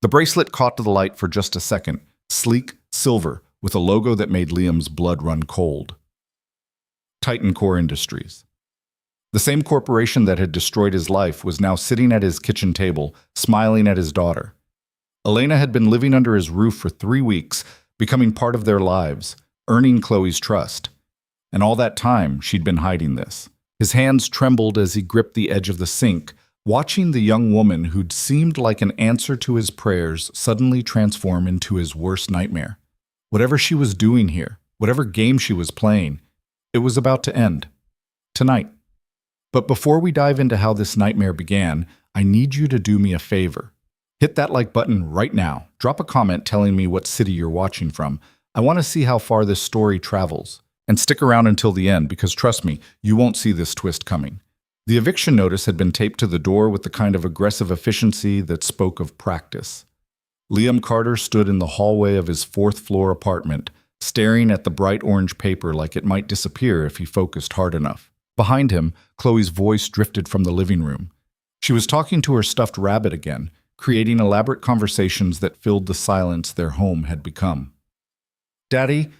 The bracelet caught to the light for just a second, sleek, silver, with a logo that made Liam's blood run cold. Titan Core Industries. The same corporation that had destroyed his life was now sitting at his kitchen table, smiling at his daughter. Elena had been living under his roof for 3 weeks, becoming part of their lives, earning Chloe's trust. And all that time, she'd been hiding this. His hands trembled as he gripped the edge of the sink, watching the young woman who'd seemed like an answer to his prayers suddenly transform into his worst nightmare. Whatever she was doing here, whatever game she was playing, it was about to end. Tonight. But before we dive into how this nightmare began, I need you to do me a favor. Hit that like button right now. Drop a comment telling me what city you're watching from. I want to see how far this story travels. And stick around until the end because trust me, you won't see this twist coming. The eviction notice had been taped to the door with the kind of aggressive efficiency that spoke of practice. Liam Carter stood in the hallway of his 4th-floor apartment, staring at the bright orange paper like it might disappear if he focused hard enough. Behind him, Chloe's voice drifted from the living room. She was talking to her stuffed rabbit again, creating elaborate conversations that filled the silence their home had become. "Daddy,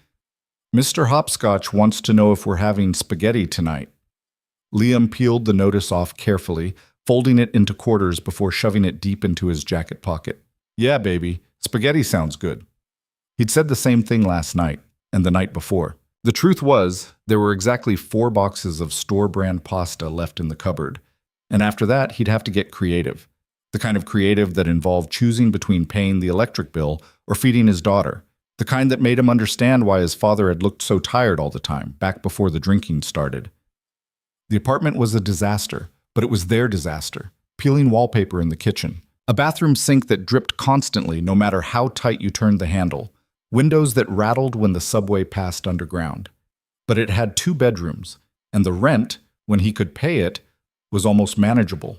Mr. Hopscotch wants to know if we're having spaghetti tonight." Liam peeled the notice off carefully, folding it into quarters before shoving it deep into his jacket pocket. "Yeah, baby, spaghetti sounds good." He'd said the same thing last night, and the night before. The truth was, there were exactly 4 boxes of store-brand pasta left in the cupboard, and after that, he'd have to get creative. The kind of creative that involved choosing between paying the electric bill or feeding his daughter. The kind that made him understand why his father had looked so tired all the time, back before the drinking started. The apartment was a disaster, but it was their disaster. Peeling wallpaper in the kitchen. A bathroom sink that dripped constantly no matter how tight you turned the handle. Windows that rattled when the subway passed underground. But it had 2 bedrooms, and the rent, when he could pay it, was almost manageable.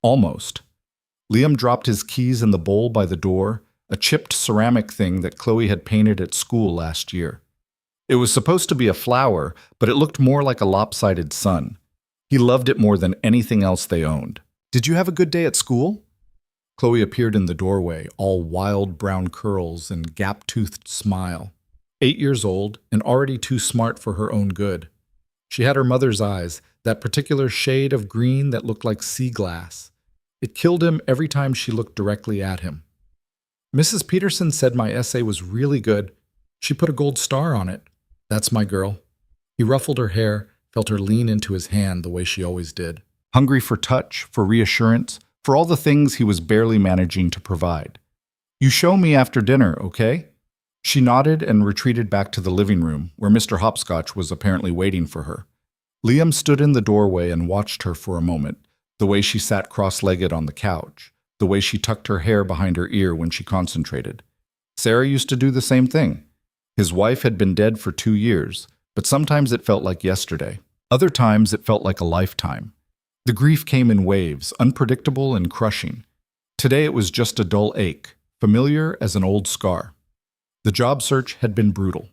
Almost. Liam dropped his keys in the bowl by the door, a chipped ceramic thing that Chloe had painted at school last year. It was supposed to be a flower, but it looked more like a lopsided sun. He loved it more than anything else they owned. "Did you have a good day at school?" Chloe appeared in the doorway, all wild brown curls and gap-toothed smile. 8 years old and already too smart for her own good. She had her mother's eyes, that particular shade of green that looked like sea glass. It killed him every time she looked directly at him. "Mrs. Peterson said my essay was really good. She put a gold star on it. That's my girl." He ruffled her hair, felt her lean into his hand the way she always did. Hungry for touch, for reassurance, for all the things he was barely managing to provide. "You show me after dinner, okay?" She nodded and retreated back to the living room, where Mr. Hopscotch was apparently waiting for her. Liam stood in the doorway and watched her for a moment, the way she sat cross-legged on the couch, the way she tucked her hair behind her ear when she concentrated. Sarah used to do the same thing. His wife had been dead for 2 years, but sometimes it felt like yesterday. Other times it felt like a lifetime. The grief came in waves, unpredictable and crushing. Today it was just a dull ache, familiar as an old scar. The job search had been brutal.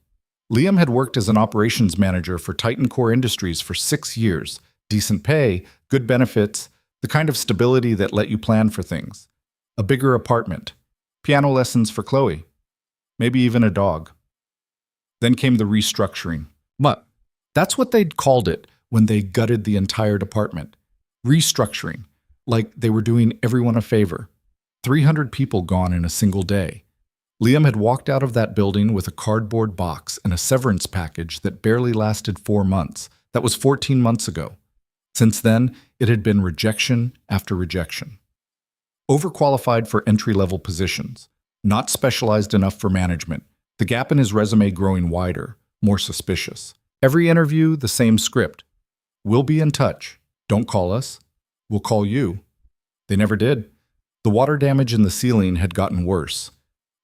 Liam had worked as an operations manager for Titan Core Industries for 6 years. Decent pay, good benefits, the kind of stability that let you plan for things. A bigger apartment, piano lessons for Chloe, maybe even a dog. Then came the restructuring. But that's what they'd called it when they gutted the entire department. Restructuring, like they were doing everyone a favor. 300 people gone in a single day. Liam had walked out of that building with a cardboard box and a severance package that barely lasted 4 months. That was 14 months ago. Since then, it had been rejection after rejection. Overqualified for entry-level positions, not specialized enough for management, the gap in his resume growing wider, more suspicious. Every interview, the same script. "We'll be in touch. Don't call us. We'll call you." They never did. The water damage in the ceiling had gotten worse.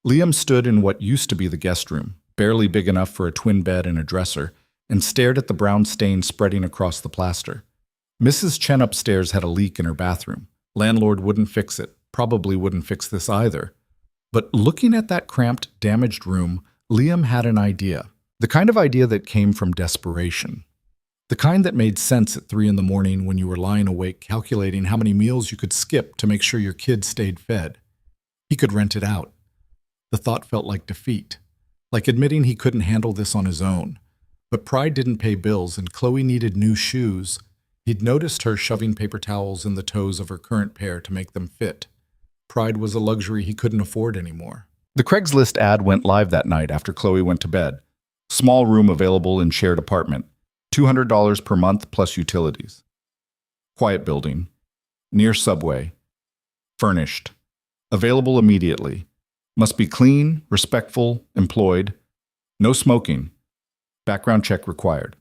Liam stood in what used to be the guest room, barely big enough for a twin bed and a dresser, and stared at the brown stain spreading across the plaster. Mrs. Chen upstairs had a leak in her bathroom. Landlord wouldn't fix it, probably wouldn't fix this either. But looking at that cramped, damaged room, Liam had an idea. The kind of idea that came from desperation. The kind that made sense at 3 in the morning when you were lying awake calculating how many meals you could skip to make sure your kids stayed fed. He could rent it out. The thought felt like defeat, like admitting he couldn't handle this on his own. But pride didn't pay bills, and Chloe needed new shoes. He'd noticed her shoving paper towels in the toes of her current pair to make them fit. Pride was a luxury he couldn't afford anymore. The Craigslist ad went live that night after Chloe went to bed. Small room available in shared apartment. $200 per month plus utilities. Quiet building. Near subway. Furnished. Available immediately. Must be clean, respectful, employed. No smoking. Background check required.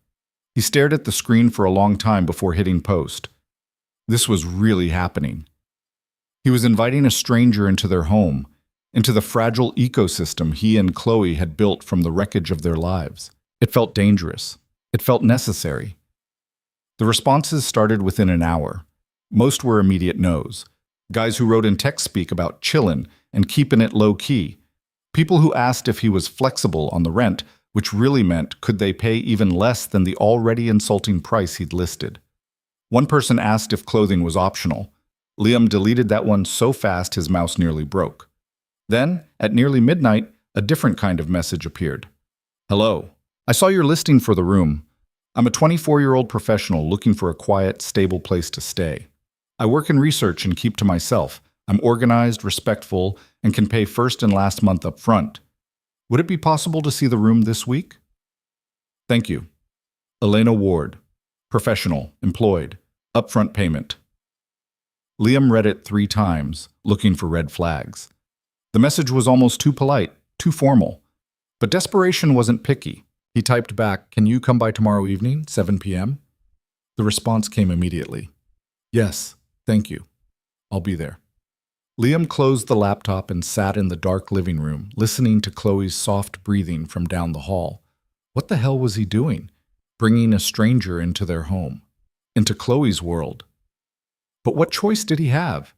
He stared at the screen for a long time before hitting post. This was really happening. He was inviting a stranger into their home, into the fragile ecosystem he and Chloe had built from the wreckage of their lives. It felt dangerous. It felt necessary. The responses started within an hour. Most were immediate no's. Guys who wrote in text speak about chillin' and keeping it low-key. People who asked if he was flexible on the rent, which really meant could they pay even less than the already insulting price he'd listed. One person asked if clothing was optional. Liam deleted that one so fast his mouse nearly broke. Then, at nearly midnight, a different kind of message appeared. Hello. I saw your listing for the room. I'm a 24-year-old professional looking for a quiet, stable place to stay. I work in research and keep to myself. I'm organized, respectful, and can pay first and last month up front. Would it be possible to see the room this week? Thank you. Elena Ward. Professional, employed, upfront payment. Liam read it 3 times, looking for red flags. The message was almost too polite, too formal. But desperation wasn't picky. He typed back, "Can you come by tomorrow evening, 7 p.m.? The response came immediately. "Yes, thank you. I'll be there." Liam closed the laptop and sat in the dark living room, listening to Chloe's soft breathing from down the hall. What the hell was he doing? Bringing a stranger into their home, into Chloe's world. But what choice did he have?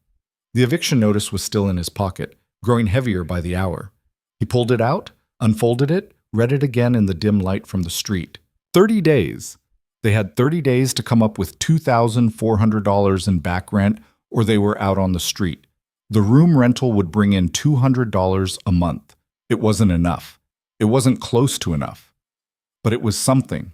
The eviction notice was still in his pocket, growing heavier by the hour. He pulled it out, unfolded it, read it again in the dim light from the street. 30 days. They had 30 days to come up with $2,400 in back rent, or they were out on the street. The room rental would bring in $200 a month. It wasn't enough. It wasn't close to enough. But it was something.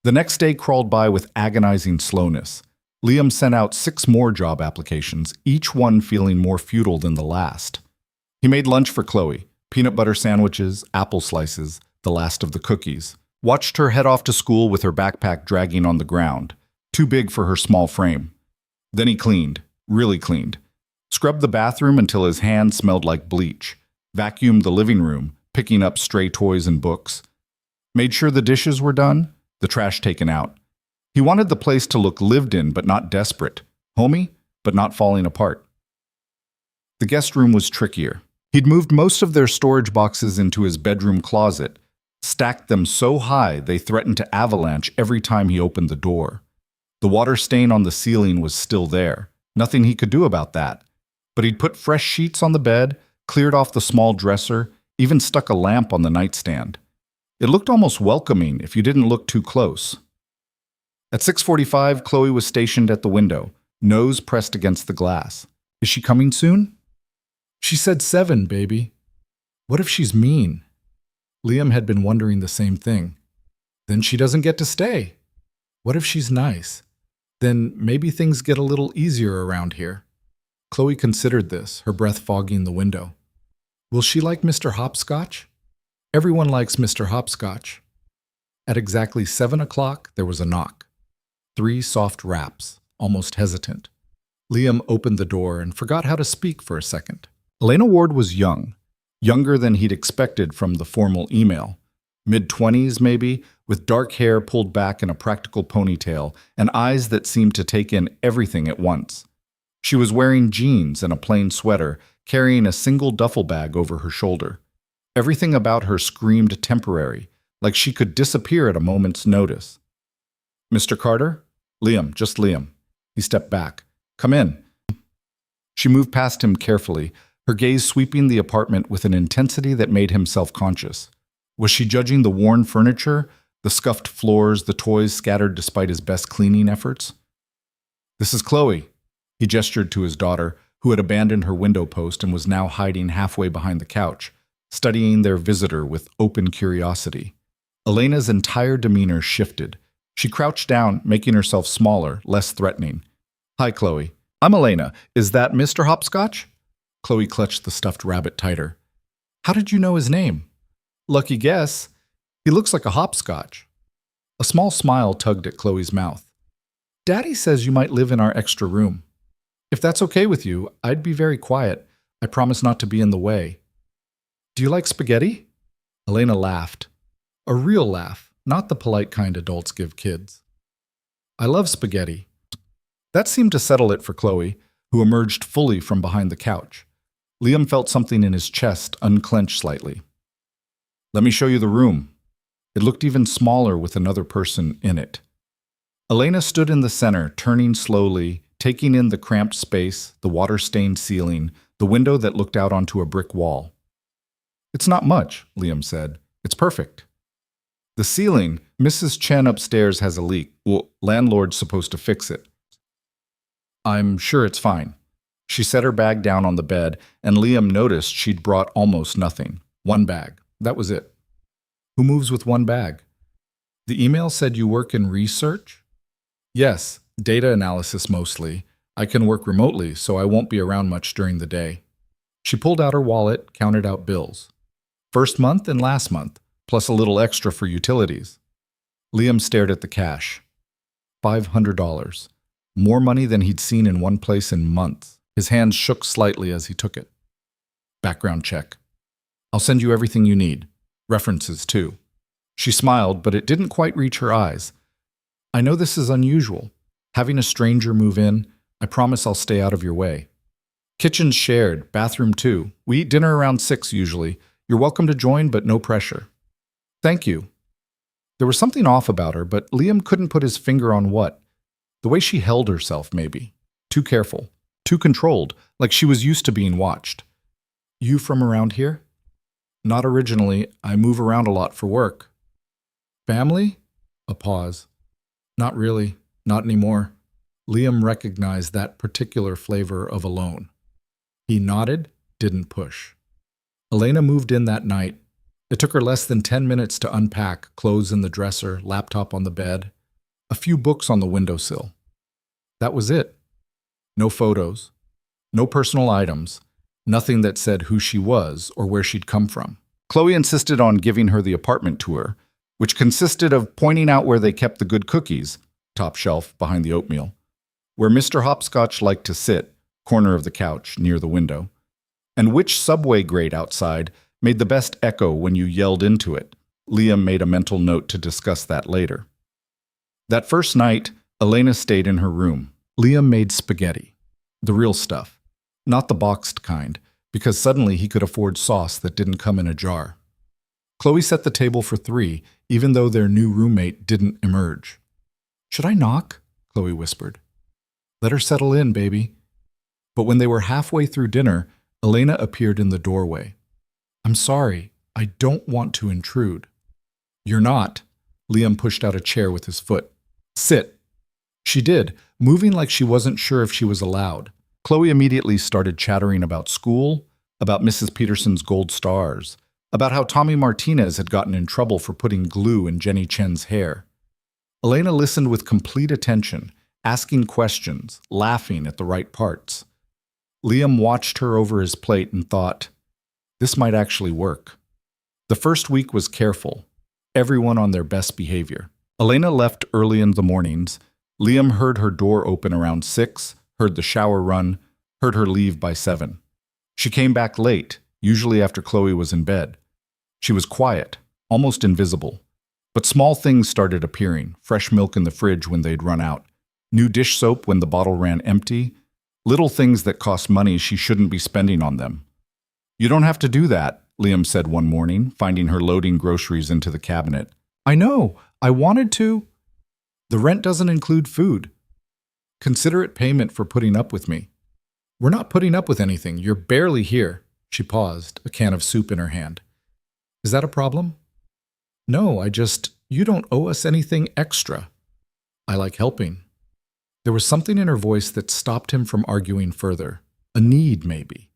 The next day crawled by with agonizing slowness. Liam sent out 6 more job applications, each one feeling more futile than the last. He made lunch for Chloe, peanut butter sandwiches, apple slices, the last of the cookies. Watched her head off to school with her backpack dragging on the ground, too big for her small frame. Then he cleaned, really cleaned. Scrubbed the bathroom until his hands smelled like bleach. Vacuumed the living room, picking up stray toys and books. Made sure the dishes were done, the trash taken out. He wanted the place to look lived in but not desperate, homey but not falling apart. The guest room was trickier. He'd moved most of their storage boxes into his bedroom closet, stacked them so high they threatened to avalanche every time he opened the door. The water stain on the ceiling was still there. Nothing he could do about that. But he'd put fresh sheets on the bed, cleared off the small dresser, even stuck a lamp on the nightstand. It looked almost welcoming if you didn't look too close. At 6:45, Chloe was stationed at the window, nose pressed against the glass. Is she coming soon? She said 7, baby. What if she's mean? Liam had been wondering the same thing. Then she doesn't get to stay. What if she's nice? Then maybe things get a little easier around here. Chloe considered this, her breath fogging the window. Will she like Mr. Hopscotch? Everyone likes Mr. Hopscotch. At exactly 7 o'clock, there was a knock. 3 soft raps, almost hesitant. Liam opened the door and forgot how to speak for a second. Elena Ward was young, younger than he'd expected from the formal email. Mid-20s, maybe, with dark hair pulled back in a practical ponytail and eyes that seemed to take in everything at once. She was wearing jeans and a plain sweater, carrying a single duffel bag over her shoulder. Everything about her screamed temporary, like she could disappear at a moment's notice. "Mr. Carter?" "Liam, just Liam." He stepped back. "Come in." She moved past him carefully, her gaze sweeping the apartment with an intensity that made him self-conscious. Was she judging the worn furniture, the scuffed floors, the toys scattered despite his best cleaning efforts? "This is Chloe." He gestured to his daughter, who had abandoned her window post and was now hiding halfway behind the couch, studying their visitor with open curiosity. Elena's entire demeanor shifted. She crouched down, making herself smaller, less threatening. "Hi, Chloe. I'm Elena. Is that Mr. Hopscotch?" Chloe clutched the stuffed rabbit tighter. "How did you know his name?" "Lucky guess. He looks like a hopscotch." A small smile tugged at Chloe's mouth. "Daddy says you might live in our extra room. If that's okay with you, I'd be very quiet. I promise not to be in the way." "Do you like spaghetti?" Elena laughed. A real laugh, not the polite kind adults give kids. "I love spaghetti." That seemed to settle it for Chloe, who emerged fully from behind the couch. Liam felt something in his chest unclench slightly. "Let me show you the room." It looked even smaller with another person in it. Elena stood in the center, turning slowly, taking in the cramped space, the water-stained ceiling, the window that looked out onto a brick wall. "It's not much," Liam said. "It's perfect." "The ceiling, Mrs. Chen upstairs has a leak. Well, landlord's supposed to fix it." "I'm sure it's fine." She set her bag down on the bed, and Liam noticed she'd brought almost nothing. One bag. That was it. "Who moves with one bag?" "The email said you work in research?" "Yes, data analysis mostly. I can work remotely, so I won't be around much during the day." She pulled out her wallet, counted out bills. First month and last month, plus a little extra for utilities. Liam stared at the cash. $500. More money than he'd seen in one place in months. His hands shook slightly as he took it. "Background check. I'll send you everything you need. References, too." She smiled, but it didn't quite reach her eyes. "I know this is unusual. Having a stranger move in, I promise I'll stay out of your way. Kitchen's shared, bathroom too. We eat dinner around 6 usually. You're welcome to join, but no pressure." "Thank you." There was something off about her, but Liam couldn't put his finger on what. The way she held herself, maybe. Too careful. Too controlled, like she was used to being watched. "You from around here?" "Not originally. I move around a lot for work." "Family?" A pause. "Not really. Not anymore." Liam recognized that particular flavor of alone. He nodded, didn't push. Elena moved in that night. It took her less than 10 minutes to unpack, clothes in the dresser, laptop on the bed, a few books on the windowsill. That was it. No photos, no personal items, nothing that said who she was or where she'd come from. Chloe insisted on giving her the apartment tour, which consisted of pointing out where they kept the good cookies, top shelf behind the oatmeal, where Mr. Hopscotch liked to sit, corner of the couch near the window, and which subway grate outside made the best echo when you yelled into it. Liam made a mental note to discuss that later. That first night, Elena stayed in her room. Liam made spaghetti. The real stuff. Not the boxed kind, because suddenly he could afford sauce that didn't come in a jar. Chloe set the table for 3, even though their new roommate didn't emerge. "Should I knock?" Chloe whispered. "Let her settle in, baby." But when they were halfway through dinner, Elena appeared in the doorway. "I'm sorry. I don't want to intrude." "You're not." Liam pushed out a chair with his foot. "Sit." She did, moving like she wasn't sure if she was allowed. Chloe immediately started chattering about school, about Mrs. Peterson's gold stars, about how Tommy Martinez had gotten in trouble for putting glue in Jenny Chen's hair. Elena listened with complete attention, asking questions, laughing at the right parts. Liam watched her over his plate and thought, this might actually work. The first week was careful, everyone on their best behavior. Elena left early in the mornings. Liam heard her door open around 6, heard the shower run, heard her leave by 7. She came back late, usually after Chloe was in bed. She was quiet, almost invisible. But small things started appearing, fresh milk in the fridge when they'd run out, new dish soap when the bottle ran empty, little things that cost money she shouldn't be spending on them. "You don't have to do that," Liam said one morning, finding her loading groceries into the cabinet. "I know, I wanted to." "The rent doesn't include food." "Consider it payment for putting up with me." "We're not putting up with anything. You're barely here." She paused, a can of soup in her hand. "Is that a problem?" "No, you don't owe us anything extra." "I like helping." There was something in her voice that stopped him from arguing further, A need, maybe.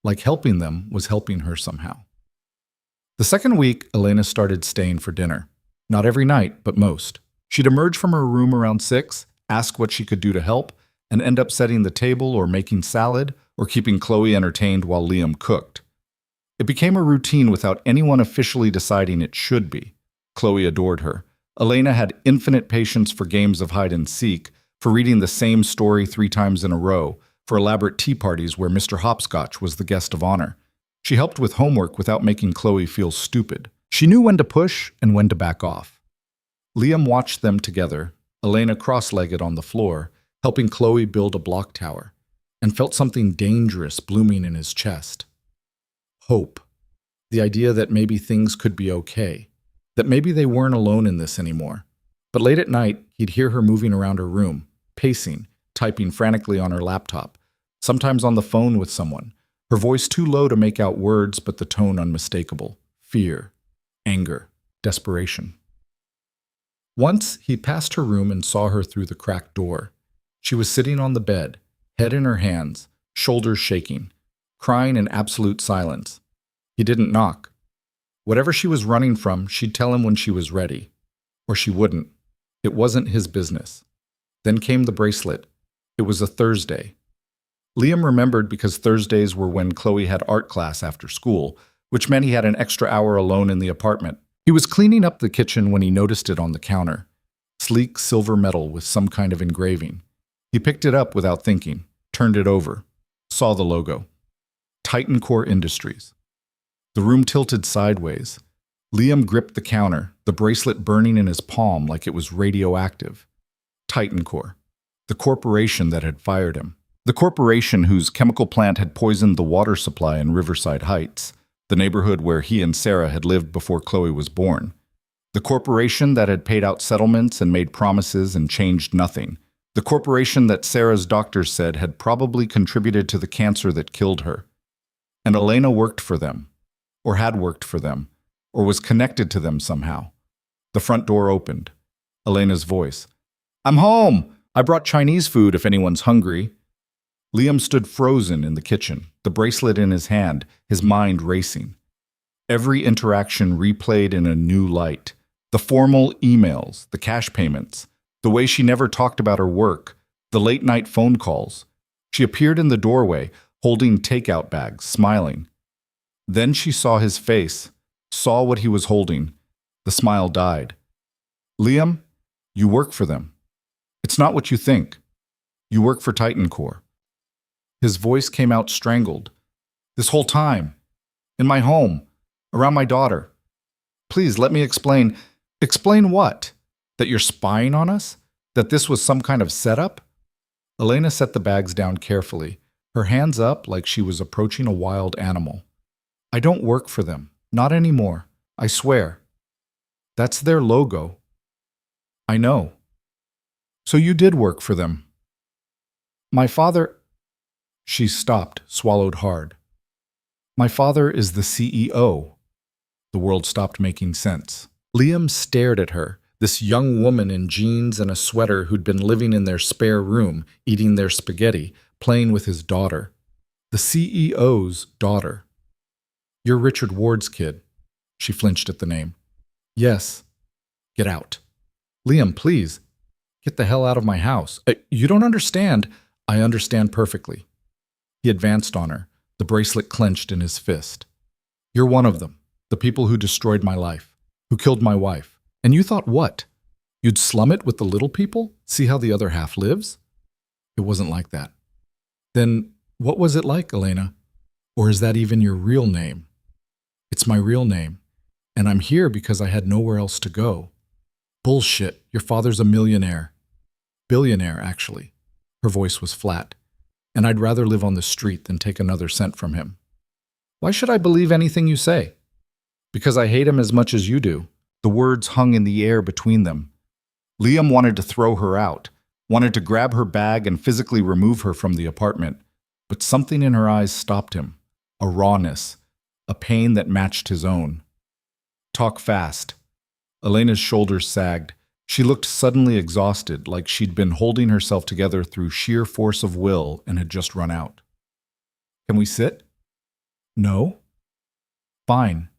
Like helping them was helping her somehow. The second week, Elena started staying for dinner. Not every night, but most. She'd emerge from her room around 6, ask what she could do to help, and end up setting the table or making salad or keeping Chloe entertained while Liam cooked. It became a routine without anyone officially deciding it should be. Chloe adored her. Elena had infinite patience for games of hide and seek, for reading the same story 3 times in a row, for elaborate tea parties where Mr. Hopscotch was the guest of honor. She helped with homework without making Chloe feel stupid. She knew when to push and when to back off. Liam watched them together, Elena cross-legged on the floor, helping Chloe build a block tower, and felt something dangerous blooming in his chest. Hope. The idea that maybe things could be okay, that maybe they weren't alone in this anymore. But late at night, he'd hear her moving around her room, pacing, typing frantically on her laptop, sometimes on the phone with someone, her voice too low to make out words but the tone unmistakable. Fear, anger, desperation. Once, he passed her room and saw her through the cracked door. She was sitting on the bed, head in her hands, shoulders shaking, crying in absolute silence. He didn't knock. Whatever she was running from, she'd tell him when she was ready. Or she wouldn't. It wasn't his business. Then came the bracelet. It was a Thursday. Liam remembered because Thursdays were when Chloe had art class after school, which meant he had an extra hour alone in the apartment. He was cleaning up the kitchen when he noticed it on the counter. Sleek silver metal with some kind of engraving. He picked it up without thinking, turned it over, saw the logo. Titan Industries. The room tilted sideways. Liam gripped the counter, the bracelet burning in his palm like it was radioactive. Titan, the corporation that had fired him. The corporation whose chemical plant had poisoned the water supply in Riverside Heights, the neighborhood where he and Sarah had lived before Chloe was born. The corporation that had paid out settlements and made promises and changed nothing. The corporation that Sarah's doctors said had probably contributed to the cancer that killed her. And Elena worked for them, or had worked for them, or was connected to them somehow. The front door opened. Elena's voice. "I'm home! I brought Chinese food if anyone's hungry." Liam stood frozen in the kitchen, the bracelet in his hand, his mind racing. Every interaction replayed in a new light. The formal emails, the cash payments, the way she never talked about her work, the late-night phone calls. She appeared in the doorway, holding takeout bags, smiling. Then she saw his face, saw what he was holding. The smile died. "Liam, you work for them. It's not what you think. You work for Titan. His voice came out strangled. "This whole time. In my home. Around my daughter. Please, let me explain." "Explain what? That you're spying on us? That this was some kind of setup?" Elena set the bags down carefully, her hands up like she was approaching a wild animal. "I don't work for them. Not anymore. I swear." "That's their logo." "I know." "So you did work for them." "My father—" She stopped, swallowed hard. "My father is the CEO." The world stopped making sense. Liam stared at her, this young woman in jeans and a sweater who'd been living in their spare room, eating their spaghetti, playing with his daughter. The CEO's daughter. "You're Richard Ward's kid." She flinched at the name. "Yes." "Get out." "Liam, please. Get the hell out of my house." You don't understand." "I understand perfectly." He advanced on her, the bracelet clenched in his fist. "You're one of them, the people who destroyed my life, who killed my wife. And you thought what? You'd slum it with the little people? See how the other half lives?" "It wasn't like that." "Then what was it like, Elena? Or is that even your real name?" "It's my real name, and I'm here because I had nowhere else to go." "Bullshit, your father's a millionaire." "Billionaire, actually." Her voice was flat. "And I'd rather live on the street than take another cent from him." "Why should I believe anything you say?" "Because I hate him as much as you do." The words hung in the air between them. Liam wanted to throw her out, wanted to grab her bag and physically remove her from the apartment, but something in her eyes stopped him. A rawness, a pain that matched his own. "Talk fast." Elena's shoulders sagged. She looked suddenly exhausted, like she'd been holding herself together through sheer force of will and had just run out. Can we sit? No. Fine.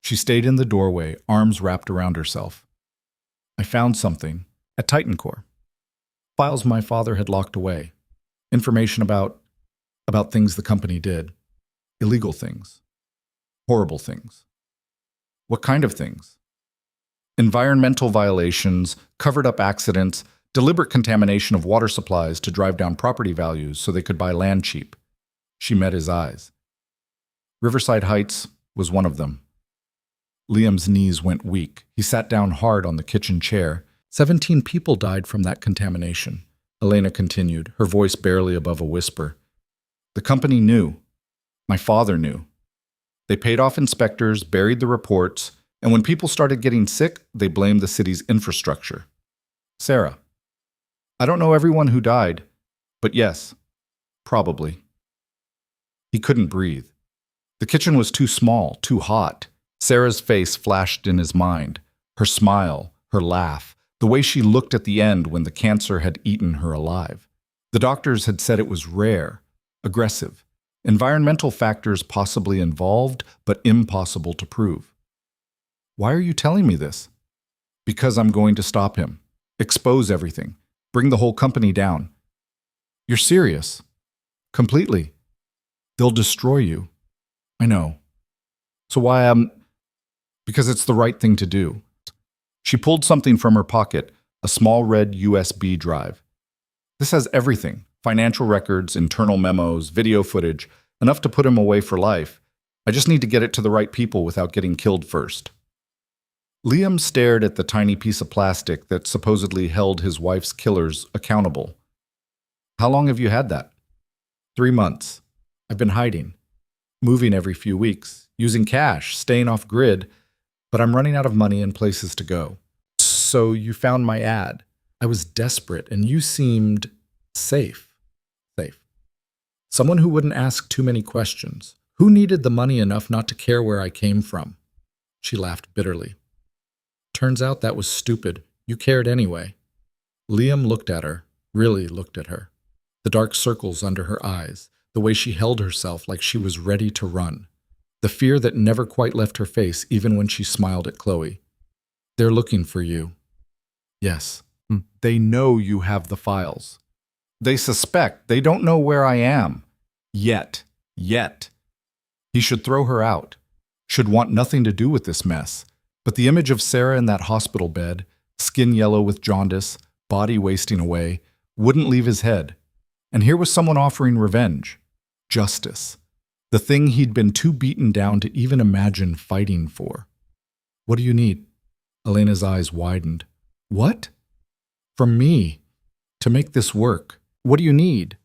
She stayed in the doorway, arms wrapped around herself. I found something at Titan Core. Files my father had locked away. Information about things the company did. Illegal things. Horrible things. What kind of things? Environmental violations, covered-up accidents, deliberate contamination of water supplies to drive down property values so they could buy land cheap. She met his eyes. Riverside Heights was one of them. Liam's knees went weak. He sat down hard on the kitchen chair. 17 people died from that contamination, Elena continued, her voice barely above a whisper. The company knew. My father knew. They paid off inspectors, buried the reports, and when people started getting sick, they blamed the city's infrastructure. Sarah. I don't know everyone who died, but yes, probably. He couldn't breathe. The kitchen was too small, too hot. Sarah's face flashed in his mind, her smile, her laugh, the way she looked at the end when the cancer had eaten her alive. The doctors had said it was rare, aggressive, environmental factors possibly involved, but impossible to prove. Why are you telling me this? Because I'm going to stop him, expose everything, bring the whole company down. You're serious? Completely. They'll destroy you. I know. So why Because it's the right thing to do. She pulled something from her pocket, a small red USB drive. This has everything, financial records, internal memos, video footage, enough to put him away for life. I just need to get it to the right people without getting killed first. Liam stared at the tiny piece of plastic that supposedly held his wife's killers accountable. How long have you had that? 3 months. I've been hiding, moving every few weeks, using cash, staying off grid, but I'm running out of money and places to go. So you found my ad. I was desperate, and you seemed safe. Safe. Someone who wouldn't ask too many questions. Who needed the money enough not to care where I came from? She laughed bitterly. Turns out that was stupid. You cared anyway. Liam looked at her, really looked at her. The dark circles under her eyes, the way she held herself like she was ready to run. The fear that never quite left her face even when she smiled at Chloe. They're looking for you. Yes. They know you have the files. They suspect. They don't know where I am. Yet. He should throw her out. Should want nothing to do with this mess. But the image of Sarah in that hospital bed, skin yellow with jaundice, body wasting away, wouldn't leave his head. And here was someone offering revenge. Justice. The thing he'd been too beaten down to even imagine fighting for. What do you need? Elena's eyes widened. What? From me. To make this work. What do you need?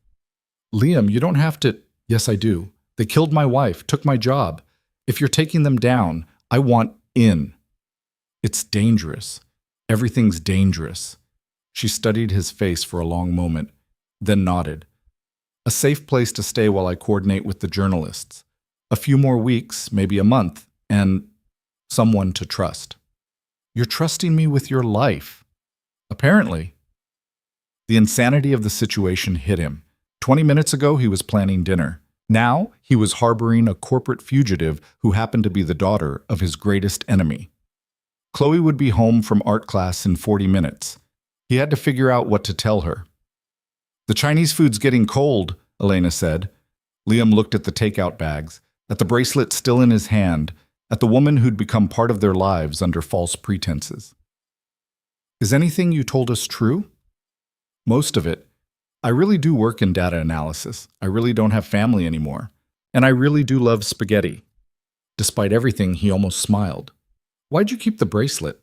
Liam, you don't have to. Yes, I do. They killed my wife, took my job. If you're taking them down, I want in. It's dangerous. Everything's dangerous. She studied his face for a long moment, then nodded. A safe place to stay while I coordinate with the journalists. A few more weeks, maybe a month, and someone to trust. You're trusting me with your life. Apparently. The insanity of the situation hit him. 20 minutes ago, he was planning dinner. Now, he was harboring a corporate fugitive who happened to be the daughter of his greatest enemy. Chloe would be home from art class in 40 minutes. He had to figure out what to tell her. The Chinese food's getting cold, Elena said. Liam looked at the takeout bags, at the bracelet still in his hand, at the woman who'd become part of their lives under false pretenses. Is anything you told us true? Most of it. I really do work in data analysis. I really don't have family anymore. And I really do love spaghetti. Despite everything, he almost smiled. Why'd you keep the bracelet?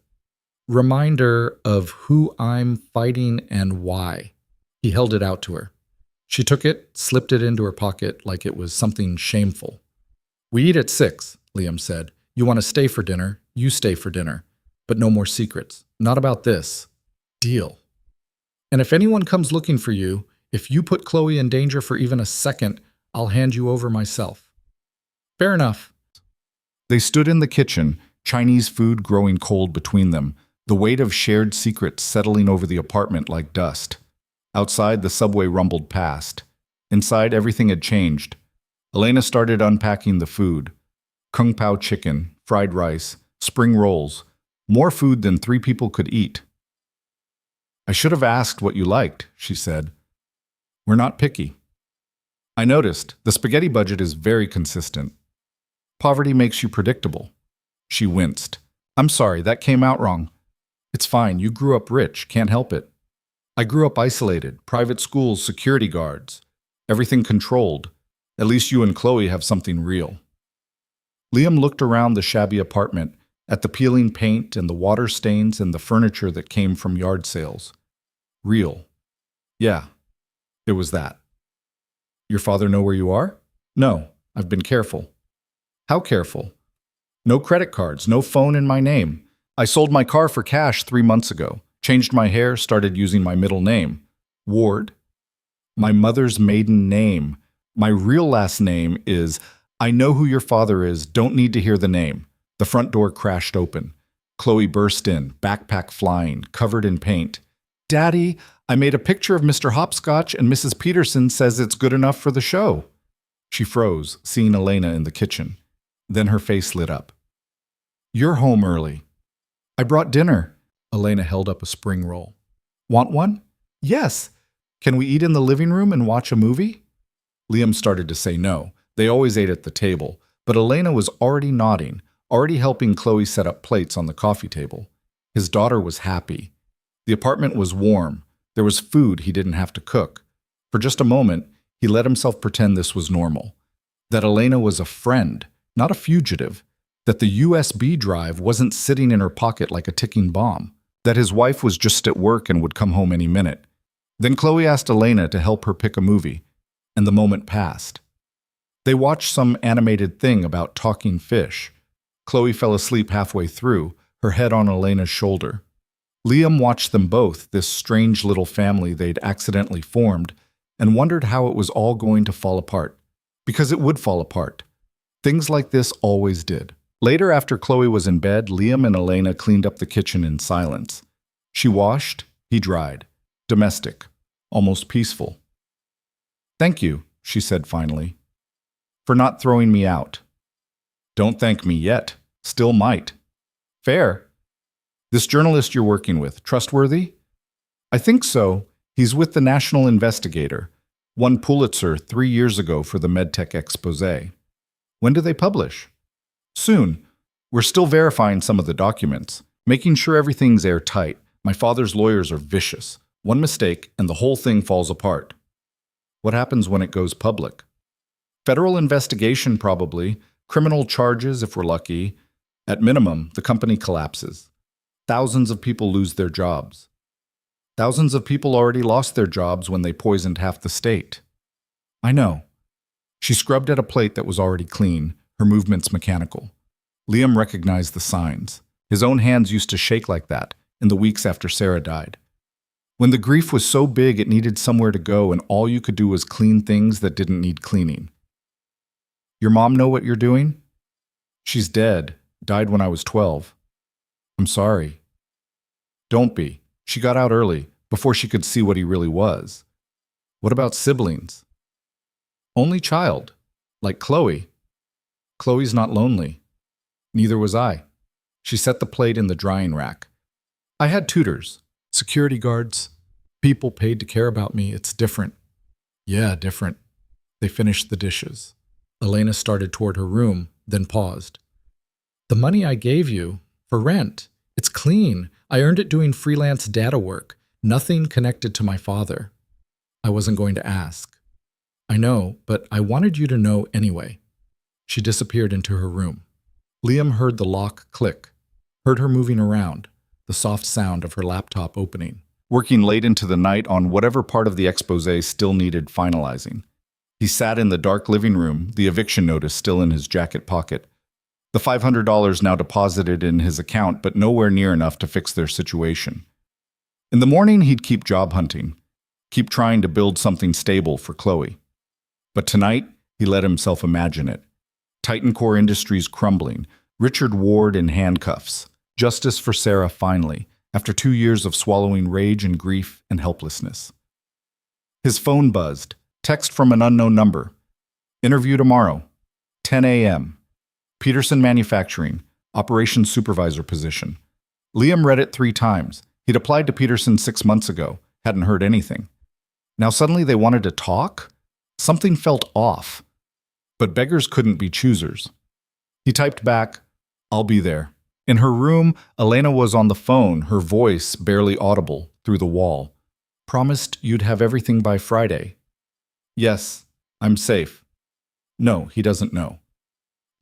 Reminder of who I'm fighting and why. He held it out to her. She took it, slipped it into her pocket like it was something shameful. We eat at 6, Liam said. You want to stay for dinner, you stay for dinner. But no more secrets. Not about this. Deal. And if anyone comes looking for you, if you put Chloe in danger for even a second, I'll hand you over myself. Fair enough. They stood in the kitchen, Chinese food growing cold between them, the weight of shared secrets settling over the apartment like dust. Outside, the subway rumbled past. Inside, everything had changed. Elena started unpacking the food. Kung Pao chicken, fried rice, spring rolls, more food than 3 people could eat. I should have asked what you liked, she said. We're not picky. I noticed the spaghetti budget is very consistent. Poverty makes you predictable. She winced. I'm sorry, that came out wrong. It's fine, you grew up rich, can't help it. I grew up isolated, private schools, security guards. Everything controlled. At least you and Chloe have something real. Liam looked around the shabby apartment, at the peeling paint and the water stains and the furniture that came from yard sales. Real. Yeah, it was that. Your father know where you are? No, I've been careful. How careful? No credit cards, no phone in my name. I sold my car for cash 3 months ago, changed my hair, started using my middle name. Ward. My mother's maiden name. My real last name is, I know who your father is, don't need to hear the name. The front door crashed open. Chloe burst in, backpack flying, covered in paint. Daddy, I made a picture of Mr. Hopscotch and Mrs. Peterson says it's good enough for the show. She froze, seeing Elena in the kitchen. Then her face lit up. You're home early. I brought dinner. Elena held up a spring roll. Want one? Yes. Can we eat in the living room and watch a movie? Liam started to say no. They always ate at the table, but Elena was already nodding, already helping Chloe set up plates on the coffee table. His daughter was happy. The apartment was warm. There was food he didn't have to cook. For just a moment, he let himself pretend this was normal. That Elena was a friend, not a fugitive. That the USB drive wasn't sitting in her pocket like a ticking bomb. That his wife was just at work and would come home any minute. Then Chloe asked Elena to help her pick a movie, and the moment passed. They watched some animated thing about talking fish. Chloe fell asleep halfway through, her head on Elena's shoulder. Liam watched them both, this strange little family they'd accidentally formed, and wondered how it was all going to fall apart. Because it would fall apart. Things like this always did. Later, after Chloe was in bed, Liam and Elena cleaned up the kitchen in silence. She washed, he dried. Domestic. Almost peaceful. Thank you, she said finally, for not throwing me out. Don't thank me yet. Still might. Fair. This journalist you're working with, trustworthy? I think so. He's with the National Investigator. Won Pulitzer 3 years ago for the MedTech expose. When do they publish? Soon. We're still verifying some of the documents, making sure everything's airtight. My father's lawyers are vicious. One mistake, and the whole thing falls apart. What happens when it goes public? Federal investigation, probably. Criminal charges, if we're lucky. At minimum, the company collapses. Thousands of people lose their jobs. Thousands of people already lost their jobs when they poisoned half the state. I know. She scrubbed at a plate that was already clean, her movements mechanical. Liam recognized the signs. His own hands used to shake like that in the weeks after Sarah died. When the grief was so big it needed somewhere to go and all you could do was clean things that didn't need cleaning. Your mom know what you're doing? She's dead. Died when I was 12. I'm sorry. Don't be. She got out early, before she could see what he really was. What about siblings? Only child. Like Chloe. Chloe's not lonely. Neither was I. She set the plate in the drying rack. I had tutors. Security guards. People paid to care about me. It's different. Yeah, different. They finished the dishes. Elena started toward her room, then paused. The money I gave you, for rent, it's clean. I earned it doing freelance data work. Nothing connected to my father. I wasn't going to ask. I know, but I wanted you to know anyway. She disappeared into her room. Liam heard the lock click, heard her moving around, the soft sound of her laptop opening. Working late into the night on whatever part of the expose still needed finalizing. He sat in the dark living room, the eviction notice still in his jacket pocket. The $500 now deposited in his account, but nowhere near enough to fix their situation. In the morning, he'd keep job hunting, keep trying to build something stable for Chloe. But tonight, he let himself imagine it. Titan Core Industries crumbling, Richard Ward in handcuffs, justice for Sarah finally, after 2 years of swallowing rage and grief and helplessness. His phone buzzed, text from an unknown number. Interview tomorrow, 10 a.m. Peterson Manufacturing, Operations Supervisor position. Liam read it 3 times. He'd applied to Peterson 6 months ago, hadn't heard anything. Now suddenly they wanted to talk? Something felt off. But beggars couldn't be choosers. He typed back, "I'll be there." In her room, Elena was on the phone, her voice barely audible through the wall. "Promised you'd have everything by Friday." "Yes, I'm safe." "No, he doesn't know."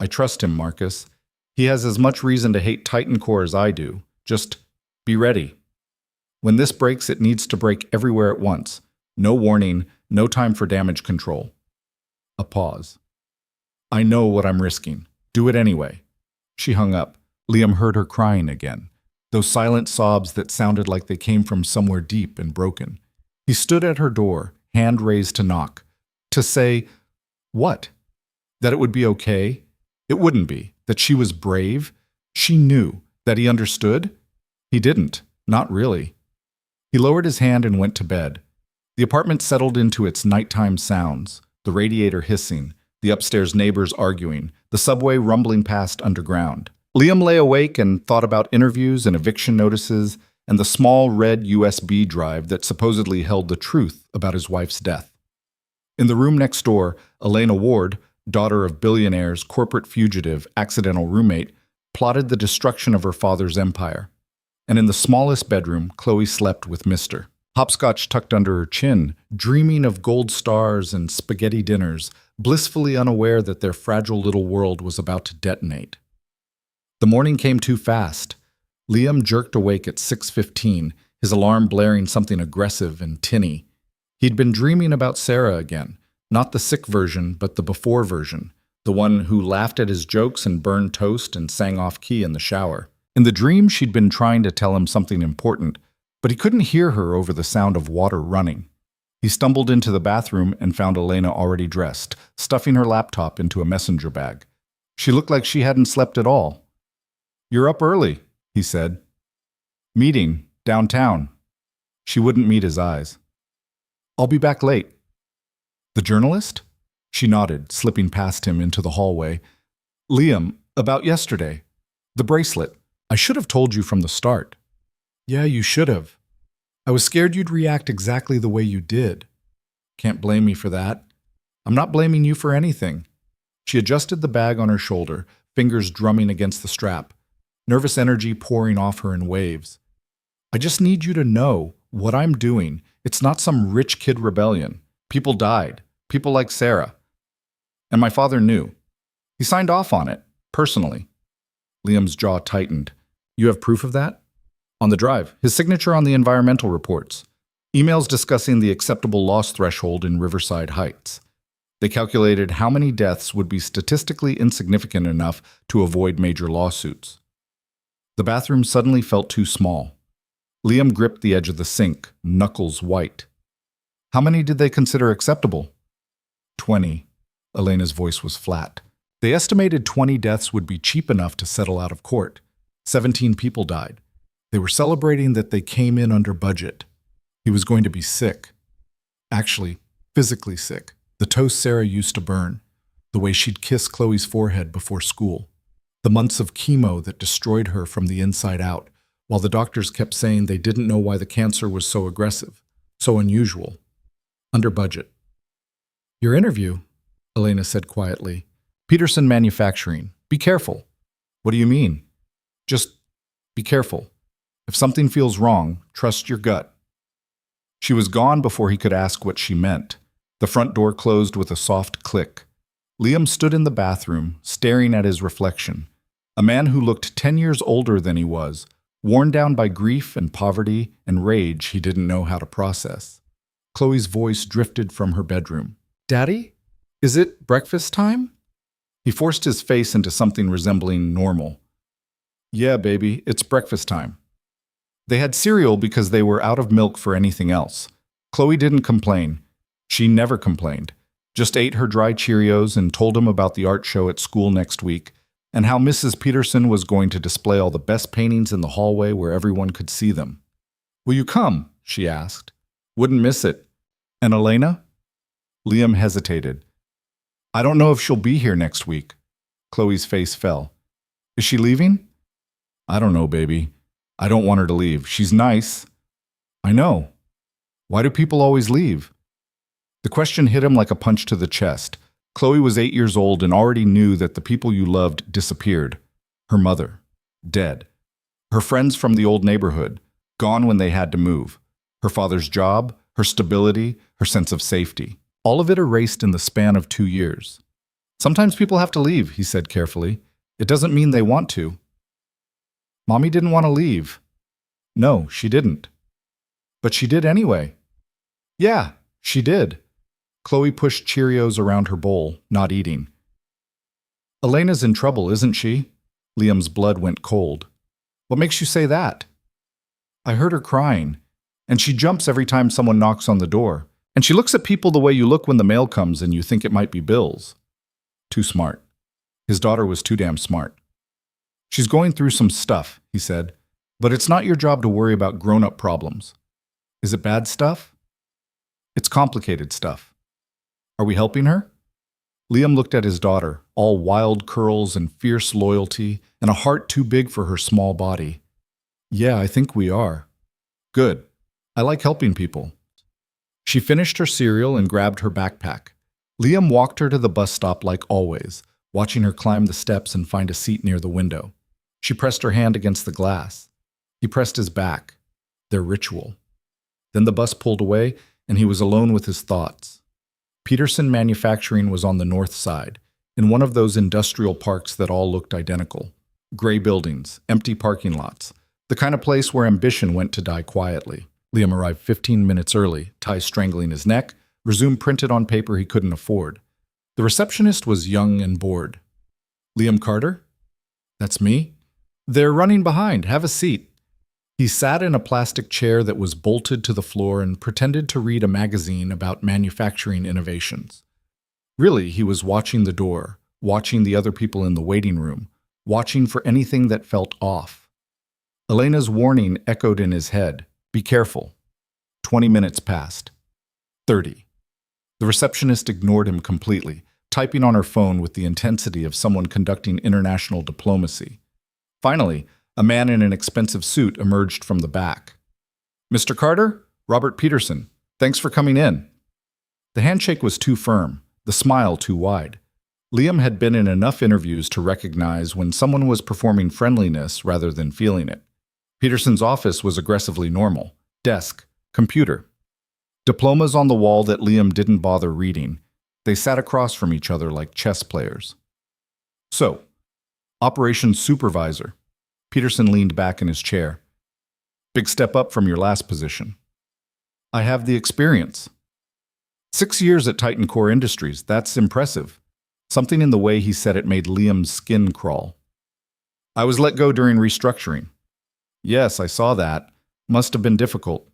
"I trust him, Marcus. He has as much reason to hate Titan Core as I do. Just be ready. When this breaks, it needs to break everywhere at once. No warning, no time for damage control." A pause. "I know what I'm risking. Do it anyway." She hung up. Liam heard her crying again, those silent sobs that sounded like they came from somewhere deep and broken. He stood at her door, hand raised to knock. To say, what? That it would be okay? It wouldn't be. That she was brave? She knew. That he understood? He didn't. Not really. He lowered his hand and went to bed. The apartment settled into its nighttime sounds, the radiator hissing, the upstairs neighbors arguing, the subway rumbling past underground. Liam lay awake and thought about interviews and eviction notices and the small red USB drive that supposedly held the truth about his wife's death. In the room next door, Elena Ward, daughter of billionaire's corporate fugitive, accidental roommate, plotted the destruction of her father's empire. And in the smallest bedroom, Chloe slept with Mr. Hopscotch tucked under her chin, dreaming of gold stars and spaghetti dinners, blissfully unaware that their fragile little world was about to detonate. The morning came too fast. Liam jerked awake at 6:15, his alarm blaring something aggressive and tinny. He'd been dreaming about Sarah again, not the sick version, but the before version, the one who laughed at his jokes and burned toast and sang off-key in the shower. In the dream, she'd been trying to tell him something important, but he couldn't hear her over the sound of water running. He stumbled into the bathroom and found Elena already dressed, stuffing her laptop into a messenger bag. She looked like she hadn't slept at all. "You're up early," he said. "Meeting, downtown." She wouldn't meet his eyes. "I'll be back late." "The journalist?" She nodded, slipping past him into the hallway. "Liam, about yesterday. The bracelet. I should have told you from the start." "Yeah, you should have. I was scared you'd react exactly the way you did." "Can't blame me for that. I'm not blaming you for anything." She adjusted the bag on her shoulder, fingers drumming against the strap, nervous energy pouring off her in waves. "I just need you to know what I'm doing. It's not some rich kid rebellion. People died. People like Sarah. And my father knew. He signed off on it, personally." Liam's jaw tightened. "You have proof of that?" "On the drive. His signature on the environmental reports. Emails discussing the acceptable loss threshold in Riverside Heights. They calculated how many deaths would be statistically insignificant enough to avoid major lawsuits." The bathroom suddenly felt too small. Liam gripped the edge of the sink, knuckles white. "How many did they consider acceptable?" 20. Elena's voice was flat. "They estimated 20 deaths would be cheap enough to settle out of court. 17 people died. They were celebrating that they came in under budget. He was going to be sick. Actually, physically sick. The toast Sarah used to burn. The way she'd kiss Chloe's forehead before school. The months of chemo that destroyed her from the inside out, while the doctors kept saying they didn't know why the cancer was so aggressive, so unusual. Under budget." "Your interview," Elena said quietly. "Peterson Manufacturing. Be careful." "What do you mean?" "Just be careful. If something feels wrong, trust your gut." She was gone before he could ask what she meant. The front door closed with a soft click. Liam stood in the bathroom, staring at his reflection. A man who looked 10 years older than he was, worn down by grief and poverty and rage he didn't know how to process. Chloe's voice drifted from her bedroom. "Daddy? Is it breakfast time?" He forced his face into something resembling normal. "Yeah, baby, it's breakfast time." They had cereal because they were out of milk for anything else. Chloe didn't complain. She never complained. Just ate her dry Cheerios and told him about the art show at school next week and how Mrs. Peterson was going to display all the best paintings in the hallway where everyone could see them. "Will you come?" she asked. "Wouldn't miss it." "And Elena?" Liam hesitated. I don't know if she'll be here next week. Chloe's face fell. Is she leaving? I don't know, baby. I don't want her to leave. She's nice. I know. Why do people always leave? The question hit him like a punch to the chest. Chloe was 8 years old and already knew that the people you loved disappeared. Her mother, dead. Her friends from the old neighborhood, gone when they had to move. Her father's job, her stability, her sense of safety. All of it erased in the span of 2 years. Sometimes people have to leave, he said carefully. It doesn't mean they want to. Mommy didn't want to leave. No, she didn't. But she did anyway. Yeah, she did. Chloe pushed Cheerios around her bowl, not eating. Elena's in trouble, isn't she? Liam's blood went cold. What makes you say that? I heard her crying, and she jumps every time someone knocks on the door, and she looks at people the way you look when the mail comes and you think it might be bills. Too smart. His daughter was too damn smart. She's going through some stuff, he said, but it's not your job to worry about grown-up problems. Is it bad stuff? It's complicated stuff. Are we helping her? Liam looked at his daughter, all wild curls and fierce loyalty, and a heart too big for her small body. Yeah, I think we are. Good. I like helping people. She finished her cereal and grabbed her backpack. Liam walked her to the bus stop like always, watching her climb the steps and find a seat near the window. She pressed her hand against the glass. He pressed his back. Their ritual. Then the bus pulled away, and he was alone with his thoughts. Peterson Manufacturing was on the north side, in one of those industrial parks that all looked identical. Gray buildings, empty parking lots, the kind of place where ambition went to die quietly. Liam arrived 15 minutes early, tie strangling his neck, resume printed on paper he couldn't afford. The receptionist was young and bored. Liam Carter? That's me? They're running behind. Have a seat. He sat in a plastic chair that was bolted to the floor and pretended to read a magazine about manufacturing innovations. Really, he was watching the door, watching the other people in the waiting room, watching for anything that felt off. Elena's warning echoed in his head. Be careful. 20 minutes passed. 30. The receptionist ignored him completely, typing on her phone with the intensity of someone conducting international diplomacy. Finally, a man in an expensive suit emerged from the back. Mr. Carter? Robert Peterson. Thanks for coming in. The handshake was too firm, the smile too wide. Liam had been in enough interviews to recognize when someone was performing friendliness rather than feeling it. Peterson's office was aggressively normal. Desk, computer. Diplomas on the wall that Liam didn't bother reading. They sat across from each other like chess players. So, operations supervisor. Peterson leaned back in his chair. Big step up from your last position. I have the experience. 6 years at Titan Core Industries, that's impressive. Something in the way he said it made Liam's skin crawl. I was let go during restructuring. Yes, I saw that. Must have been difficult.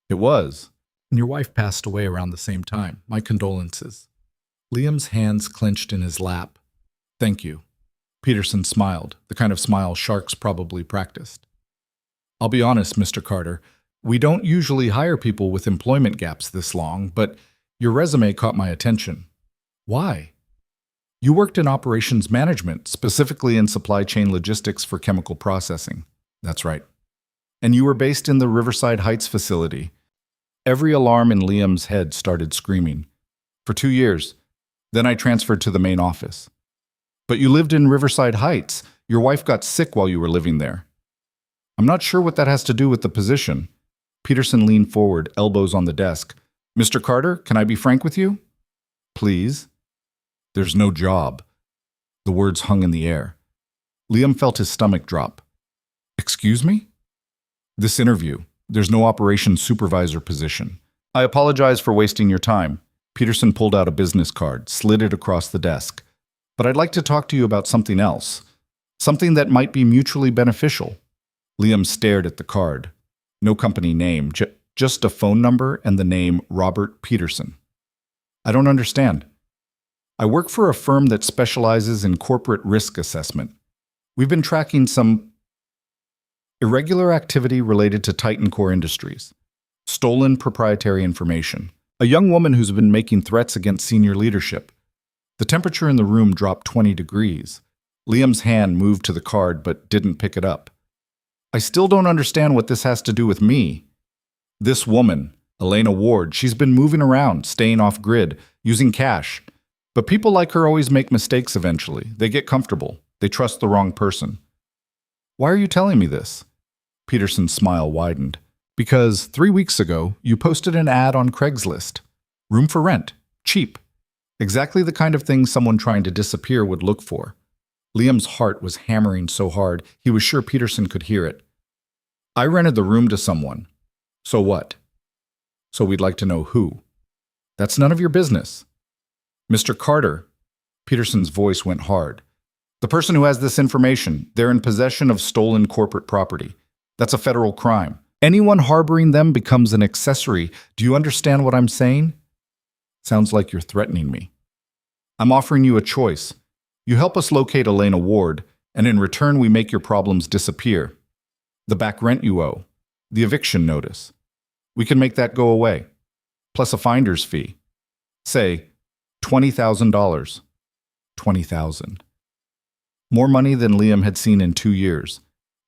It was. And your wife passed away around the same time. My condolences. Liam's hands clenched in his lap. Thank you. Peterson smiled, the kind of smile sharks probably practiced. I'll be honest, Mr. Carter. We don't usually hire people with employment gaps this long, but your resume caught my attention. Why? You worked in operations management, specifically in supply chain logistics for chemical processing. That's right. And you were based in the Riverside Heights facility. Every alarm in Liam's head started screaming. For 2 years. Then I transferred to the main office. But you lived in Riverside Heights. Your wife got sick while you were living there. I'm not sure what that has to do with the position. Peterson leaned forward, elbows on the desk. Mr. Carter, can I be frank with you? Please. There's no job. The words hung in the air. Liam felt his stomach drop. Excuse me? This interview. There's no operations supervisor position. I apologize for wasting your time. Peterson pulled out a business card, slid it across the desk. But I'd like to talk to you about something else. Something that might be mutually beneficial. Liam stared at the card. No company name, just a phone number and the name Robert Peterson. I don't understand. I work for a firm that specializes in corporate risk assessment. We've been tracking some irregular activity related to Titan Core Industries. Stolen proprietary information. A young woman who's been making threats against senior leadership. The temperature in the room dropped 20 degrees. Liam's hand moved to the card but didn't pick it up. I still don't understand what this has to do with me. This woman, Elena Ward, she's been moving around, staying off grid, using cash. But people like her always make mistakes eventually. They get comfortable. They trust the wrong person. Why are you telling me this? Peterson's smile widened. Because 3 weeks ago, you posted an ad on Craigslist. Room for rent. Cheap. Exactly the kind of thing someone trying to disappear would look for. Liam's heart was hammering so hard, he was sure Peterson could hear it. I rented the room to someone. So what? So we'd like to know who. That's none of your business. Mr. Carter. Peterson's voice went hard. The person who has this information, they're in possession of stolen corporate property. That's a federal crime. Anyone harboring them becomes an accessory. Do you understand what I'm saying? Sounds like you're threatening me. I'm offering you a choice. You help us locate Elena Ward, and in return we make your problems disappear. The back rent you owe, the eviction notice. We can make that go away, plus a finder's fee. Say, $20,000. $20,000. More money than Liam had seen in 2 years.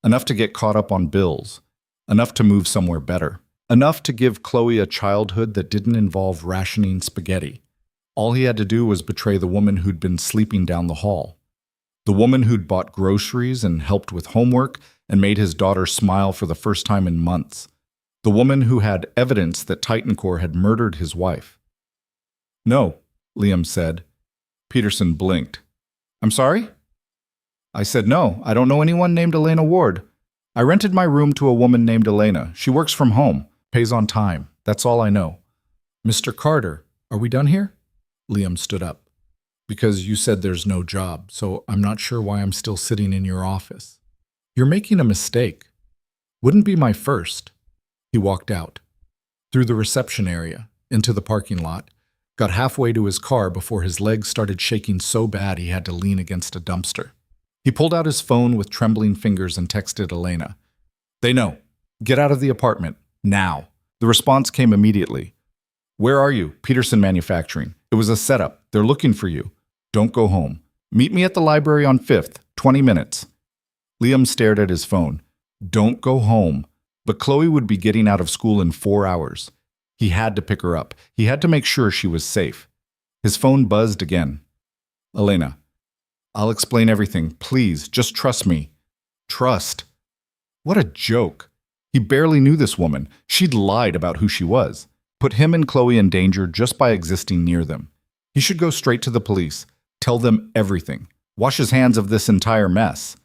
Enough to get caught up on bills. Enough to move somewhere better. Enough to give Chloe a childhood that didn't involve rationing spaghetti. All he had to do was betray the woman who'd been sleeping down the hall. The woman who'd bought groceries and helped with homework and made his daughter smile for the first time in months. The woman who had evidence that Titancore had murdered his wife. No, Liam said. Peterson blinked. I'm sorry? I said no, I don't know anyone named Elena Ward. I rented my room to a woman named Elena. She works from home, pays on time. That's all I know. Mr. Carter, are we done here? Liam stood up. Because you said there's no job, so I'm not sure why I'm still sitting in your office. You're making a mistake. Wouldn't be my first. He walked out. Through the reception area, into the parking lot, got halfway to his car before his legs started shaking so bad he had to lean against a dumpster. He pulled out his phone with trembling fingers and texted Elena. They know. Get out of the apartment. Now. The response came immediately. Where are you? Peterson Manufacturing. It was a setup. They're looking for you. Don't go home. Meet me at the library on 5th. 20 minutes. Liam stared at his phone. Don't go home. But Chloe would be getting out of school in 4 hours. He had to pick her up. He had to make sure she was safe. His phone buzzed again. Elena. I'll explain everything. Please, just trust me. Trust. What a joke. He barely knew this woman. She'd lied about who she was. Put him and Chloe in danger just by existing near them. He should go straight to the police. Tell them everything. Wash his hands of this entire mess.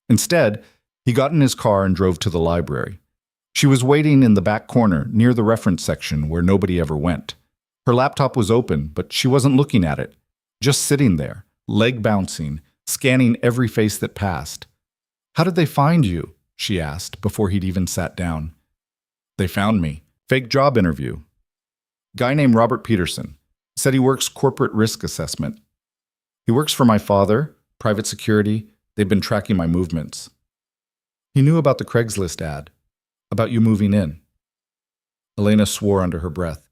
Instead, he got in his car and drove to the library. She was waiting in the back corner near the reference section where nobody ever went. Her laptop was open, but she wasn't looking at it. Just sitting there, leg bouncing, scanning every face that passed. How did they find you? She asked before he'd even sat down. They found me. Fake job interview. Guy named Robert Peterson. Said he works corporate risk assessment. He works for my father, private security. They've been tracking my movements. He knew about the Craigslist ad, about you moving in. Elena swore under her breath.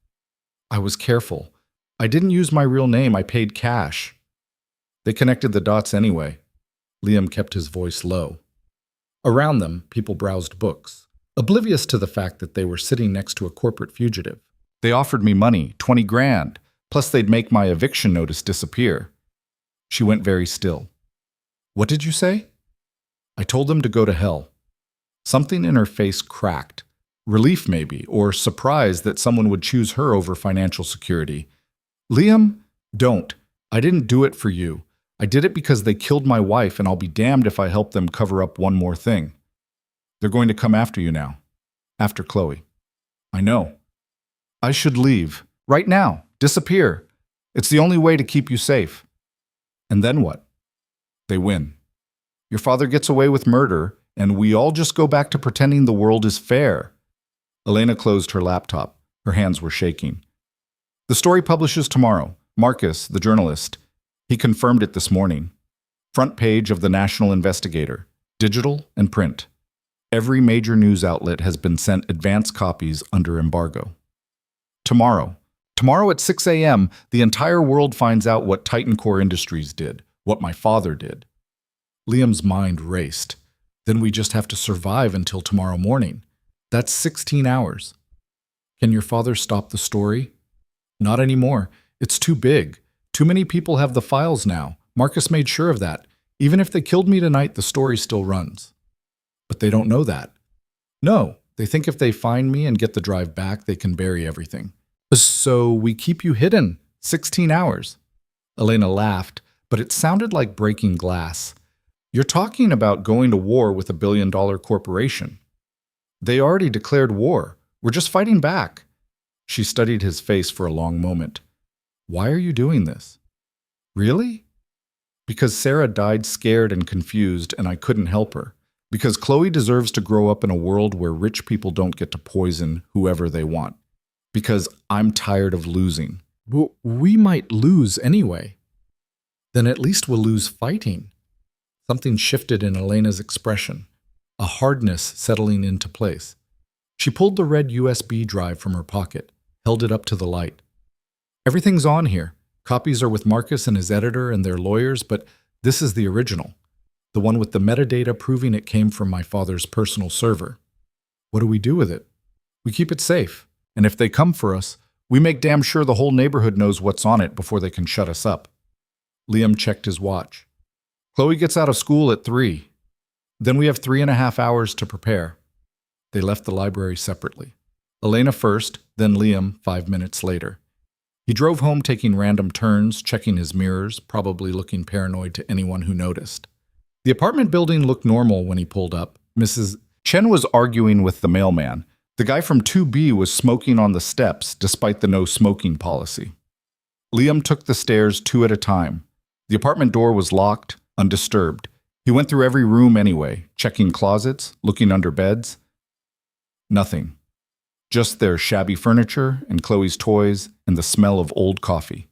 I was careful. I didn't use my real name. I paid cash. They connected the dots anyway. Liam kept his voice low. Around them, people browsed books, oblivious to the fact that they were sitting next to a corporate fugitive. They offered me money, 20 grand, plus they'd make my eviction notice disappear. She went very still. What did you say? I told them to go to hell. Something in her face cracked. Relief maybe, or surprise that someone would choose her over financial security. Liam, don't. I didn't do it for you. I did it because they killed my wife, and I'll be damned if I help them cover up one more thing. They're going to come after you now. After Chloe. I know. I should leave. Right now. Disappear. It's the only way to keep you safe. And then what? They win. Your father gets away with murder, and we all just go back to pretending the world is fair. Elena closed her laptop. Her hands were shaking. The story publishes tomorrow. Marcus, the journalist, he confirmed it this morning. Front page of the National Investigator, digital and print. Every major news outlet has been sent advance copies under embargo. Tomorrow Tomorrow at 6 a.m., the entire world finds out what Titan Core Industries did, what my father did. Liam's mind raced. Then we just have to survive until tomorrow morning. That's 16 hours. Can your father stop the story? Not anymore. It's too big. Too many people have the files now. Marcus made sure of that. Even if they killed me tonight, the story still runs. But they don't know that. No, they think if they find me and get the drive back, they can bury everything. So we keep you hidden. 16 hours. Elena laughed, but it sounded like breaking glass. You're talking about going to war with a billion-dollar corporation. They already declared war. We're just fighting back. She studied his face for a long moment. Why are you doing this? Really? Because Sarah died scared and confused, and I couldn't help her. Because Chloe deserves to grow up in a world where rich people don't get to poison whoever they want. Because I'm tired of losing. We might lose anyway. Then at least we'll lose fighting. Something shifted in Elena's expression, a hardness settling into place. She pulled the red USB drive from her pocket, held it up to the light. Everything's on here. Copies are with Marcus and his editor and their lawyers, but this is the original. The one with the metadata proving it came from my father's personal server. What do we do with it? We keep it safe. And if they come for us, we make damn sure the whole neighborhood knows what's on it before they can shut us up. Liam checked his watch. Chloe gets out of school at 3. Then we have 3.5 hours to prepare. They left the library separately. Elena first, then Liam 5 minutes later. He drove home taking random turns, checking his mirrors, probably looking paranoid to anyone who noticed. The apartment building looked normal when he pulled up. Mrs. Chen was arguing with the mailman. The guy from 2B was smoking on the steps despite the no smoking policy. Liam took the stairs 2 at a time. The apartment door was locked, undisturbed. He went through every room anyway, checking closets, looking under beds. Nothing. Just their shabby furniture and Chloe's toys and the smell of old coffee.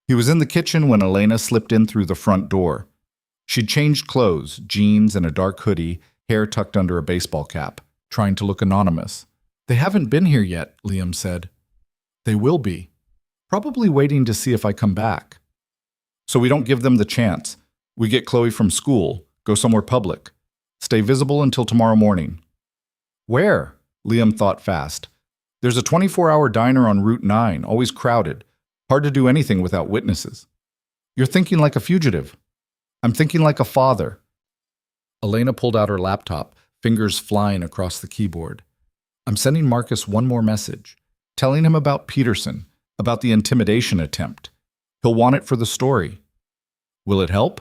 He was in the kitchen when Elena slipped in through the front door. She'd changed clothes, jeans and a dark hoodie, hair tucked under a baseball cap, trying to look anonymous. They haven't been here yet, Liam said. They will be. Probably waiting to see if I come back. So we don't give them the chance. We get Chloe from school, go somewhere public. Stay visible until tomorrow morning. Where? Liam thought fast. There's a 24-hour diner on Route 9, always crowded. Hard to do anything without witnesses. You're thinking like a fugitive. I'm thinking like a father. Elena pulled out her laptop, fingers flying across the keyboard. I'm sending Marcus one more message, telling him about Peterson, about the intimidation attempt. He'll want it for the story. Will it help?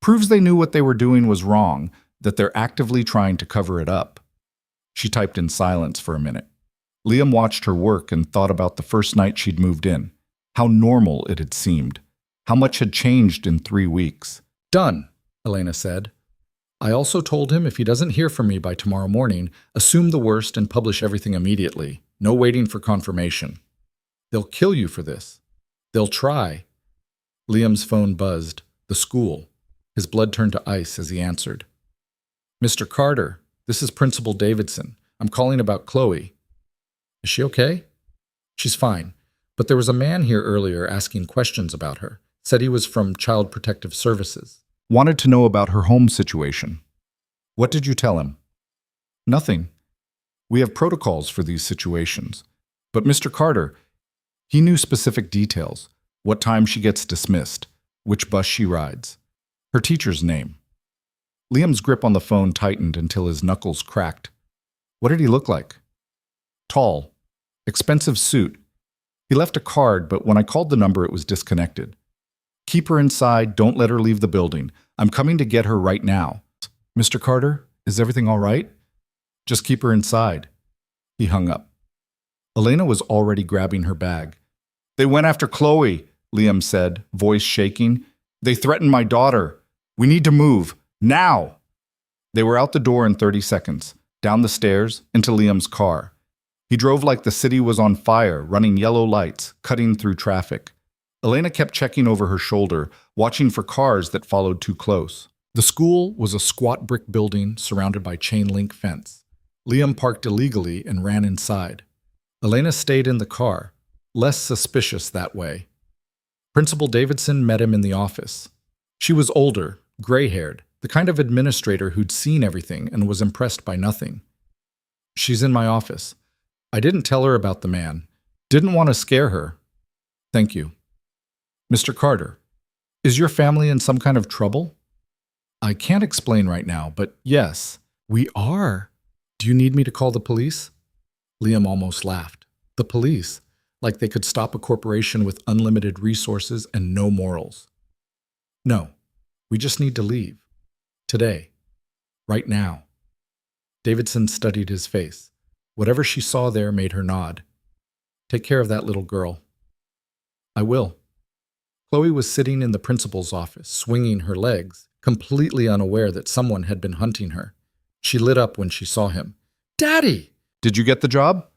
Proves they knew what they were doing was wrong, that they're actively trying to cover it up. She typed in silence for a minute. Liam watched her work and thought about the first night she'd moved in, how normal it had seemed, how much had changed in 3 weeks. Done, Elena said. I also told him if he doesn't hear from me by tomorrow morning, assume the worst and publish everything immediately. No waiting for confirmation. They'll kill you for this. They'll try. Liam's phone buzzed. The school. His blood turned to ice as he answered. Mr. Carter, this is Principal Davidson. I'm calling about Chloe. Is she okay? She's fine, but there was a man here earlier asking questions about her. Said he was from Child Protective Services. Wanted to know about her home situation. What did you tell him? Nothing. We have protocols for these situations. But Mr. Carter, he knew specific details. What time she gets dismissed, which bus she rides, her teacher's name. Liam's grip on the phone tightened until his knuckles cracked. What did he look like? Tall. Expensive suit. He left a card, but when I called the number, it was disconnected. Keep her inside. Don't let her leave the building. I'm coming to get her right now. Mr. Carter, is everything all right? Just keep her inside. He hung up. Elena was already grabbing her bag. They went after Chloe, Liam said, voice shaking. They threatened my daughter. We need to move. Now! They were out the door in 30 seconds, down the stairs, into Liam's car. He drove like the city was on fire, running yellow lights, cutting through traffic. Elena kept checking over her shoulder, watching for cars that followed too close. The school was a squat brick building surrounded by chain-link fence. Liam parked illegally and ran inside. Elena stayed in the car. less suspicious that way. Principal Davidson met him in the office. She was older, gray-haired, the kind of administrator who'd seen everything and was impressed by nothing. "She's in my office. I didn't tell her about the man. Didn't want to scare her. Thank you." "Mr. Carter, is your family in some kind of trouble?" "I can't explain right now, but yes, we are. Do you need me to call the police?" Liam almost laughed. The police, like they could stop a corporation with unlimited resources and no morals. "No, we just need to leave. Today. Right now." Davidson studied his face. Whatever she saw there made her nod. "Take care of that little girl." "I will." Chloe was sitting in the principal's office, swinging her legs, completely unaware that someone had been hunting her. She lit up when she saw him. "Daddy!" "Did you get the job?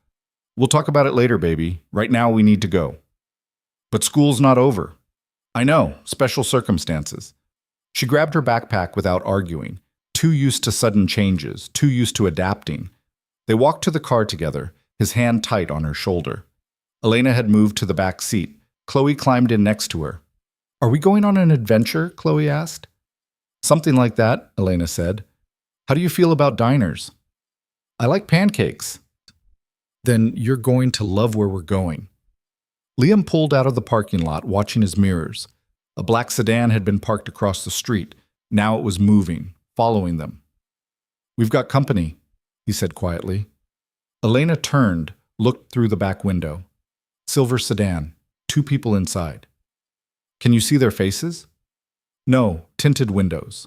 We'll talk about it later, baby. Right now we need to go." "But school's not over." "I know, special circumstances." She grabbed her backpack without arguing, too used to sudden changes, too used to adapting. They walked to the car together, his hand tight on her shoulder. Elena had moved to the back seat. Chloe climbed in next to her. "Are we going on an adventure?" Chloe asked. "Something like that," Elena said. "How do you feel about diners?" "I like pancakes." "Then you're going to love where we're going." Liam pulled out of the parking lot, watching his mirrors. A black sedan had been parked across the street. Now it was moving, following them. "We've got company," he said quietly. Elena turned, looked through the back window. Silver sedan, 2 people inside. "Can you see their faces?" "No, tinted windows."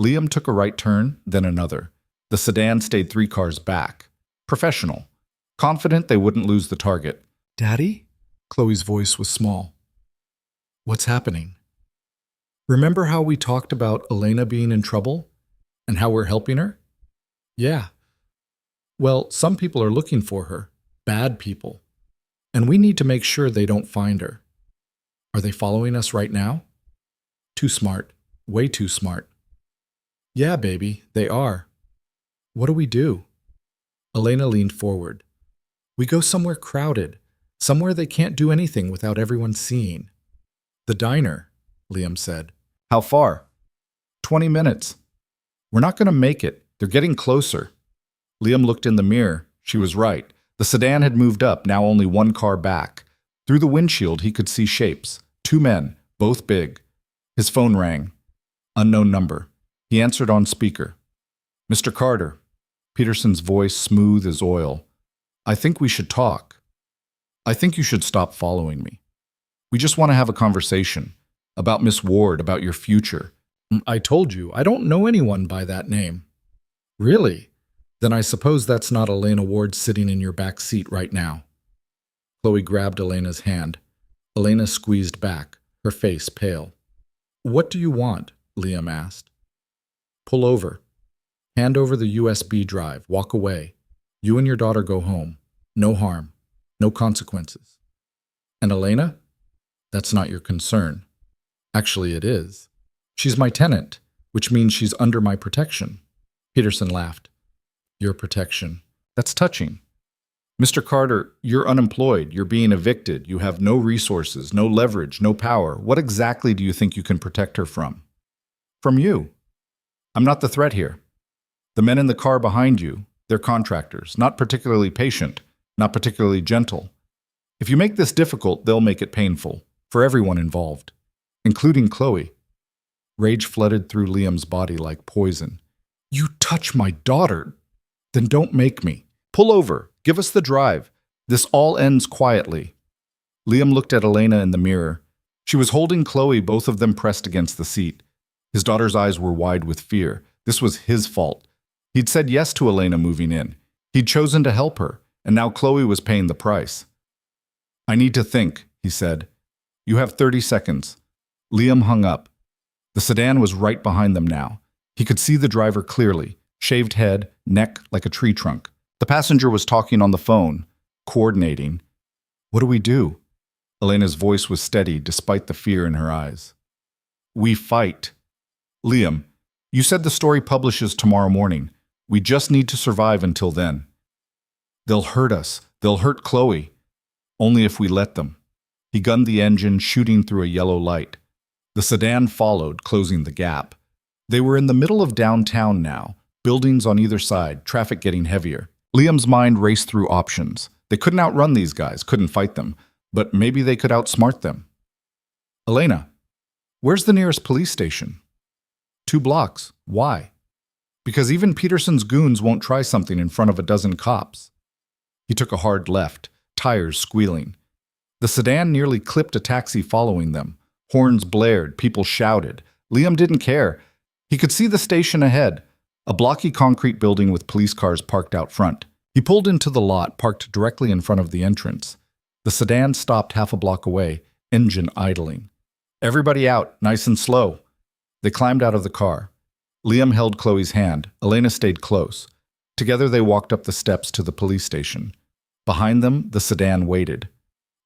Liam took a right turn, then another. The sedan stayed 3 cars back. Professional. Confident they wouldn't lose the target. "Daddy?" Chloe's voice was small. "What's happening?" "Remember how we talked about Elena being in trouble? And how we're helping her?" "Yeah. Well, some people are looking for her. Bad people. And we need to make sure they don't find her." "Are they following us right now?" "Too smart. Way too smart." "Yeah, baby, they are." "What do we do?" Elena leaned forward. "We go somewhere crowded. Somewhere they can't do anything without everyone seeing." "The diner," Liam said. "How far?" 20 minutes. "We're not going to make it. They're getting closer." Liam looked in the mirror. She was right. The sedan had moved up, now only 1 car back. Through the windshield, he could see shapes. 2 men, both big. His phone rang. Unknown number. He answered on speaker. "Mr. Carter." Peterson's voice smooth as oil. "I think we should talk. I think you should stop following me. We just want to have a conversation. About Miss Ward, about your future." "I told you, I don't know anyone by that name." "Really? Then I suppose that's not Elena Ward sitting in your back seat right now." Chloe grabbed Elena's hand. Elena squeezed back, her face pale. "What do you want?" Liam asked. "Pull over. Hand over the USB drive. Walk away. You and your daughter go home. No harm. No consequences." "And Elena?" "That's not your concern." "Actually, it is. She's my tenant, which means she's under my protection." Peterson laughed. "Your protection. That's touching." "Mr. Carter, you're unemployed. You're being evicted. You have no resources, no leverage, no power. What exactly do you think you can protect her from?" "From you. I'm not the threat here. The men in the car behind you, they're contractors, not particularly patient, not particularly gentle. If you make this difficult, they'll make it painful, for everyone involved, including Chloe." Rage flooded through Liam's body like poison. "You touch my daughter? Then don't make me. Pull over. Give us the drive. This all ends quietly." Liam looked at Elena in the mirror. She was holding Chloe, both of them pressed against the seat. His daughter's eyes were wide with fear. This was his fault. He'd said yes to Elena moving in. He'd chosen to help her, and now Chloe was paying the price. "I need to think," he said. "You have 30 seconds. Liam hung up. The sedan was right behind them now. He could see the driver clearly, shaved head, neck like a tree trunk. The passenger was talking on the phone, coordinating. "What do we do?" Elena's voice was steady despite the fear in her eyes. "We fight." "Liam, you said the story publishes tomorrow morning. We just need to survive until then." "They'll hurt us. They'll hurt Chloe." Only if we let them. He gunned the engine, shooting through a yellow light. The sedan followed, closing the gap. They were in the middle of downtown now, buildings on either side, traffic getting heavier. Liam's mind raced through options. They couldn't outrun these guys, couldn't fight them, but maybe they could outsmart them. Elena, where's the nearest police station? 2 blocks. Why? Because even Peterson's goons won't try something in front of a dozen cops. He took a hard left, tires squealing. The sedan nearly clipped a taxi following them. Horns blared, people shouted. Liam didn't care. He could see the station ahead, a blocky concrete building with police cars parked out front. He pulled into the lot, parked directly in front of the entrance. The sedan stopped half a block away, engine idling. Everybody out, nice and slow. They climbed out of the car. Liam held Chloe's hand. Elena stayed close. Together they walked up the steps to the police station. Behind them, the sedan waited.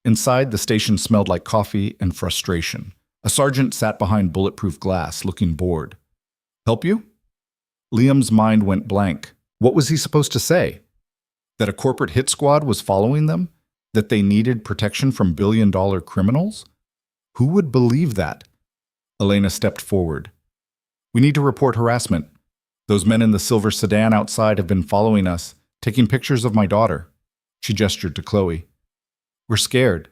Inside, the station smelled like coffee and frustration. A sergeant sat behind bulletproof glass, looking bored. Help you? Liam's mind went blank. What was he supposed to say? That a corporate hit squad was following them? That they needed protection from billion-dollar criminals? Who would believe that? Elena stepped forward. We need to report harassment. Those men in the silver sedan outside have been following us, taking pictures of my daughter. She gestured to Chloe. We're scared.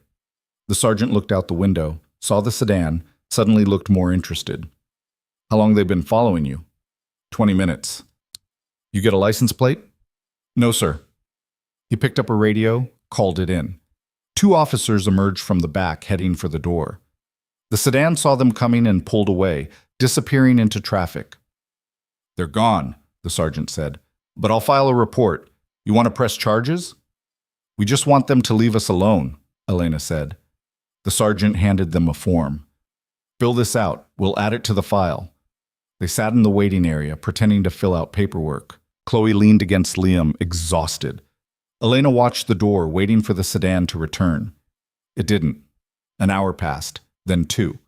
The sergeant looked out the window, saw the sedan, suddenly looked more interested. How long they've been following you? 20 minutes. You get a license plate? No, sir. He picked up a radio, called it in. 2 officers emerged from the back, heading for the door. The sedan saw them coming and pulled away, disappearing into traffic. They're gone, the sergeant said. But I'll file a report. You want to press charges? We just want them to leave us alone, Elena said. The sergeant handed them a form. Fill this out. We'll add it to the file. They sat in the waiting area, pretending to fill out paperwork. Chloe leaned against Liam, exhausted. Elena watched the door, waiting for the sedan to return. It didn't. An hour passed, then 2.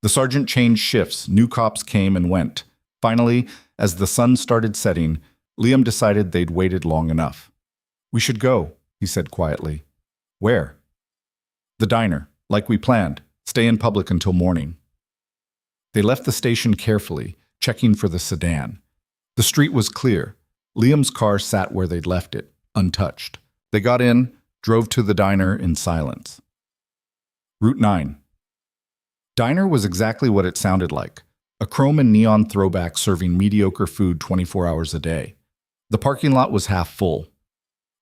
The sergeant changed shifts. New cops came and went. Finally, as the sun started setting, Liam decided they'd waited long enough. We should go, he said quietly. Where? The diner, like we planned. Stay in public until morning. They left the station carefully, checking for the sedan. The street was clear. Liam's car sat where they'd left it, untouched. They got in, drove to the diner in silence. Route 9. Diner was exactly what it sounded like. A chrome and neon throwback serving mediocre food 24 hours a day. The parking lot was half full.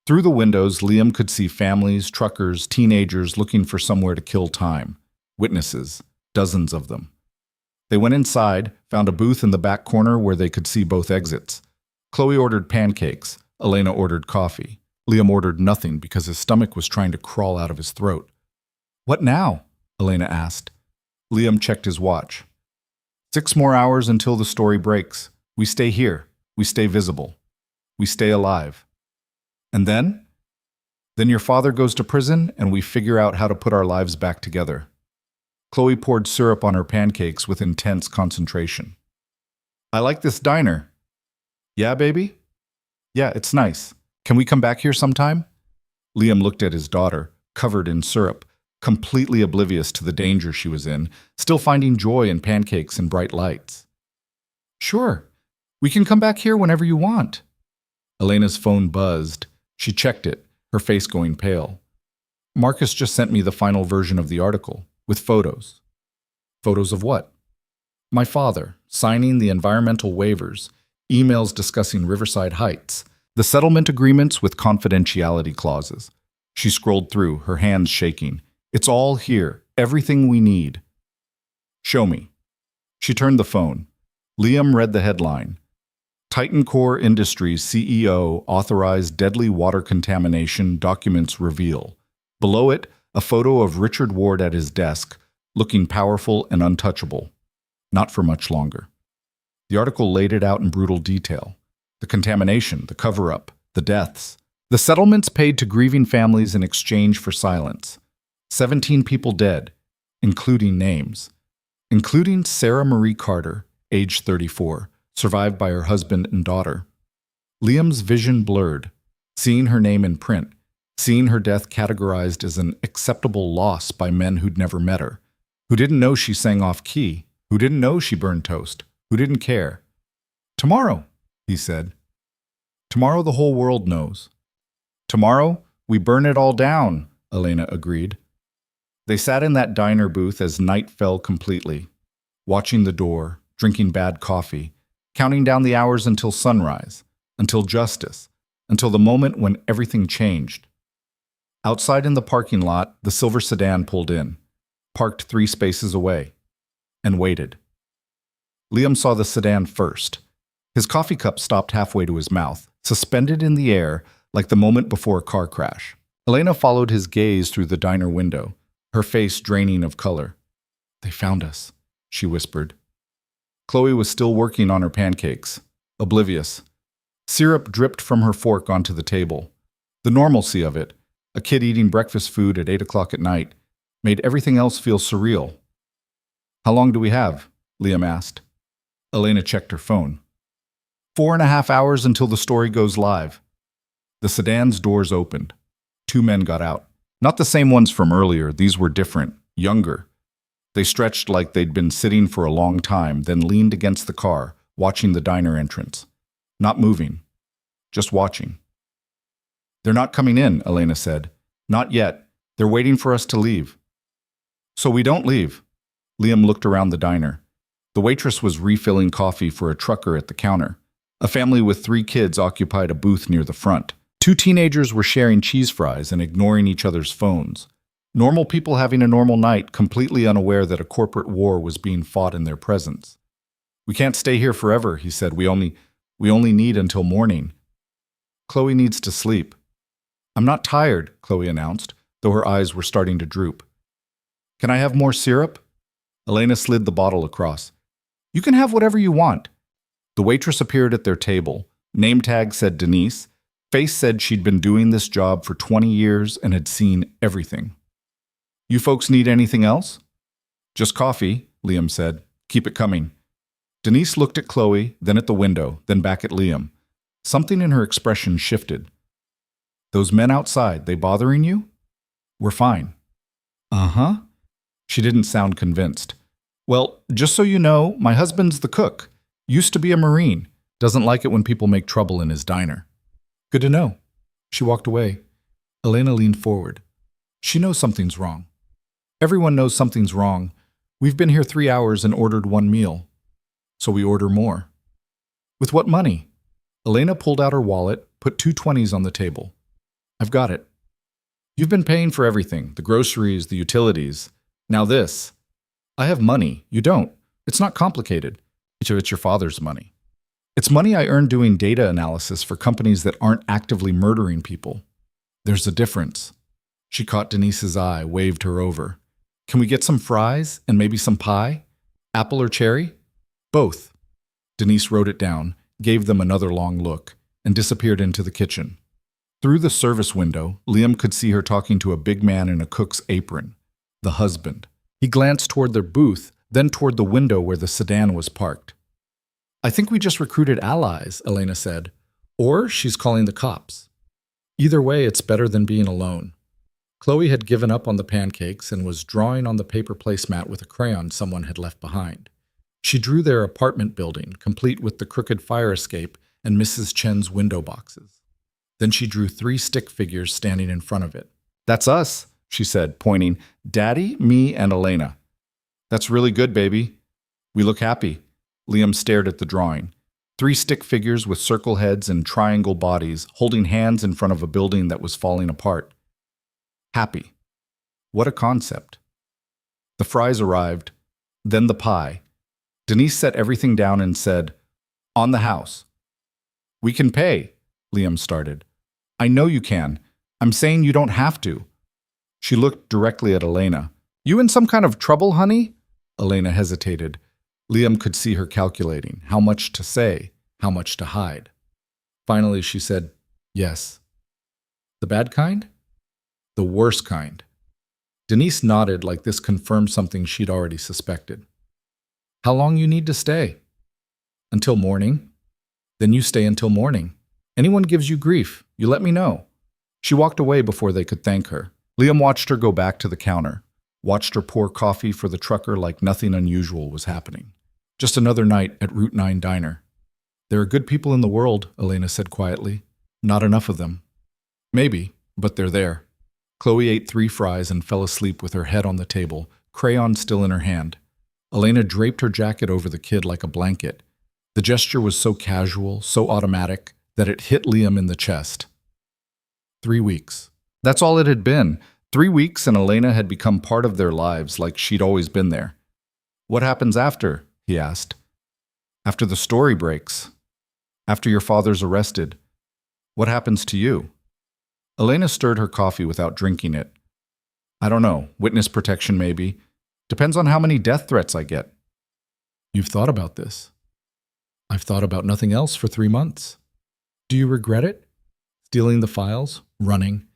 Through the windows, Liam could see families, truckers, teenagers looking for somewhere to kill time. Witnesses, dozens of them. They went inside, found a booth in the back corner where they could see both exits. Chloe ordered pancakes. Elena ordered coffee. Liam ordered nothing because his stomach was trying to crawl out of his throat. What now? Elena asked. Liam checked his watch. 6 more hours until the story breaks. We stay here. We stay visible. We stay alive. And then? Then your father goes to prison and we figure out how to put our lives back together. Chloe poured syrup on her pancakes with intense concentration. I like this diner. Yeah, baby? Yeah, it's nice. Can we come back here sometime? Liam looked at his daughter, covered in syrup, completely oblivious to the danger she was in, still finding joy in pancakes and bright lights. Sure. We can come back here whenever you want. Elena's phone buzzed. She checked it, her face going pale. Marcus just sent me the final version of the article, with photos. Photos of what? My father, signing the environmental waivers, emails discussing Riverside Heights, the settlement agreements with confidentiality clauses. She scrolled through, her hands shaking. It's all here, everything we need. Show me. She turned the phone. Liam read the headline. Titan Core Industries CEO authorized deadly water contamination, documents reveal. Below it, a photo of Richard Ward at his desk, looking powerful and untouchable. Not for much longer. The article laid it out in brutal detail. The contamination, the cover-up, the deaths. The settlements paid to grieving families in exchange for silence. 17 people dead, including names. Including Sarah Marie Carter, age 34, survived by her husband and daughter. Liam's vision blurred. Seeing her name in print, seeing her death categorized as an acceptable loss by men who'd never met her, who didn't know she sang off key, who didn't know she burned toast, who didn't care. Tomorrow, he said. Tomorrow the whole world knows. Tomorrow we burn it all down, Elena agreed. They sat in that diner booth as night fell completely, watching the door, drinking bad coffee, counting down the hours until sunrise, until justice, until the moment when everything changed. Outside in the parking lot, the silver sedan pulled in, parked 3 spaces away, and waited. Liam saw the sedan first. His coffee cup stopped halfway to his mouth, suspended in the air like the moment before a car crash. Elena followed his gaze through the diner window, her face draining of color. "They found us," she whispered. Chloe was still working on her pancakes, oblivious. Syrup dripped from her fork onto the table. The normalcy of it, a kid eating breakfast food at 8 o'clock at night, made everything else feel surreal. "How long do we have?" Liam asked. Elena checked her phone. 4.5 hours until the story goes live. The sedan's doors opened. 2 men got out. Not the same ones from earlier, these were different, younger. They stretched like they'd been sitting for a long time, then leaned against the car, watching the diner entrance. Not moving, just watching. "They're not coming in," Elena said. "Not yet. They're waiting for us to leave." "So we don't leave." Liam looked around the diner. The waitress was refilling coffee for a trucker at the counter. A family with 3 kids occupied a booth near the front. 2 teenagers were sharing cheese fries and ignoring each other's phones. Normal people having a normal night, completely unaware that a corporate war was being fought in their presence. "We can't stay here forever," he said. We only need until morning. Chloe needs to sleep." "I'm not tired," Chloe announced, though her eyes were starting to droop. "Can I have more syrup?" Elena slid the bottle across. "You can have whatever you want." The waitress appeared at their table. Name tag said Denise. Face said she'd been doing this job for 20 years and had seen everything. "You folks need anything else?" "Just coffee," Liam said. "Keep it coming." Denise looked at Chloe, then at the window, then back at Liam. Something in her expression shifted. "Those men outside, they bothering you?" "We're fine." "Uh-huh." She didn't sound convinced. "Well, just so you know, my husband's the cook. Used to be a Marine. Doesn't like it when people make trouble in his diner." "Good to know." She walked away. Elena leaned forward. "She knows something's wrong. Everyone knows something's wrong. We've been here 3 hours and ordered 1 meal. So we order more." "With what money?" Elena pulled out her wallet, put 2 20s on the table. "I've got it." "You've been paying for everything, the groceries, the utilities. Now this." "I have money. You don't. It's not complicated. It's your father's money. It's money I earned doing data analysis for companies that aren't actively murdering people. There's a difference." She caught Denise's eye, waved her over. "Can we get some fries and maybe some pie? Apple or cherry?" "Both." Denise wrote it down, gave them another long look, and disappeared into the kitchen. Through the service window, Liam could see her talking to a big man in a cook's apron, the husband. He glanced toward their booth, then toward the window where the sedan was parked. "I think we just recruited allies," Elena said. "Or she's calling the cops. Either way, it's better than being alone." Chloe had given up on the pancakes and was drawing on the paper placemat with a crayon someone had left behind. She drew their apartment building, complete with the crooked fire escape and Mrs. Chen's window boxes. Then she drew 3 stick figures standing in front of it. "That's us," she said, pointing. "Daddy, me, and Elena." "That's really good, baby. We look happy." Liam stared at the drawing. 3 stick figures with circle heads and triangle bodies, holding hands in front of a building that was falling apart. Happy. What a concept. The fries arrived, then the pie. Denise set everything down and said, "On the house." "We can pay," Liam started. "I know you can. I'm saying you don't have to." She looked directly at Elena. "You in some kind of trouble, honey?" Elena hesitated. Liam could see her calculating how much to say, how much to hide. Finally, she said, "Yes." "The bad kind?" "The worst kind." Denise nodded like this confirmed something she'd already suspected. "How long you need to stay?" "Until morning." "Then you stay until morning. Anyone gives you grief, you let me know." She walked away before they could thank her. Liam watched her go back to the counter, watched her pour coffee for the trucker like nothing unusual was happening. Just another night at Route 9 Diner. There are good people in the world, Elena said quietly. Not enough of them. Maybe, but they're there. Chloe ate 3 fries and fell asleep with her head on the table, crayon still in her hand. Elena draped her jacket over the kid like a blanket. The gesture was so casual, so automatic, that it hit Liam in the chest. 3 weeks. That's all it had been. 3 weeks and Elena had become part of their lives like she'd always been there. What happens after? He asked. After the story breaks. After your father's arrested. What happens to you? Elena stirred her coffee without drinking it. I don't know. Witness protection maybe. Depends on how many death threats I get. You've thought about this. I've thought about nothing else for 3 months. Do you regret it? Stealing the files? Running?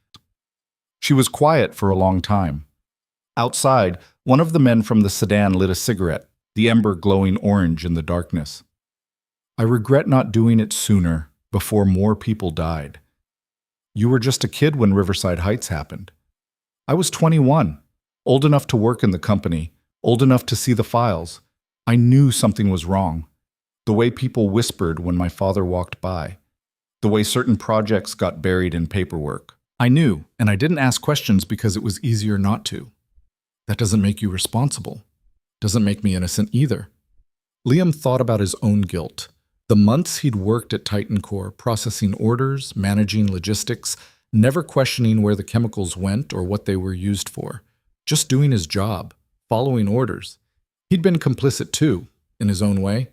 She was quiet for a long time. Outside, one of the men from the sedan lit a cigarette, the ember glowing orange in the darkness. I regret not doing it sooner, before more people died. You were just a kid when Riverside Heights happened. I was 21, old enough to work in the company, old enough to see the files. I knew something was wrong. The way people whispered when my father walked by. The way certain projects got buried in paperwork. I knew, and I didn't ask questions because it was easier not to. That doesn't make you responsible. Doesn't make me innocent either. Liam thought about his own guilt. The months he'd worked at Titan Core, processing orders, managing logistics, never questioning where the chemicals went or what they were used for. Just doing his job, following orders. He'd been complicit too, in his own way.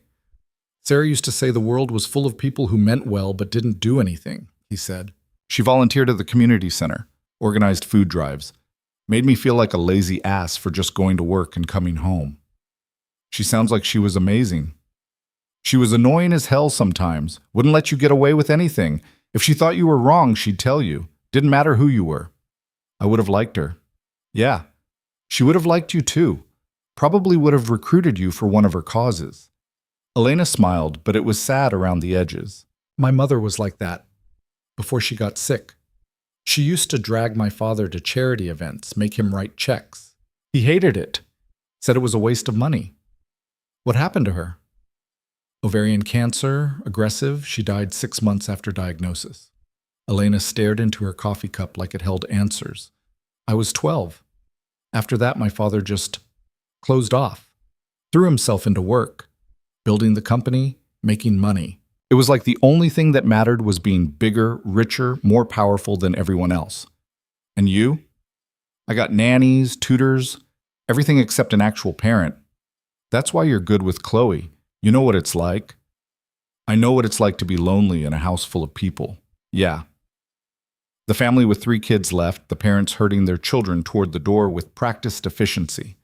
Sarah used to say the world was full of people who meant well but didn't do anything, he said. She volunteered at the community center, organized food drives, made me feel like a lazy ass for just going to work and coming home. She sounds like she was amazing. She was annoying as hell sometimes, wouldn't let you get away with anything. If she thought you were wrong, she'd tell you. Didn't matter who you were. I would have liked her. Yeah, she would have liked you too. Probably would have recruited you for one of her causes. Elena smiled, but it was sad around the edges. My mother was like that, before she got sick. She used to drag my father to charity events, make him write checks. He hated it, said it was a waste of money. What happened to her? Ovarian cancer, aggressive, she died 6 months after diagnosis. Elena stared into her coffee cup like it held answers. I was 12. After that, my father just closed off, threw himself into work, building the company, making money. It was like the only thing that mattered was being bigger, richer, more powerful than everyone else. And you? I got nannies, tutors, everything except an actual parent. That's why you're good with Chloe. You know what it's like. I know what it's like to be lonely in a house full of people. Yeah. The family with 3 kids left, the parents herding their children toward the door with practiced efficiency.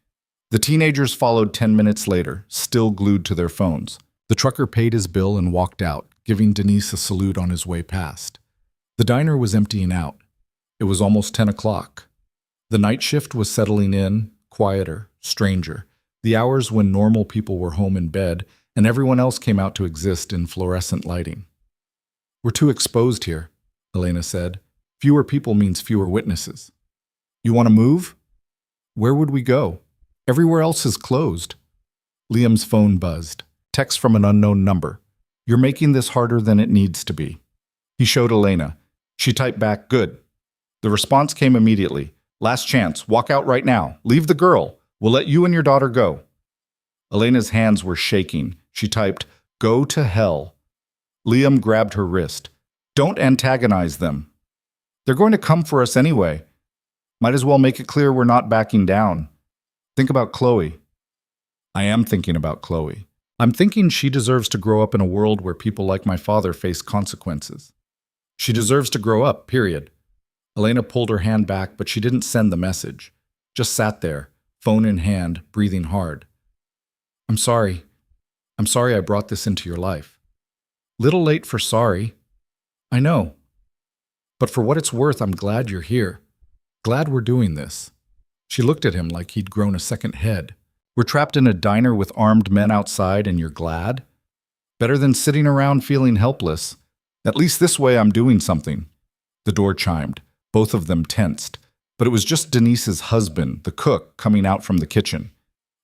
The teenagers followed 10 minutes later, still glued to their phones. The trucker paid his bill and walked out, giving Denise a salute on his way past. The diner was emptying out. It was almost 10 o'clock. The night shift was settling in, quieter, stranger, the hours when normal people were home in bed and everyone else came out to exist in fluorescent lighting. We're too exposed here, Elena said. Fewer people means fewer witnesses. You want to move? Where would we go? Everywhere else is closed. Liam's phone buzzed. Text from an unknown number. You're making this harder than it needs to be. He showed Elena. She typed back, good. The response came immediately. Last chance, walk out right now. Leave the girl. We'll let you and your daughter go. Elena's hands were shaking. She typed, go to hell. Liam grabbed her wrist. Don't antagonize them. They're going to come for us anyway. Might as well make it clear we're not backing down. Think about Chloe. I am thinking about Chloe. I'm thinking she deserves to grow up in a world where people like my father face consequences. She deserves to grow up, period. Elena pulled her hand back, but she didn't send the message. Just sat there, phone in hand, breathing hard. I'm sorry. I'm sorry I brought this into your life. Little late for sorry. I know. But for what it's worth, I'm glad you're here. Glad we're doing this. She looked at him like he'd grown a second head. We're trapped in a diner with armed men outside and you're glad? Better than sitting around feeling helpless. At least this way I'm doing something. The door chimed. Both of them tensed. But it was just Denise's husband, the cook, coming out from the kitchen.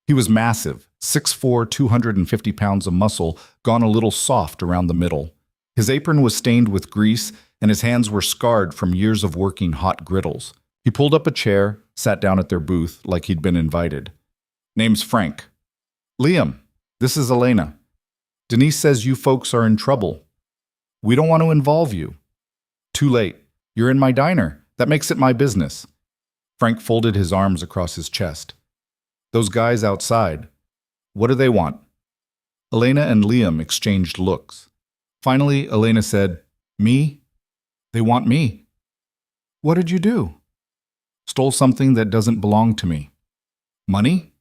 He was massive, 6'4", 250 pounds of muscle, gone a little soft around the middle. His apron was stained with grease, and his hands were scarred from years of working hot griddles. He pulled up a chair, sat down at their booth like he'd been invited. "Name's Frank." "Liam, this is Elena. Denise says you folks are in trouble. We don't want to involve you." "Too late. You're in my diner. That makes it my business." Frank folded his arms across his chest. "Those guys outside, what do they want?" Elena and Liam exchanged looks. Finally, Elena said, "Me? They want me." "What did you do?" "Stole something that doesn't belong to me." "Money?"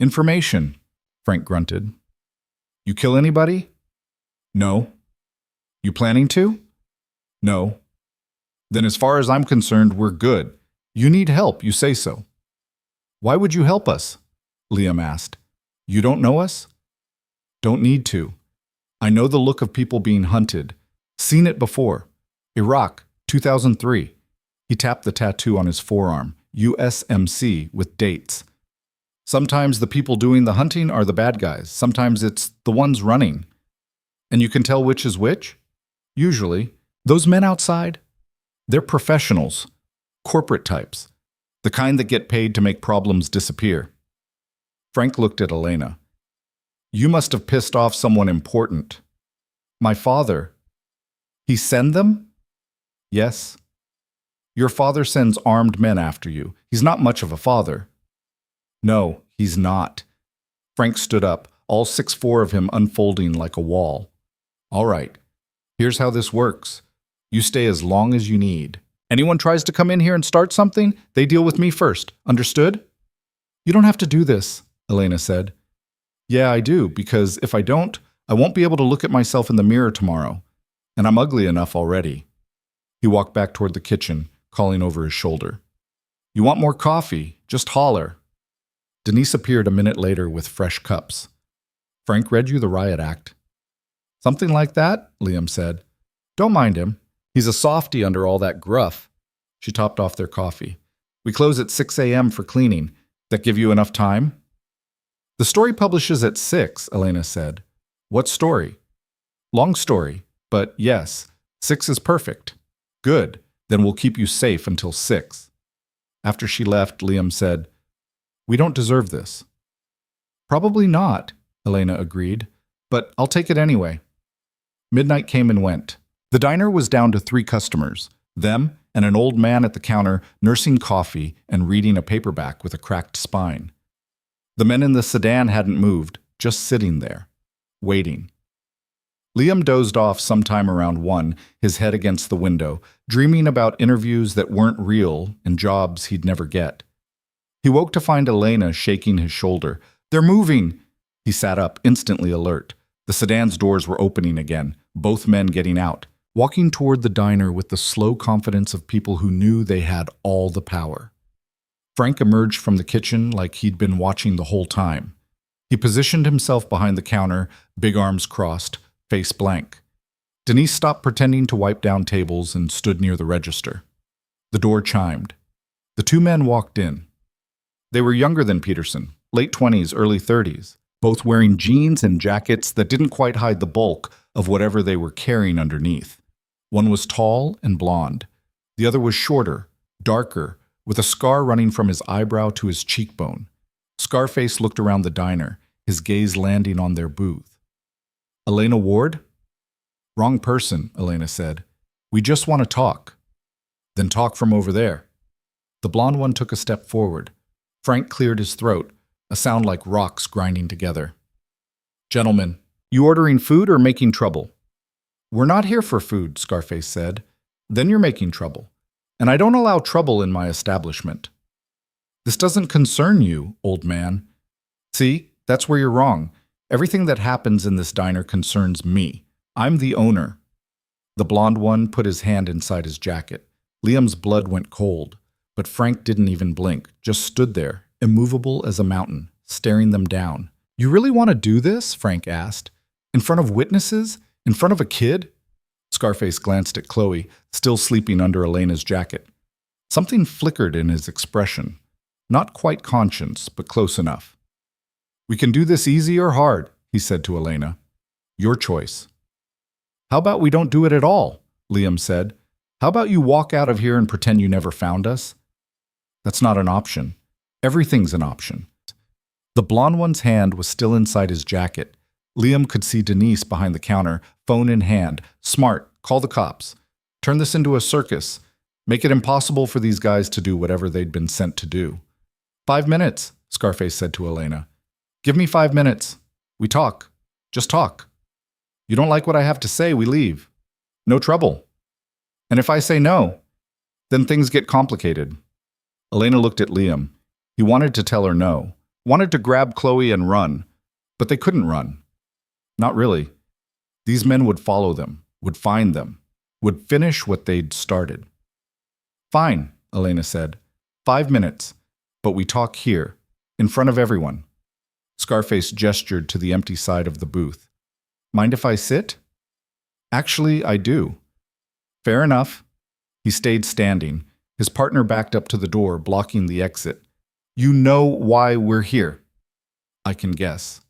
"Information," Frank grunted. "You kill anybody?" "No." "You planning to?" "No." "Then as far as I'm concerned, we're good. You need help, you say so." "Why would you help us?" Liam asked. "You don't know us?" "Don't need to. I know the look of people being hunted. Seen it before. Iraq, 2003. He tapped the tattoo on his forearm, USMC, with dates. Sometimes the people doing the hunting are the bad guys. Sometimes it's the ones running. And you can tell which is which? Usually. Those men outside? They're professionals. Corporate types. The kind that get paid to make problems disappear. Frank looked at Elena. "You must have pissed off someone important." "My father." "He send them?" "Yes." "Your father sends armed men after you. He's not much of a father." "No, he's not." Frank stood up, all 6'4" of him unfolding like a wall. "All right. Here's how this works. You stay as long as you need. Anyone tries to come in here and start something, they deal with me first. Understood?" "You don't have to do this," Elena said. "Yeah, I do, because if I don't, I won't be able to look at myself in the mirror tomorrow. And I'm ugly enough already." He walked back toward the kitchen, calling over his shoulder. "You want more coffee? Just holler." Denise appeared a minute later with fresh cups. "Frank read you the riot act." "Something like that," Liam said. "Don't mind him. He's a softy under all that gruff." She topped off their coffee. "We close at 6 a.m. for cleaning. That give you enough time?" "The story publishes at 6, Elena said. "What story?" "Long story, but yes, 6 is perfect." "Good, then we'll keep you safe until 6. After she left, Liam said, "We don't deserve this." "Probably not," Elena agreed, "but I'll take it anyway." Midnight came and went. The diner was down to 3 customers, them and an old man at the counter nursing coffee and reading a paperback with a cracked spine. The men in the sedan hadn't moved, just sitting there, waiting. Liam dozed off sometime around 1, his head against the window, dreaming about interviews that weren't real and jobs he'd never get. He woke to find Elena shaking his shoulder. "They're moving!" He sat up, instantly alert. The sedan's doors were opening again, both men getting out, walking toward the diner with the slow confidence of people who knew they had all the power. Frank emerged from the kitchen like he'd been watching the whole time. He positioned himself behind the counter, big arms crossed, face blank. Denise stopped pretending to wipe down tables and stood near the register. The door chimed. The 2 men walked in. They were younger than Peterson, late 20s, early 30s, both wearing jeans and jackets that didn't quite hide the bulk of whatever they were carrying underneath. One was tall and blonde. The other was shorter, darker, with a scar running from his eyebrow to his cheekbone. Scarface looked around the diner, his gaze landing on their booth. "Elena Ward?" "Wrong person," Elena said. "We just want to talk." "Then talk from over there." The blonde one took a step forward. Frank cleared his throat, a sound like rocks grinding together. "Gentlemen, you ordering food or making trouble?" "We're not here for food," Scarface said. "Then you're making trouble. And I don't allow trouble in my establishment." "This doesn't concern you, old man." "See, that's where you're wrong. Everything that happens in this diner concerns me. I'm the owner." The blonde one put his hand inside his jacket. Liam's blood went cold, but Frank didn't even blink, just stood there, immovable as a mountain, staring them down. "You really want to do this?" Frank asked. "In front of witnesses? In front of a kid?" Scarface glanced at Chloe, still sleeping under Elena's jacket. Something flickered in his expression. Not quite conscience, but close enough. "We can do this easy or hard," he said to Elena. "Your choice." "How about we don't do it at all?" Liam said. "How about you walk out of here and pretend you never found us?" "That's not an option. Everything's an option." The blonde one's hand was still inside his jacket. Liam could see Denise behind the counter, phone in hand. "Smart, call the cops. Turn this into a circus. Make it impossible for these guys to do whatever they'd been sent to do." 5 minutes, Scarface said to Elena. "Give me 5 minutes. We talk. Just talk. You don't like what I have to say, we leave. No trouble. And if I say no, then things get complicated." Elena looked at Liam. He wanted to tell her no, wanted to grab Chloe and run, but they couldn't run. Not really. These men would follow them, would find them, would finish what they'd started. "Fine," Elena said. 5 minutes, but we talk here, in front of everyone. Scarface gestured to the empty side of the booth. "Mind if I sit?" "Actually, I do." "Fair enough." He stayed standing. His partner backed up to the door, blocking the exit. "You know why we're here?" "I can guess."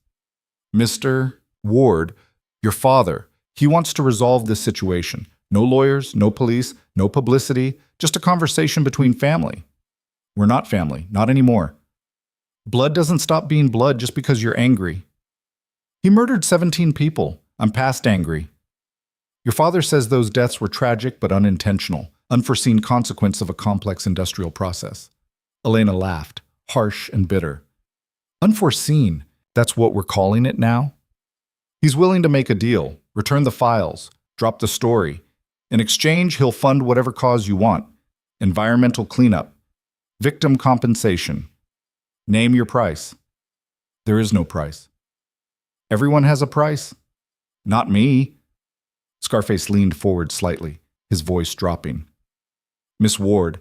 "Mr. Ward, your father, he wants to resolve this situation. No lawyers, no police, no publicity, just a conversation between family." "We're not family, not anymore." "Blood doesn't stop being blood just because you're angry." "He murdered 17 people. I'm past angry." "Your father says those deaths were tragic but unintentional, unforeseen consequence of a complex industrial process." Elena laughed, harsh and bitter. "Unforeseen, that's what we're calling it now?" "He's willing to make a deal, return the files, drop the story. In exchange, he'll fund whatever cause you want. Environmental cleanup, victim compensation. Name your price." "There is no price." "Everyone has a price." "Not me." Scarface leaned forward slightly, his voice dropping. "Miss Ward,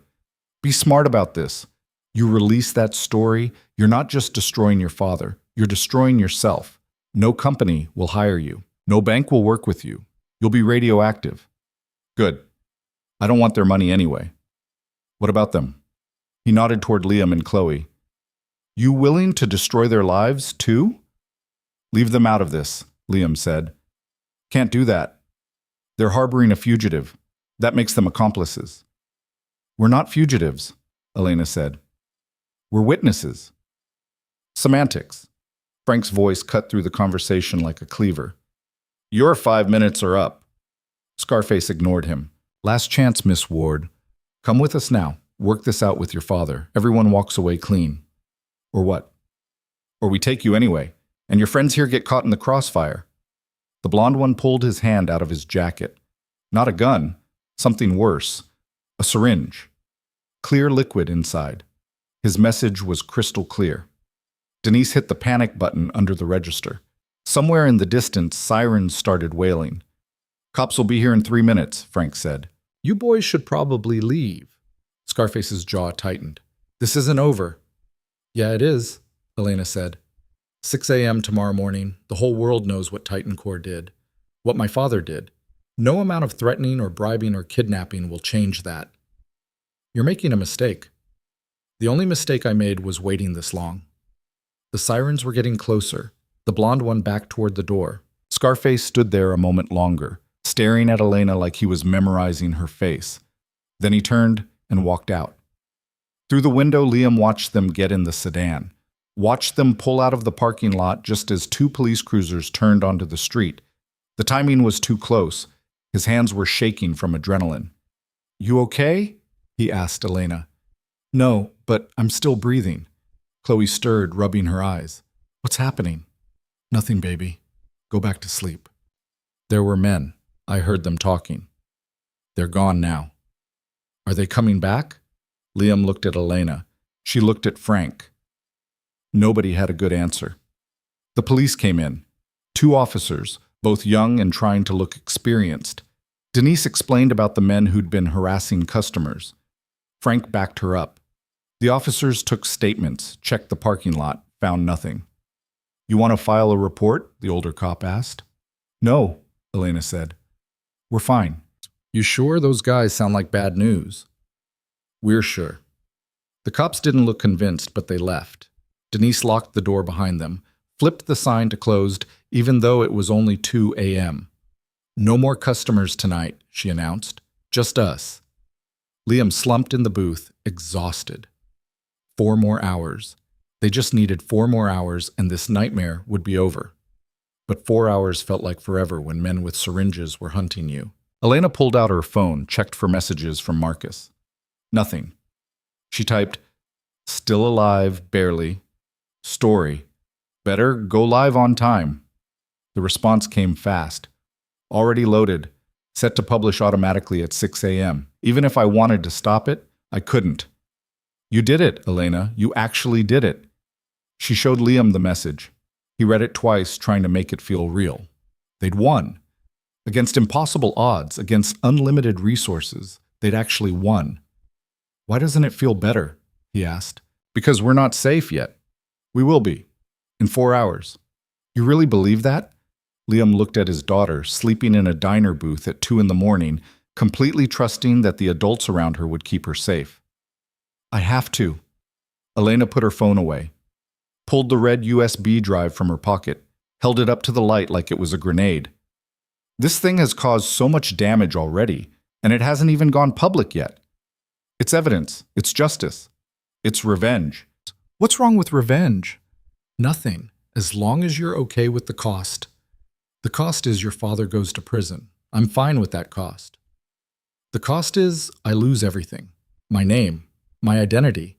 be smart about this. You release that story, you're not just destroying your father, you're destroying yourself. No company will hire you. No bank will work with you. You'll be radioactive." "Good. I don't want their money anyway." "What about them?" He nodded toward Liam and Chloe. "You willing to destroy their lives, too?" "Leave them out of this," Liam said. "Can't do that. They're harboring a fugitive. That makes them accomplices." "We're not fugitives," Elena said. "We're witnesses." "Semantics." Frank's voice cut through the conversation like a cleaver. "Your 5 minutes are up." Scarface ignored him. "Last chance, Miss Ward. Come with us now. Work this out with your father. Everyone walks away clean." "Or what?" "Or we take you anyway, and your friends here get caught in the crossfire." The blonde one pulled his hand out of his jacket. Not a gun, something worse. A syringe. Clear liquid inside. His message was crystal clear. Denise hit the panic button under the register. Somewhere in the distance, sirens started wailing. "Cops will be here in 3 minutes, Frank said. "You boys should probably leave." Scarface's jaw tightened. "This isn't over." "Yeah, it is," Elena said. 6 a.m. tomorrow morning, the whole world knows what Titan Core did. What my father did. No amount of threatening or bribing or kidnapping will change that. You're making a mistake. The only mistake I made was waiting this long. The sirens were getting closer. The blonde one backed toward the door. Scarface stood there a moment longer, staring at Elena like he was memorizing her face. Then he turned and walked out. Through the window, Liam watched them get in the sedan. Watched them pull out of the parking lot just as 2 police cruisers turned onto the street. The timing was too close. His hands were shaking from adrenaline. "You okay?" he asked Elena. "No, but I'm still breathing." Chloe stirred, rubbing her eyes. "What's happening?" "Nothing, baby. Go back to sleep." There were men. I heard them talking. They're gone now. Are they coming back? Liam looked at Elena. She looked at Frank. Nobody had a good answer. The police came in. 2 officers, both young and trying to look experienced. Denise explained about the men who'd been harassing customers. Frank backed her up. The officers took statements, checked the parking lot, found nothing. "You want to file a report?" the older cop asked. "No," Elena said. "We're fine." "You sure? Those guys sound like bad news." We're sure. The cops didn't look convinced, but they left. Denise locked the door behind them, flipped the sign to closed, even though it was only 2 a.m. No more customers tonight, she announced. Just us. Liam slumped in the booth, exhausted. 4 more hours. They just needed 4 more hours and this nightmare would be over. But 4 hours felt like forever when men with syringes were hunting you. Elena pulled out her phone, checked for messages from Marcus. Nothing. She typed, "Still alive, barely. Story. Better go live on time." The response came fast. "Already loaded. Set to publish automatically at 6 a.m. Even if I wanted to stop it, I couldn't." "You did it, Elena. You actually did it." She showed Liam the message. He read it twice, trying to make it feel real. They'd won. Against impossible odds, against unlimited resources, they'd actually won. "Why doesn't it feel better?" he asked. "Because we're not safe yet. We will be. In 4 hours. You really believe that?" Liam looked at his daughter, sleeping in a diner booth at 2 in the morning, completely trusting that the adults around her would keep her safe. "I have to." Elena put her phone away, pulled the red USB drive from her pocket, held it up to the light like it was a grenade. "This thing has caused so much damage already, and it hasn't even gone public yet. It's evidence. It's justice. It's revenge." "What's wrong with revenge?" "Nothing, as long as you're okay with the cost. The cost is your father goes to prison. I'm fine with that cost. The cost is I lose everything. My name, my identity,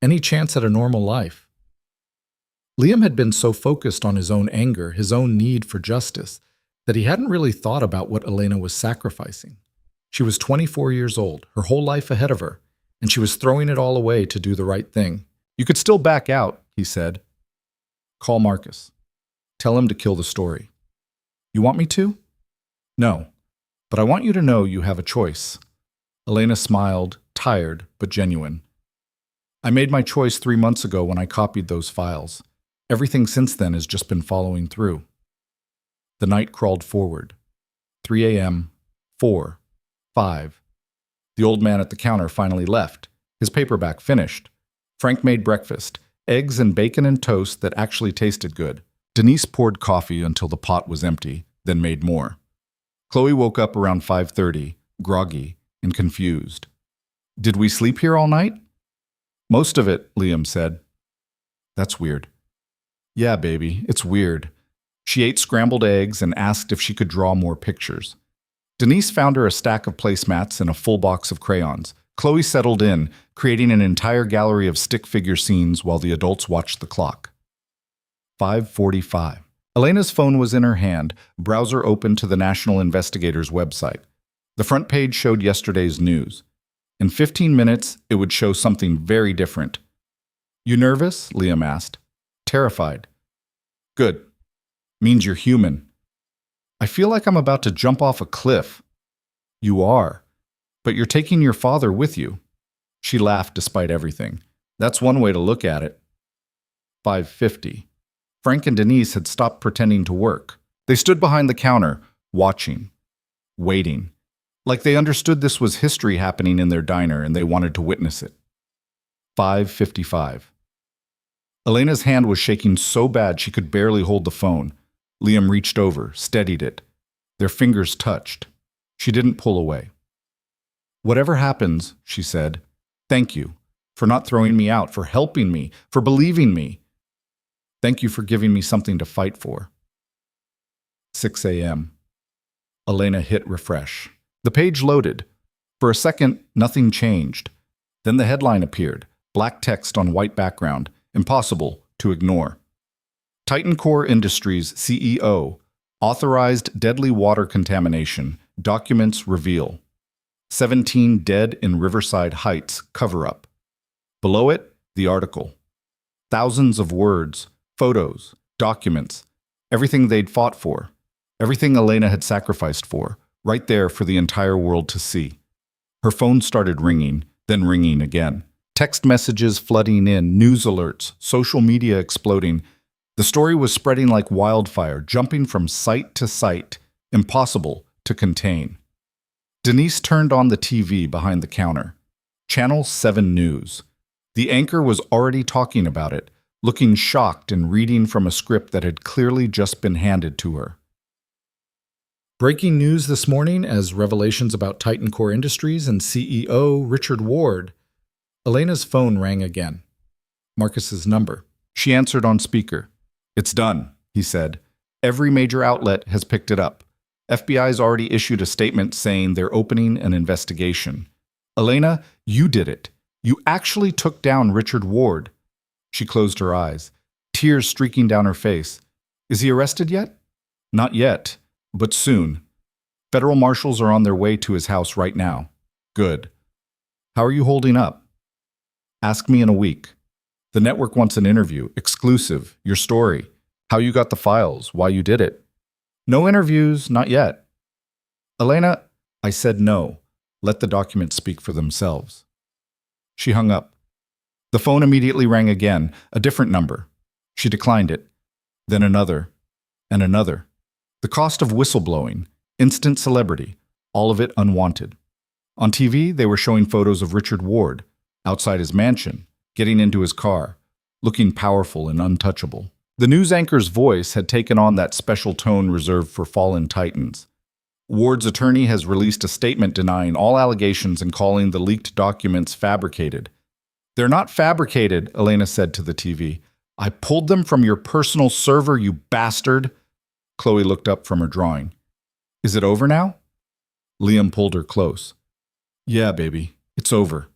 any chance at a normal life." Liam had been so focused on his own anger, his own need for justice, that he hadn't really thought about what Elena was sacrificing. She was 24 years old, her whole life ahead of her, and she was throwing it all away to do the right thing. "You could still back out," he said. "Call Marcus. Tell him to kill the story." "You want me to?" "No, but I want you to know you have a choice." Elena smiled, tired but genuine. "I made my choice 3 months ago when I copied those files. Everything since then has just been following through." The night crawled forward. 3 a.m., 4, 5. The old man at the counter finally left, his paperback finished. Frank made breakfast, eggs and bacon and toast that actually tasted good. Denise poured coffee until the pot was empty, then made more. Chloe woke up around 5:30, groggy and confused. "Did we sleep here all night?" "Most of it," Liam said. "That's weird." "Yeah, baby, it's weird." She ate scrambled eggs and asked if she could draw more pictures. Denise found her a stack of placemats and a full box of crayons. Chloe settled in, creating an entire gallery of stick figure scenes while the adults watched the clock. 5:45. Elena's phone was in her hand, browser open to the National Investigator's website. The front page showed yesterday's news. In 15 minutes, it would show something very different. "You nervous?" Liam asked. "Terrified." "Good. Means you're human." "I feel like I'm about to jump off a cliff." "You are. But you're taking your father with you." She laughed despite everything. "That's one way to look at it." 5:50. Frank and Denise had stopped pretending to work. They stood behind the counter, watching, waiting, like they understood this was history happening in their diner and they wanted to witness it. 5:55. Elena's hand was shaking so bad she could barely hold the phone. Liam reached over, steadied it. Their fingers touched. She didn't pull away. "Whatever happens," she said, "thank you for not throwing me out, for helping me, for believing me. Thank you for giving me something to fight for." 6 a.m. Elena hit refresh. The page loaded. For a second, nothing changed. Then the headline appeared, black text on white background, impossible to ignore. Titan Core Industries CEO, authorized deadly water contamination, documents reveal. 17 dead in Riverside Heights cover-up. Below it, the article. Thousands of words, photos, documents, everything they'd fought for, everything Elena had sacrificed for, right there for the entire world to see. Her phone started ringing, then ringing again. Text messages flooding in, news alerts, social media exploding. The story was spreading like wildfire, jumping from site to site, impossible to contain. Denise turned on the TV behind the counter. Channel 7 News. The anchor was already talking about it, looking shocked and reading from a script that had clearly just been handed to her. Breaking news this morning as revelations about Titan Core Industries and CEO Richard Ward. Elena's phone rang again. Marcus's number. She answered on speaker. "It's done," he said. "Every major outlet has picked it up. FBI's already issued a statement saying they're opening an investigation. Elena, you did it. You actually took down Richard Ward." She closed her eyes, tears streaking down her face. "Is he arrested yet?" "Not yet, but soon. Federal marshals are on their way to his house right now." "Good. How are you holding up?" "Ask me in a week. The network wants an interview, exclusive, your story, how you got the files, why you did it." "No interviews, not yet." "Elena," I said no. Let the documents speak for themselves. She hung up. The phone immediately rang again, a different number. She declined it. Then another, and another. The cost of whistleblowing, instant celebrity, all of it unwanted. On TV, they were showing photos of Richard Ward, outside his mansion, getting into his car, looking powerful and untouchable. The news anchor's voice had taken on that special tone reserved for fallen titans. Ward's attorney has released a statement denying all allegations and calling the leaked documents fabricated. "They're not fabricated," Elena said to the TV. "I pulled them from your personal server, you bastard." Chloe looked up from her drawing. "Is it over now?" Liam pulled her close. "Yeah, baby, it's over."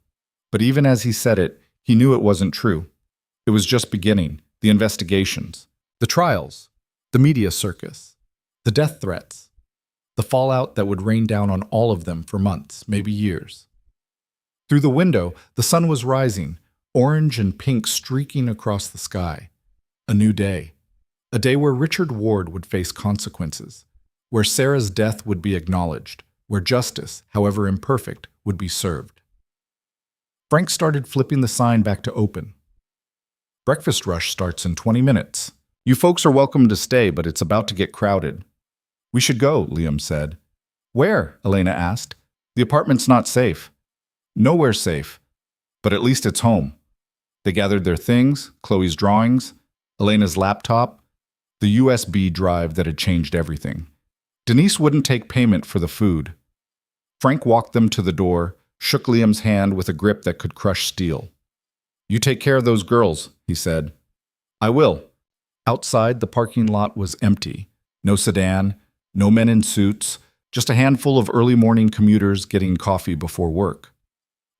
But even as he said it, he knew it wasn't true. It was just beginning, the investigations, the trials, the media circus, the death threats, the fallout that would rain down on all of them for months, maybe years. Through the window, the sun was rising, orange and pink streaking across the sky. A new day. A day where Richard Ward would face consequences, where Sarah's death would be acknowledged, where justice, however imperfect, would be served. Frank started flipping the sign back to open. "Breakfast rush starts in 20 minutes. You folks are welcome to stay, but it's about to get crowded." "We should go," Liam said. "Where?" Elena asked. "The apartment's not safe." "Nowhere's safe, but at least it's home." They gathered their things, Chloe's drawings, Elena's laptop, the USB drive that had changed everything. Denise wouldn't take payment for the food. Frank walked them to the door, shook Liam's hand with a grip that could crush steel. "You take care of those girls," he said. "I will." Outside, the parking lot was empty. No sedan, no men in suits, just a handful of early morning commuters getting coffee before work.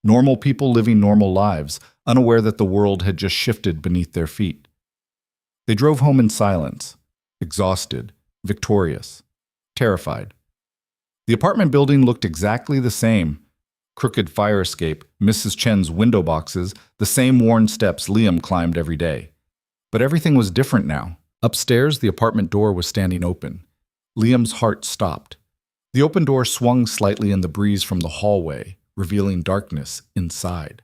Normal people living normal lives, unaware that the world had just shifted beneath their feet. They drove home in silence, exhausted, victorious, terrified. The apartment building looked exactly the same. Crooked fire escape, Mrs. Chen's window boxes, the same worn steps Liam climbed every day. But everything was different now. Upstairs, the apartment door was standing open. Liam's heart stopped. The open door swung slightly in the breeze from the hallway, revealing darkness inside.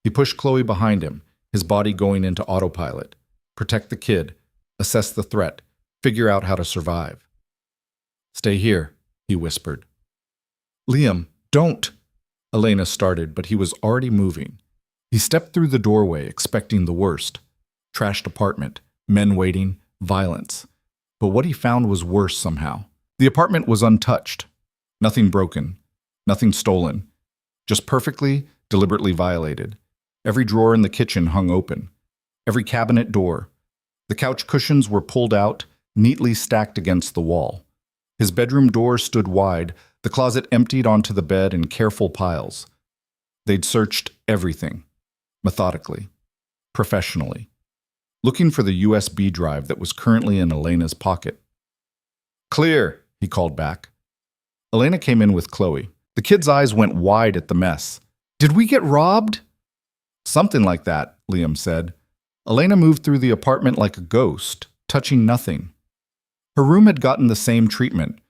He pushed Chloe behind him, his body going into autopilot. Protect the kid, assess the threat, figure out how to survive. "Stay here," he whispered. "Liam, don't!" Elena started, but he was already moving. He stepped through the doorway, expecting the worst. Trashed apartment, men waiting, violence. But what he found was worse somehow. The apartment was untouched. Nothing broken. Nothing stolen. Just perfectly, deliberately violated. Every drawer in the kitchen hung open. Every cabinet door. The couch cushions were pulled out, neatly stacked against the wall. His bedroom door stood wide, the closet emptied onto the bed in careful piles. They'd searched everything, methodically, professionally, looking for the USB drive that was currently in Elena's pocket. "Clear," he called back. Elena came in with Chloe. The kid's eyes went wide at the mess. "Did we get robbed?" "Something like that," Liam said. Elena moved through the apartment like a ghost, touching nothing. Her room had gotten the same treatment.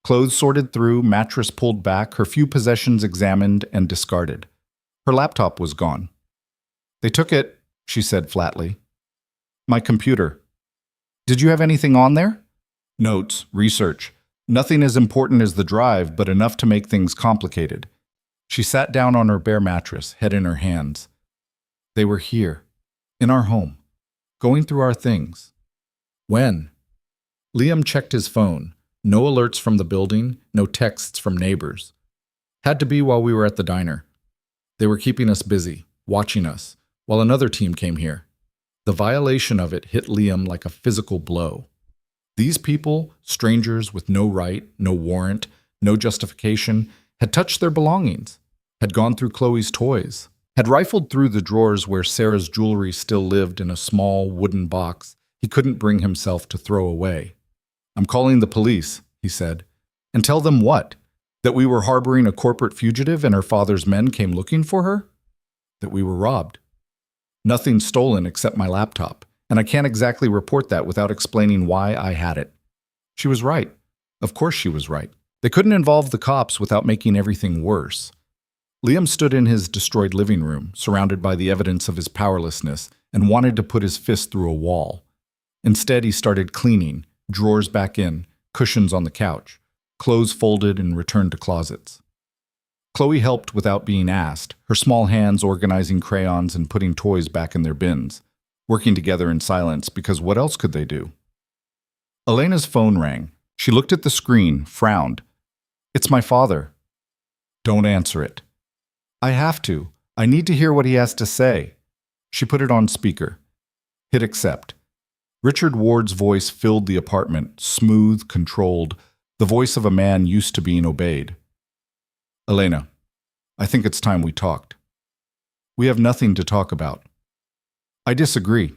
Clothes sorted through, mattress pulled back, her few possessions examined and discarded. Her laptop was gone. "They took it," she said flatly. "My computer." "Did you have anything on there?" "Notes, research. Nothing as important as the drive, but enough to make things complicated. She sat down on her bare mattress, head in her hands. They were here, in our home, going through our things. When? Liam checked his phone. No alerts from the building, no texts from neighbors. Had to be while we were at the diner. They were keeping us busy, watching us, while another team came here. The violation of it hit Liam like a physical blow. These people, strangers with no right, no warrant, no justification, had touched their belongings, had gone through Chloe's toys, had rifled through the drawers where Sarah's jewelry still lived in a small wooden box he couldn't bring himself to throw away. "I'm calling the police," he said. "And tell them what? That we were harboring a corporate fugitive and her father's men came looking for her? That we were robbed. Nothing stolen except my laptop, and I can't exactly report that without explaining why I had it." She was right. Of course she was right. They couldn't involve the cops without making everything worse. Liam stood in his destroyed living room, surrounded by the evidence of his powerlessness, and wanted to put his fist through a wall. Instead, he started cleaning, drawers back in, cushions on the couch, clothes folded and returned to closets. Chloe helped without being asked, her small hands organizing crayons and putting toys back in their bins, working together in silence because what else could they do? Elena's phone rang. She looked at the screen, frowned. "It's my father." "Don't answer it." "I have to. I need to hear what he has to say." She put it on speaker. Hit accept. Richard Ward's voice filled the apartment, smooth, controlled, the voice of a man used to being obeyed. "Elena, I think it's time we talked. We have nothing to talk about." "I disagree.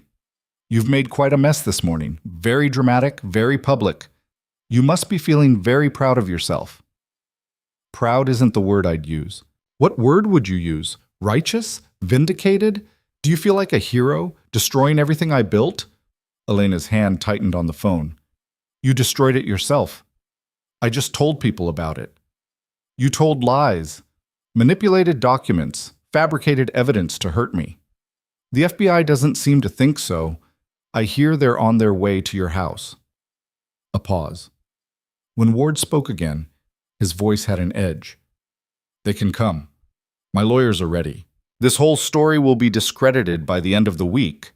You've made quite a mess this morning. Very dramatic, very public. You must be feeling very proud of yourself." "Proud isn't the word I'd use." "What word would you use? Righteous? Vindicated? Do you feel like a hero, destroying everything I built?" Elena's hand tightened on the phone. "You destroyed it yourself. I just told people about it. You told lies, manipulated documents, fabricated evidence to hurt me. The FBI doesn't seem to think so. I hear they're on their way to your house." A pause. When Ward spoke again, his voice had an edge. "They can come. My lawyers are ready. This whole story will be discredited by the end of the week.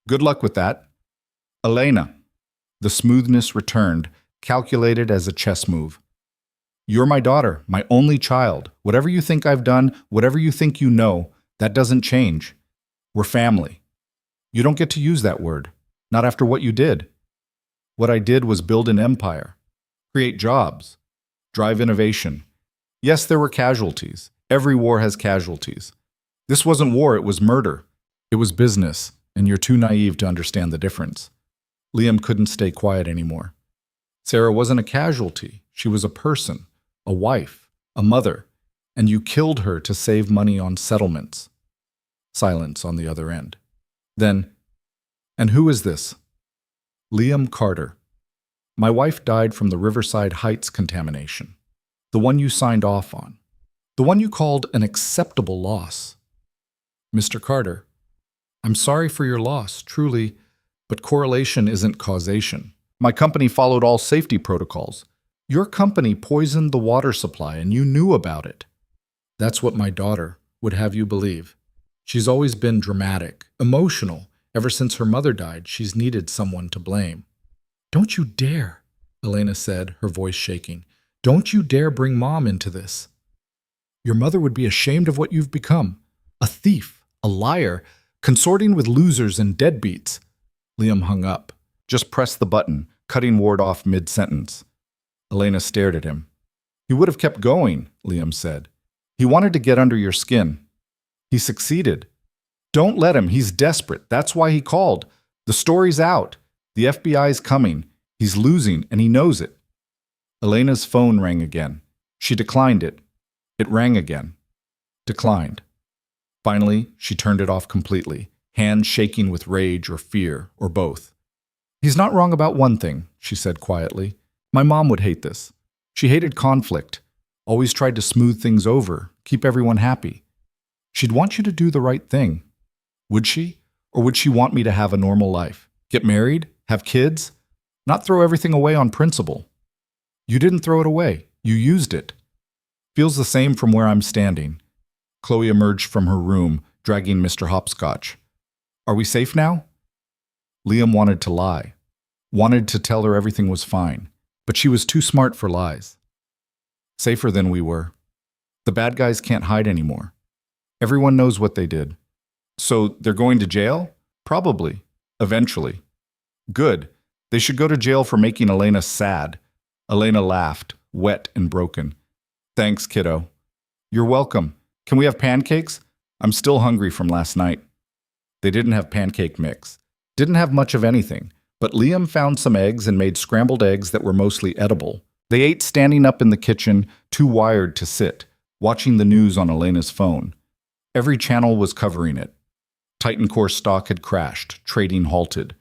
Good luck with that. Elena." The smoothness returned, calculated as a chess move. "You're my daughter, my only child. Whatever you think I've done, whatever you think you know, that doesn't change. We're family. You don't get to use that word. Not after what you did. What I did was build an empire, create jobs, drive innovation. Yes, there were casualties. Every war has casualties. This wasn't war, it was murder. It was business, and you're too naive to understand the difference." Liam couldn't stay quiet anymore. "Sarah wasn't a casualty. She was a person, a wife, a mother, and you killed her to save money on settlements." Silence on the other end. Then, "And who is this?" "Liam Carter. My wife died from the Riverside Heights contamination. The one you signed off on. The one you called an acceptable loss." "Mr. Carter, I'm sorry for your loss, truly, but correlation isn't causation. My company followed all safety protocols. Your company poisoned the water supply and you knew about it." "That's what my daughter would have you believe. She's always been dramatic, emotional. Ever since her mother died, she's needed someone to blame." "Don't you dare," Elena said, her voice shaking. "Don't you dare bring Mom into this. Your mother would be ashamed of what you've become. A thief, a liar, consorting with losers and deadbeats." Liam hung up. Just pressed the button, cutting Ward off mid-sentence. Elena stared at him. "He would have kept going," Liam said. "He wanted to get under your skin. He succeeded. Don't let him. He's desperate. That's why he called. The story's out. The FBI's coming. He's losing, and he knows it." Elena's phone rang again. She declined it. It rang again. Declined. Finally, she turned it off completely, hands shaking with rage or fear, or both. "He's not wrong about one thing," she said quietly. "My mom would hate this. She hated conflict, always tried to smooth things over, keep everyone happy. She'd want you to do the right thing. Would she? Or would she want me to have a normal life? Get married? Have kids? Not throw everything away on principle? You didn't throw it away. You used it. Feels the same from where I'm standing. Chloe emerged from her room, dragging Mr. Hopscotch. Are we safe now? Liam wanted to lie. Wanted to tell her everything was fine. But she was too smart for lies. Safer than we were. The bad guys can't hide anymore. Everyone knows what they did. So they're going to jail? Probably. Eventually. Good. They should go to jail for making Elena sad. Elena laughed, wet and broken. Thanks, kiddo. You're welcome. Can we have pancakes? I'm still hungry from last night. They didn't have pancake mix. Didn't have much of anything. But Liam found some eggs and made scrambled eggs that were mostly edible. They ate standing up in the kitchen, too wired to sit, watching the news on Elena's phone. Every channel was covering it. Titan Core stock had crashed, trading halted.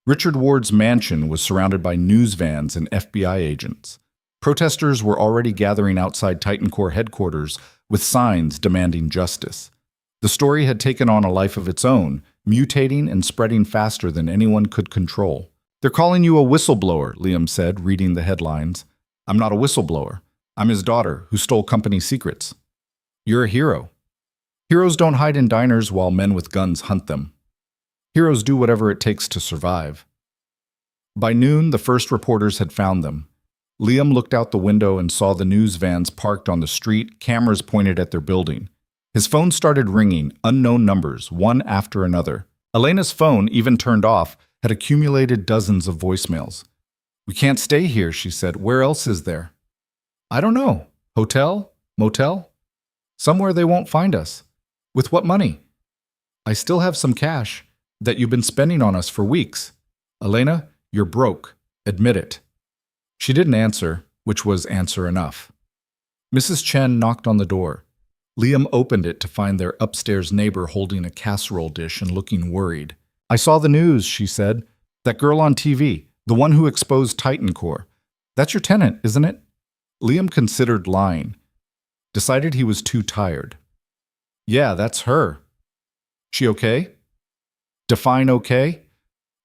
Richard Ward's mansion was surrounded by news vans and FBI agents. Protesters were already gathering outside Titan Core headquarters with signs demanding justice. The story had taken on a life of its own, mutating and spreading faster than anyone could control. They're calling you a whistleblower, Liam said, reading the headlines. I'm not a whistleblower. I'm his daughter, who stole company secrets. You're a hero. Heroes don't hide in diners while men with guns hunt them. Heroes do whatever it takes to survive. By noon, the first reporters had found them. Liam looked out the window and saw the news vans parked on the street, cameras pointed at their building. His phone started ringing, unknown numbers, one after another. Elena's phone, even turned off, had accumulated dozens of voicemails. We can't stay here, she said. Where else is there? I don't know. Hotel? Motel? Somewhere they won't find us. With what money? I still have some cash that you've been spending on us for weeks. Elena, you're broke. Admit it. She didn't answer, which was answer enough. Mrs. Chen knocked on the door. Liam opened it to find their upstairs neighbor holding a casserole dish and looking worried. I saw the news, she said. That girl on TV, the one who exposed Titan Core. That's your tenant, isn't it? Liam considered lying. Decided he was too tired. Yeah, that's her. She okay? Define okay?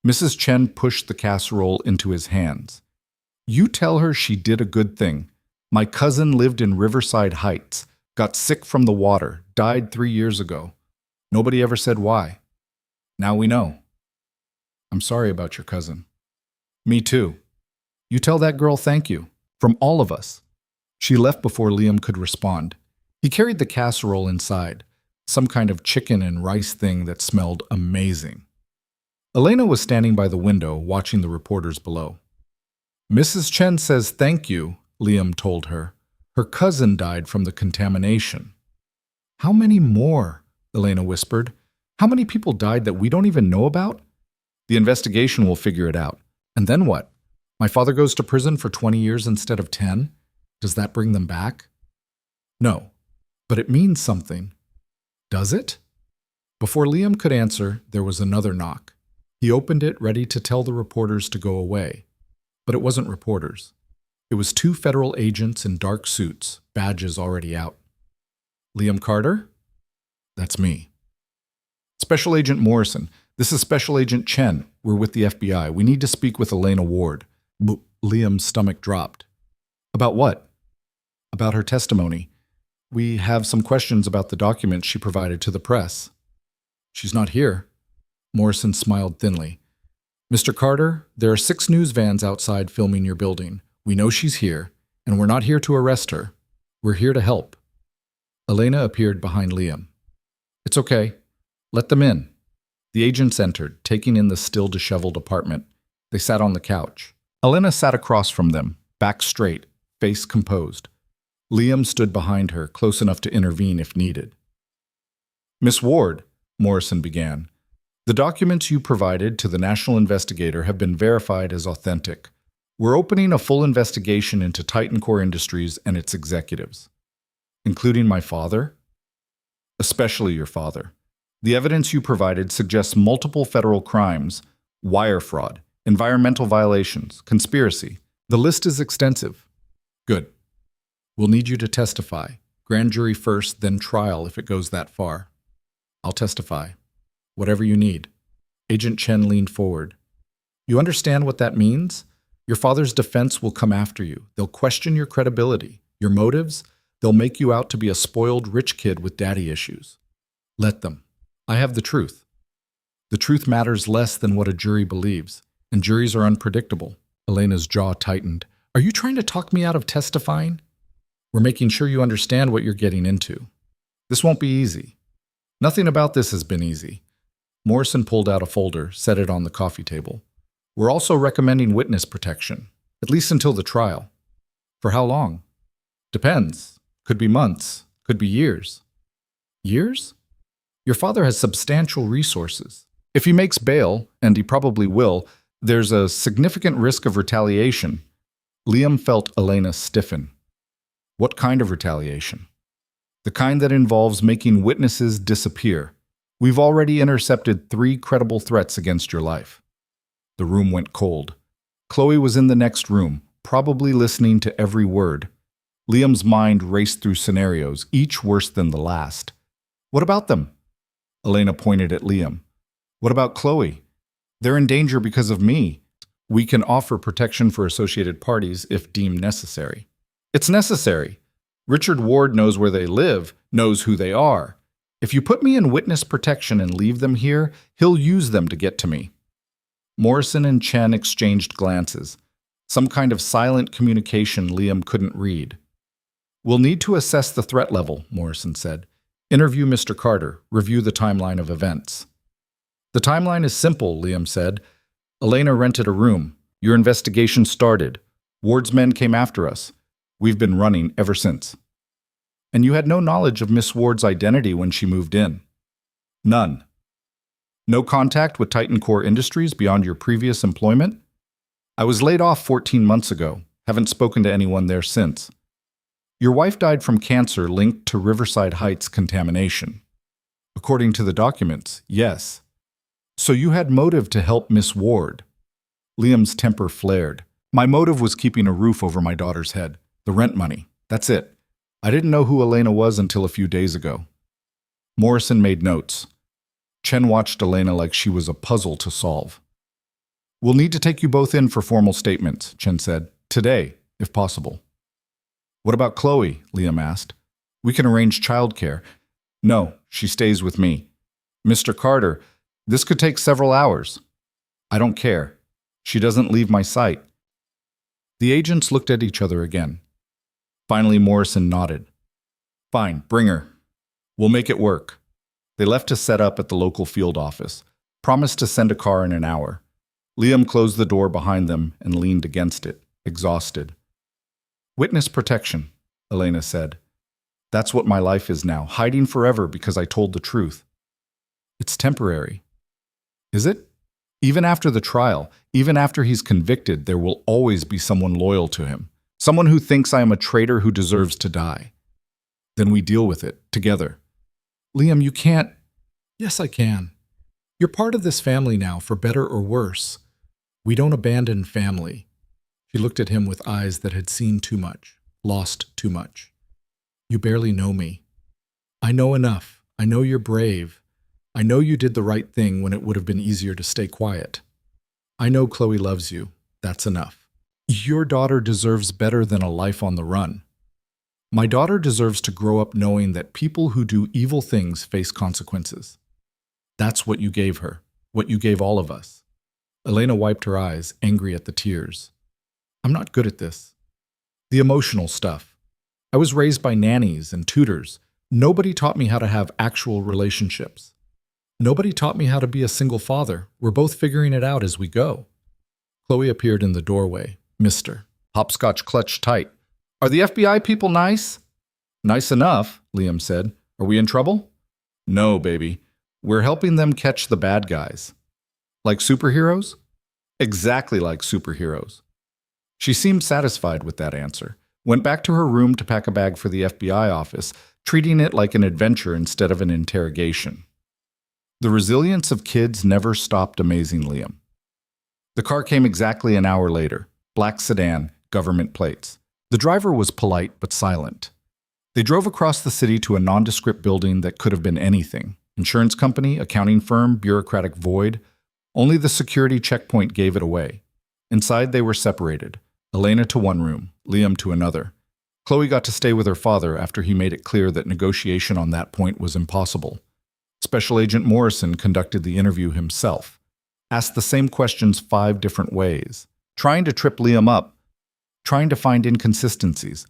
Mrs. Chen pushed the casserole into his hands. You tell her she did a good thing. My cousin lived in Riverside Heights, got sick from the water, died 3 years ago. Nobody ever said why. Now we know. I'm sorry about your cousin. Me too. You tell that girl thank you. From all of us. She left before Liam could respond. He carried the casserole inside, some kind of chicken and rice thing that smelled amazing. Elena was standing by the window, watching the reporters below. Mrs. Chen says thank you, Liam told her. Her cousin died from the contamination. How many more? Elena whispered. How many people died that we don't even know about? The investigation will figure it out. And then what? My father goes to prison for 20 years instead of 10? Does that bring them back? No, but it means something. Does it? Before Liam could answer, there was another knock. He opened it, ready to tell the reporters to go away. But it wasn't reporters. It was 2 federal agents in dark suits, badges already out. Liam Carter? That's me. Special Agent Morrison, this is Special Agent Chen. We're with the FBI. We need to speak with Elena Ward. Liam's stomach dropped. About what? About her testimony. We have some questions about the documents she provided to the press. She's not here. Morrison smiled thinly. Mr. Carter, there are 6 news vans outside filming your building. We know she's here, and we're not here to arrest her. We're here to help. Elena appeared behind Liam. It's okay. Let them in. The agents entered, taking in the still disheveled apartment. They sat on the couch. Elena sat across from them, back straight, face composed. Liam stood behind her, close enough to intervene if needed. Miss Ward, Morrison began, the documents you provided to the National Investigator have been verified as authentic. We're opening a full investigation into Titan Core Industries and its executives. Including my father? Especially your father. The evidence you provided suggests multiple federal crimes, wire fraud, environmental violations, conspiracy. The list is extensive. Good. We'll need you to testify. Grand jury first, then trial if it goes that far. I'll testify. Whatever you need. Agent Chen leaned forward. You understand what that means? Your father's defense will come after you. They'll question your credibility, your motives. They'll make you out to be a spoiled rich kid with daddy issues. Let them. I have the truth. The truth matters less than what a jury believes, and juries are unpredictable. Elena's jaw tightened. Are you trying to talk me out of testifying? We're making sure you understand what you're getting into. This won't be easy. Nothing about this has been easy. Morrison pulled out a folder, set it on the coffee table. We're also recommending witness protection, at least until the trial. For how long? Depends. Could be months. Could be years. Years? Your father has substantial resources. If he makes bail, and he probably will, there's a significant risk of retaliation. Liam felt Elena stiffen. What kind of retaliation? The kind that involves making witnesses disappear. We've already intercepted 3 credible threats against your life. The room went cold. Chloe was in the next room, probably listening to every word. Liam's mind raced through scenarios, each worse than the last. What about them? Elena pointed at Liam. What about Chloe? They're in danger because of me. We can offer protection for associated parties if deemed necessary. It's necessary. Richard Ward knows where they live, knows who they are. If you put me in witness protection and leave them here, he'll use them to get to me. Morrison and Chen exchanged glances. Some kind of silent communication Liam couldn't read. We'll need to assess the threat level, Morrison said. Interview Mr. Carter, review the timeline of events. The timeline is simple, Liam said. Elena rented a room. Your investigation started. Ward's men came after us. We've been running ever since. And you had no knowledge of Miss Ward's identity when she moved in? None. No contact with Titan Core Industries beyond your previous employment? I was laid off 14 months ago. Haven't spoken to anyone there since. Your wife died from cancer linked to Riverside Heights contamination. According to the documents, yes. So you had motive to help Miss Ward. Liam's temper flared. My motive was keeping a roof over my daughter's head. The rent money. That's it. I didn't know who Elena was until a few days ago. Morrison made notes. Chen watched Elena like she was a puzzle to solve. We'll need to take you both in for formal statements, Chen said. Today, if possible. What about Chloe? Liam asked. We can arrange childcare. No, she stays with me. Mr. Carter, this could take several hours. I don't care. She doesn't leave my sight. The agents looked at each other again. Finally, Morrison nodded. Fine, bring her. We'll make it work. They left to set up at the local field office, promised to send a car in an hour. Liam closed the door behind them and leaned against it, exhausted. Witness protection, Elena said. That's what my life is now, hiding forever because I told the truth. It's temporary. Is it? Even after the trial, even after he's convicted, there will always be someone loyal to him. Someone who thinks I am a traitor who deserves to die. Then we deal with it, together. Liam, you can't. Yes, I can. You're part of this family now, for better or worse. We don't abandon family. She looked at him with eyes that had seen too much, lost too much. You barely know me. I know enough. I know you're brave. I know you did the right thing when it would have been easier to stay quiet. I know Chloe loves you. That's enough. Your daughter deserves better than a life on the run. My daughter deserves to grow up knowing that people who do evil things face consequences. That's what you gave her, what you gave all of us. Elena wiped her eyes, angry at the tears. I'm not good at this. The emotional stuff. I was raised by nannies and tutors. Nobody taught me how to have actual relationships. Nobody taught me how to be a single father. We're both figuring it out as we go. Chloe appeared in the doorway. Mister. Hopscotch clutched tight. Are the FBI people nice? Nice enough, Liam said. Are we in trouble? No, baby. We're helping them catch the bad guys. Like superheroes? Exactly like superheroes. She seemed satisfied with that answer. Went back to her room to pack a bag for the FBI office, treating it like an adventure instead of an interrogation. The resilience of kids never stopped amazing Liam. The car came exactly an hour later. Black sedan, government plates. The driver was polite but silent. They drove across the city to a nondescript building that could have been anything. Insurance company, accounting firm, bureaucratic void. Only the security checkpoint gave it away. Inside they were separated. Elena to one room, Liam to another. Chloe got to stay with her father after he made it clear that negotiation on that point was impossible. Special Agent Morrison conducted the interview himself, asked the same questions 5 different ways, trying to trip Liam up, trying to find inconsistencies.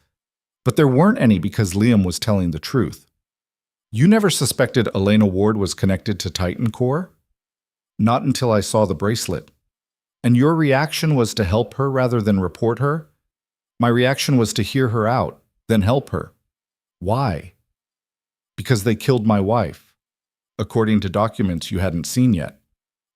But there weren't any because Liam was telling the truth. You never suspected Elena Ward was connected to Titan Core? Not until I saw the bracelet. And your reaction was to help her rather than report her? My reaction was to hear her out, then help her. Why? Because they killed my wife, according to documents you hadn't seen yet.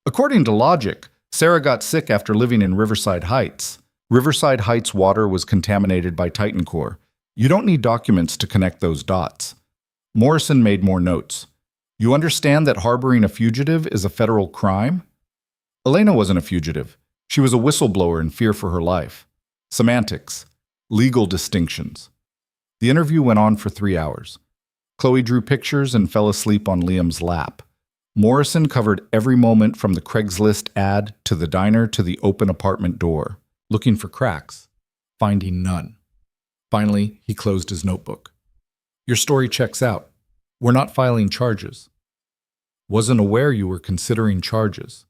According to logic, Sarah got sick after living in Riverside Heights. Riverside Heights water was contaminated by Titan Core. You don't need documents to connect those dots. Morrison made more notes. You understand that harboring a fugitive is a federal crime? Elena wasn't a fugitive. She was a whistleblower in fear for her life. Semantics. Legal distinctions. The interview went on for 3 hours. Chloe drew pictures and fell asleep on Liam's lap. Morrison covered every moment from the Craigslist ad to the diner to the open apartment door, looking for cracks, finding none. Finally, he closed his notebook. Your story checks out. We're not filing charges. Wasn't aware you were considering charges.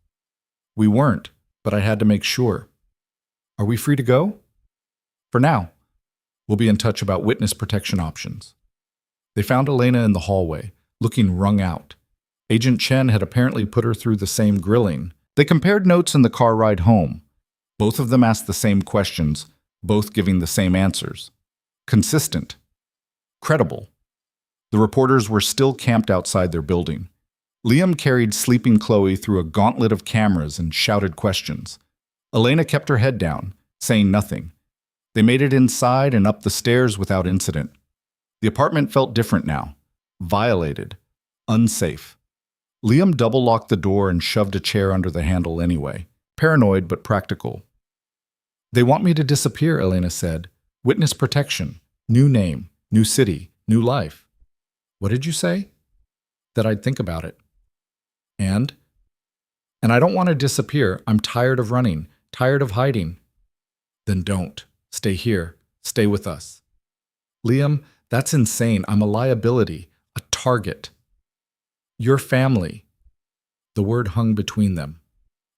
We weren't, but I had to make sure. Are we free to go? For now. We'll be in touch about witness protection options. They found Elena in the hallway, looking wrung out. Agent Chen had apparently put her through the same grilling. They compared notes in the car ride home. Both of them asked the same questions, both giving the same answers. Consistent. Credible. The reporters were still camped outside their building. Liam carried sleeping Chloe through a gauntlet of cameras and shouted questions. Elena kept her head down, saying nothing. They made it inside and up the stairs without incident. The apartment felt different now. Violated. Unsafe. Liam double-locked the door and shoved a chair under the handle anyway. Paranoid but practical. They want me to disappear, Elena said. Witness protection. New name. New city. New life. What did you say? That I'd think about it. And I don't want to disappear. I'm tired of running. Tired of hiding. Then don't. Stay here. Stay with us. Liam, that's insane. I'm a liability. A target. Your family. The word hung between them.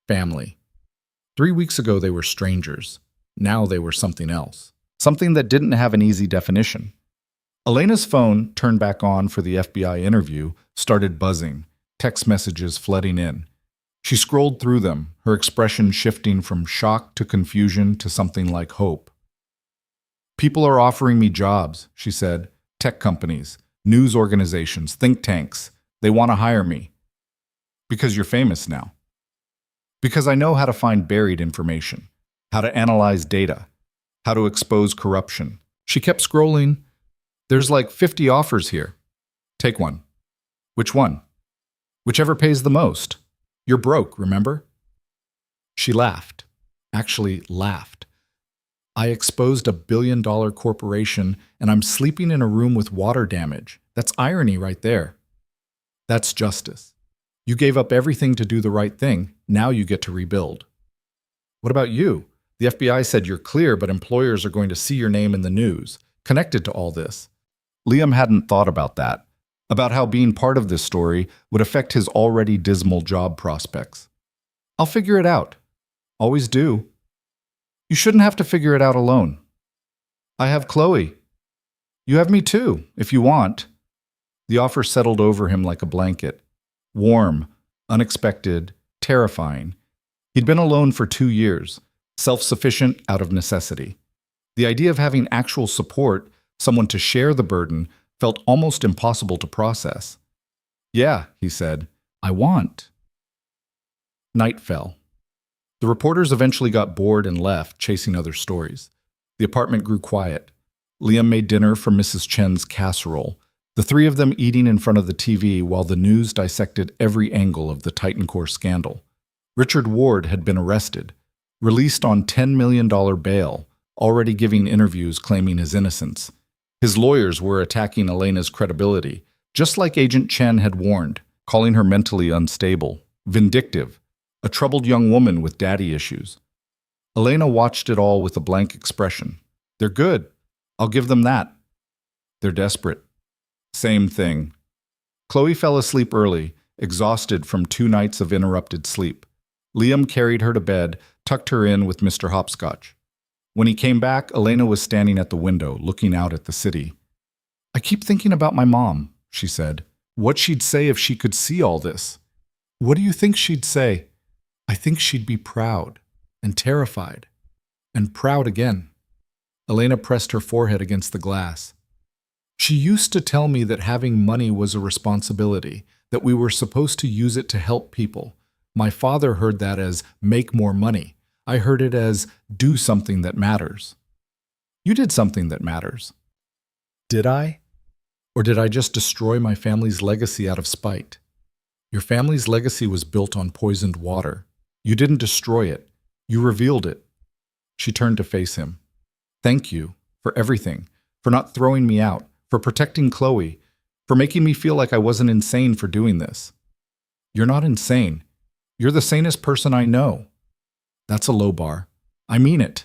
Family. 3 weeks ago they were strangers. Now they were something else. Something that didn't have an easy definition. Elena's phone, turned back on for the FBI interview, started buzzing, text messages flooding in. She scrolled through them, her expression shifting from shock to confusion to something like hope. People are offering me jobs, she said. Tech companies, news organizations, think tanks. They want to hire me. Because you're famous now. Because I know how to find buried information, how to analyze data, how to expose corruption. She kept scrolling. There's like 50 offers here. Take one. Which one? Whichever pays the most. You're broke, remember? She laughed. Actually laughed. I exposed $1 billion corporation and I'm sleeping in a room with water damage. That's irony right there. That's justice. You gave up everything to do the right thing. Now you get to rebuild. What about you? The FBI said you're clear, but employers are going to see your name in the news, connected to all this. Liam hadn't thought about that, about how being part of this story would affect his already dismal job prospects. I'll figure it out. Always do. You shouldn't have to figure it out alone. I have Chloe. You have me too, if you want. The offer settled over him like a blanket. Warm, unexpected, terrifying. He'd been alone for 2 years, self-sufficient out of necessity. The idea of having actual support, someone to share the burden, felt almost impossible to process. Yeah, he said, I want. Night fell. The reporters eventually got bored and left, chasing other stories. The apartment grew quiet. Liam made dinner from Mrs. Chen's casserole, the 3 of them eating in front of the TV while the news dissected every angle of the Titan Core scandal. Richard Ward had been arrested, released on $10 million bail, already giving interviews claiming his innocence. His lawyers were attacking Elena's credibility, just like Agent Chen had warned, calling her mentally unstable, vindictive, a troubled young woman with daddy issues. Elena watched it all with a blank expression. They're good. I'll give them that. They're desperate. Same thing. Chloe fell asleep early, exhausted from 2 nights of interrupted sleep. Liam carried her to bed, tucked her in with Mr. Hopscotch. When he came back, Elena was standing at the window, looking out at the city. I keep thinking about my mom, she said. What she'd say if she could see all this. What do you think she'd say? I think she'd be proud and terrified and proud again. Elena pressed her forehead against the glass. She used to tell me that having money was a responsibility, that we were supposed to use it to help people. My father heard that as make more money. I heard it as do something that matters. You did something that matters. Did I? Or did I just destroy my family's legacy out of spite? Your family's legacy was built on poisoned water. You didn't destroy it. You revealed it. She turned to face him. Thank you for everything, for not throwing me out, for protecting Chloe, for making me feel like I wasn't insane for doing this. You're not insane. You're the sanest person I know. That's a low bar. I mean it.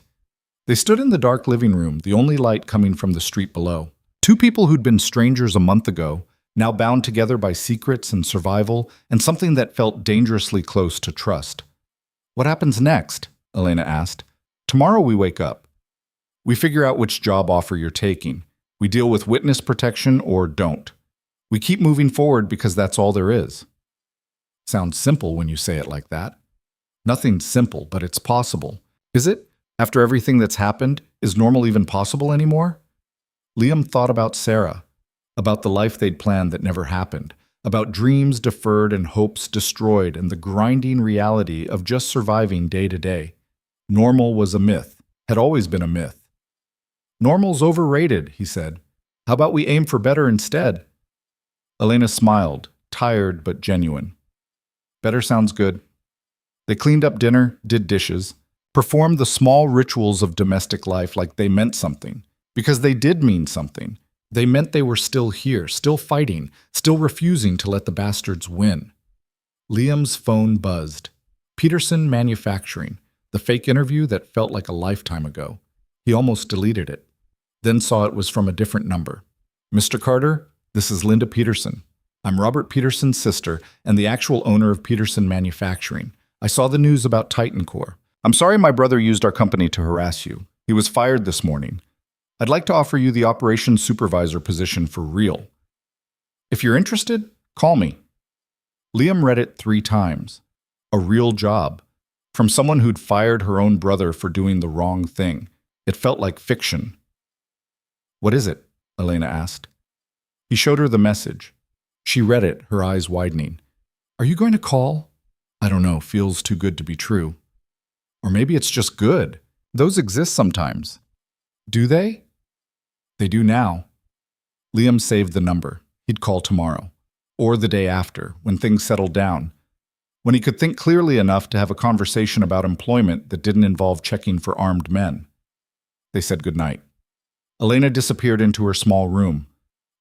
They stood in the dark living room, the only light coming from the street below. 2 people who'd been strangers a month ago, now bound together by secrets and survival and something that felt dangerously close to trust. What happens next? Elena asked. Tomorrow we wake up. We figure out which job offer you're taking. We deal with witness protection or don't. We keep moving forward because that's all there is. Sounds simple when you say it like that. Nothing's simple, but it's possible. Is it? After everything that's happened, is normal even possible anymore? Liam thought about Sarah, about the life they'd planned that never happened, about dreams deferred and hopes destroyed and the grinding reality of just surviving day to day. Normal was a myth, had always been a myth. Normal's overrated, he said. How about we aim for better instead? Elena smiled, tired but genuine. Better sounds good. They cleaned up dinner, did dishes, performed the small rituals of domestic life like they meant something. Because they did mean something. They meant they were still here, still fighting, still refusing to let the bastards win. Liam's phone buzzed. Peterson Manufacturing, the fake interview that felt like a lifetime ago. He almost deleted it, then saw it was from a different number. Mr. Carter, this is Linda Peterson. I'm Robert Peterson's sister and the actual owner of Peterson Manufacturing. I saw the news about Titan Core. I'm sorry my brother used our company to harass you. He was fired this morning. I'd like to offer you the operations supervisor position for real. If you're interested, call me. Liam read it 3 times. A real job. From someone who'd fired her own brother for doing the wrong thing. It felt like fiction. What is it? Elena asked. He showed her the message. She read it, her eyes widening. Are you going to call? I don't know, feels too good to be true. Or maybe it's just good. Those exist sometimes. Do they? They do now. Liam saved the number. He'd call tomorrow. Or the day after, when things settled down. When he could think clearly enough to have a conversation about employment that didn't involve checking for armed men. They said goodnight. Elena disappeared into her small room.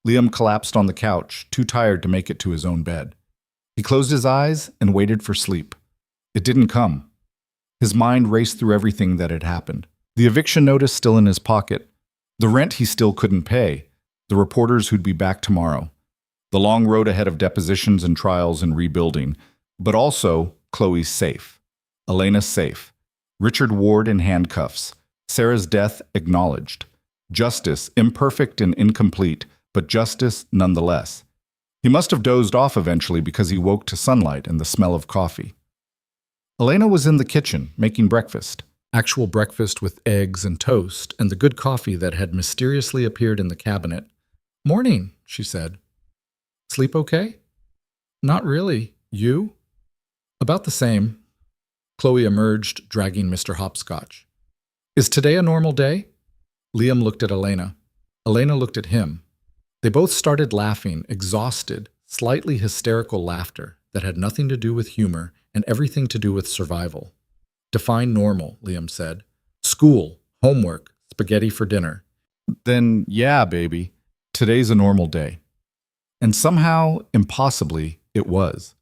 Liam collapsed on the couch, too tired to make it to his own bed. He closed his eyes and waited for sleep. It didn't come. His mind raced through everything that had happened. The eviction notice still in his pocket. The rent he still couldn't pay. The reporters who'd be back tomorrow. The long road ahead of depositions and trials and rebuilding. But also, Chloe's safe. Elena's safe. Richard Ward in handcuffs. Sarah's death acknowledged. Justice, imperfect and incomplete, but justice nonetheless. He must have dozed off eventually because he woke to sunlight and the smell of coffee. Elena was in the kitchen, making breakfast. Actual breakfast with eggs and toast and the good coffee that had mysteriously appeared in the cabinet. Morning, she said. Sleep okay? Not really. You? About the same. Chloe emerged, dragging Mr. Hopscotch. Is today a normal day? Liam looked at Elena. Elena looked at him. They both started laughing, exhausted, slightly hysterical laughter that had nothing to do with humor and everything to do with survival. Define normal, Liam said. School, homework, spaghetti for dinner. Then, yeah, baby, today's a normal day. And somehow, impossibly, it was.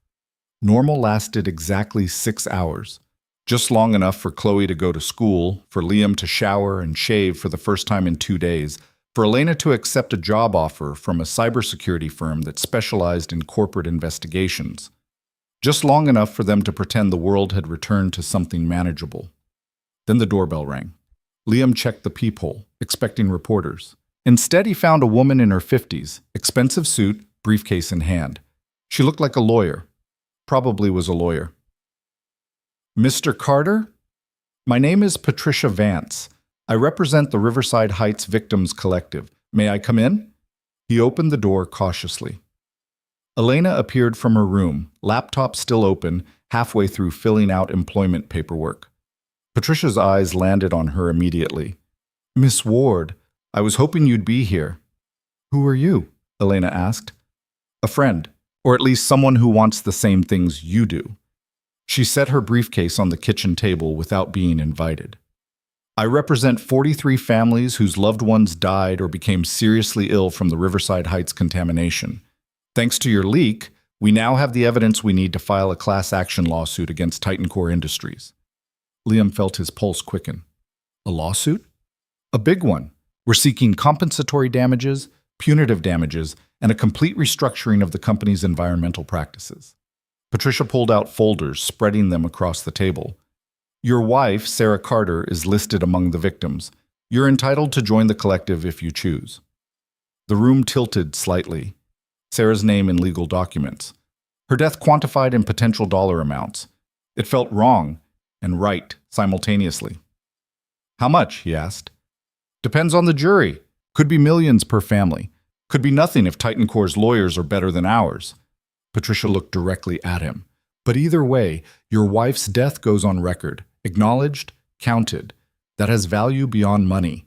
Normal lasted exactly 6 hours. Just long enough for Chloe to go to school, for Liam to shower and shave for the first time in 2 days, For Elena to accept a job offer from a cybersecurity firm that specialized in corporate investigations, just long enough for them to pretend the world had returned to something manageable. Then the doorbell rang. Liam checked the peephole, expecting reporters. Instead, he found a woman in her 50s, expensive suit, briefcase in hand. She looked like a lawyer. Probably was a lawyer. Mr. Carter? My name is Patricia Vance. I represent the Riverside Heights Victims Collective. May I come in? He opened the door cautiously. Elena appeared from her room, laptop still open, halfway through filling out employment paperwork. Patricia's eyes landed on her immediately. Miss Ward, I was hoping you'd be here. Who are you? Elena asked. A friend, or at least someone who wants the same things you do. She set her briefcase on the kitchen table without being invited. I represent 43 families whose loved ones died or became seriously ill from the Riverside Heights contamination. Thanks to your leak, we now have the evidence we need to file a class action lawsuit against Titan Core Industries. Liam felt his pulse quicken. A lawsuit? A big one. We're seeking compensatory damages, punitive damages, and a complete restructuring of the company's environmental practices. Patricia pulled out folders, spreading them across the table. Your wife, Sarah Carter, is listed among the victims. You're entitled to join the collective if you choose. The room tilted slightly. Sarah's name in legal documents. Her death quantified in potential dollar amounts. It felt wrong and right simultaneously. How much? He asked. Depends on the jury. Could be millions per family. Could be nothing if Titan Core's lawyers are better than ours. Patricia looked directly at him. But either way, your wife's death goes on record, acknowledged, counted. That has value beyond money.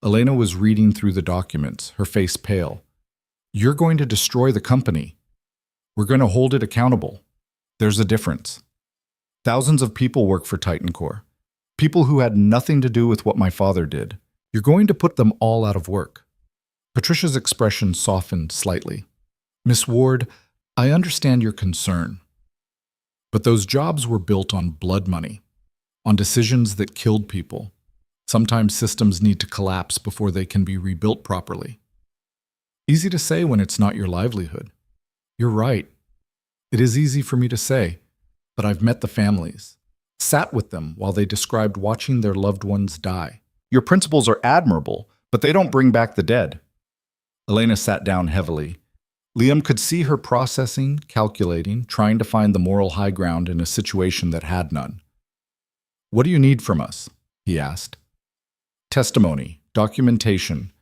Elena was reading through the documents, her face pale. You're going to destroy the company. We're going to hold it accountable. There's a difference. Thousands of people work for Titan Core. People who had nothing to do with what my father did. You're going to put them all out of work. Patricia's expression softened slightly. Miss Ward, I understand your concern. But those jobs were built on blood money, on decisions that killed people. Sometimes systems need to collapse before they can be rebuilt properly. Easy to say when it's not your livelihood. You're right. It is easy for me to say, but I've met the families, sat with them while they described watching their loved ones die. Your principles are admirable, but they don't bring back the dead. Elena sat down heavily. Liam could see her processing, calculating, trying to find the moral high ground in a situation that had none. What do you need from us? He asked. Testimony, documentation.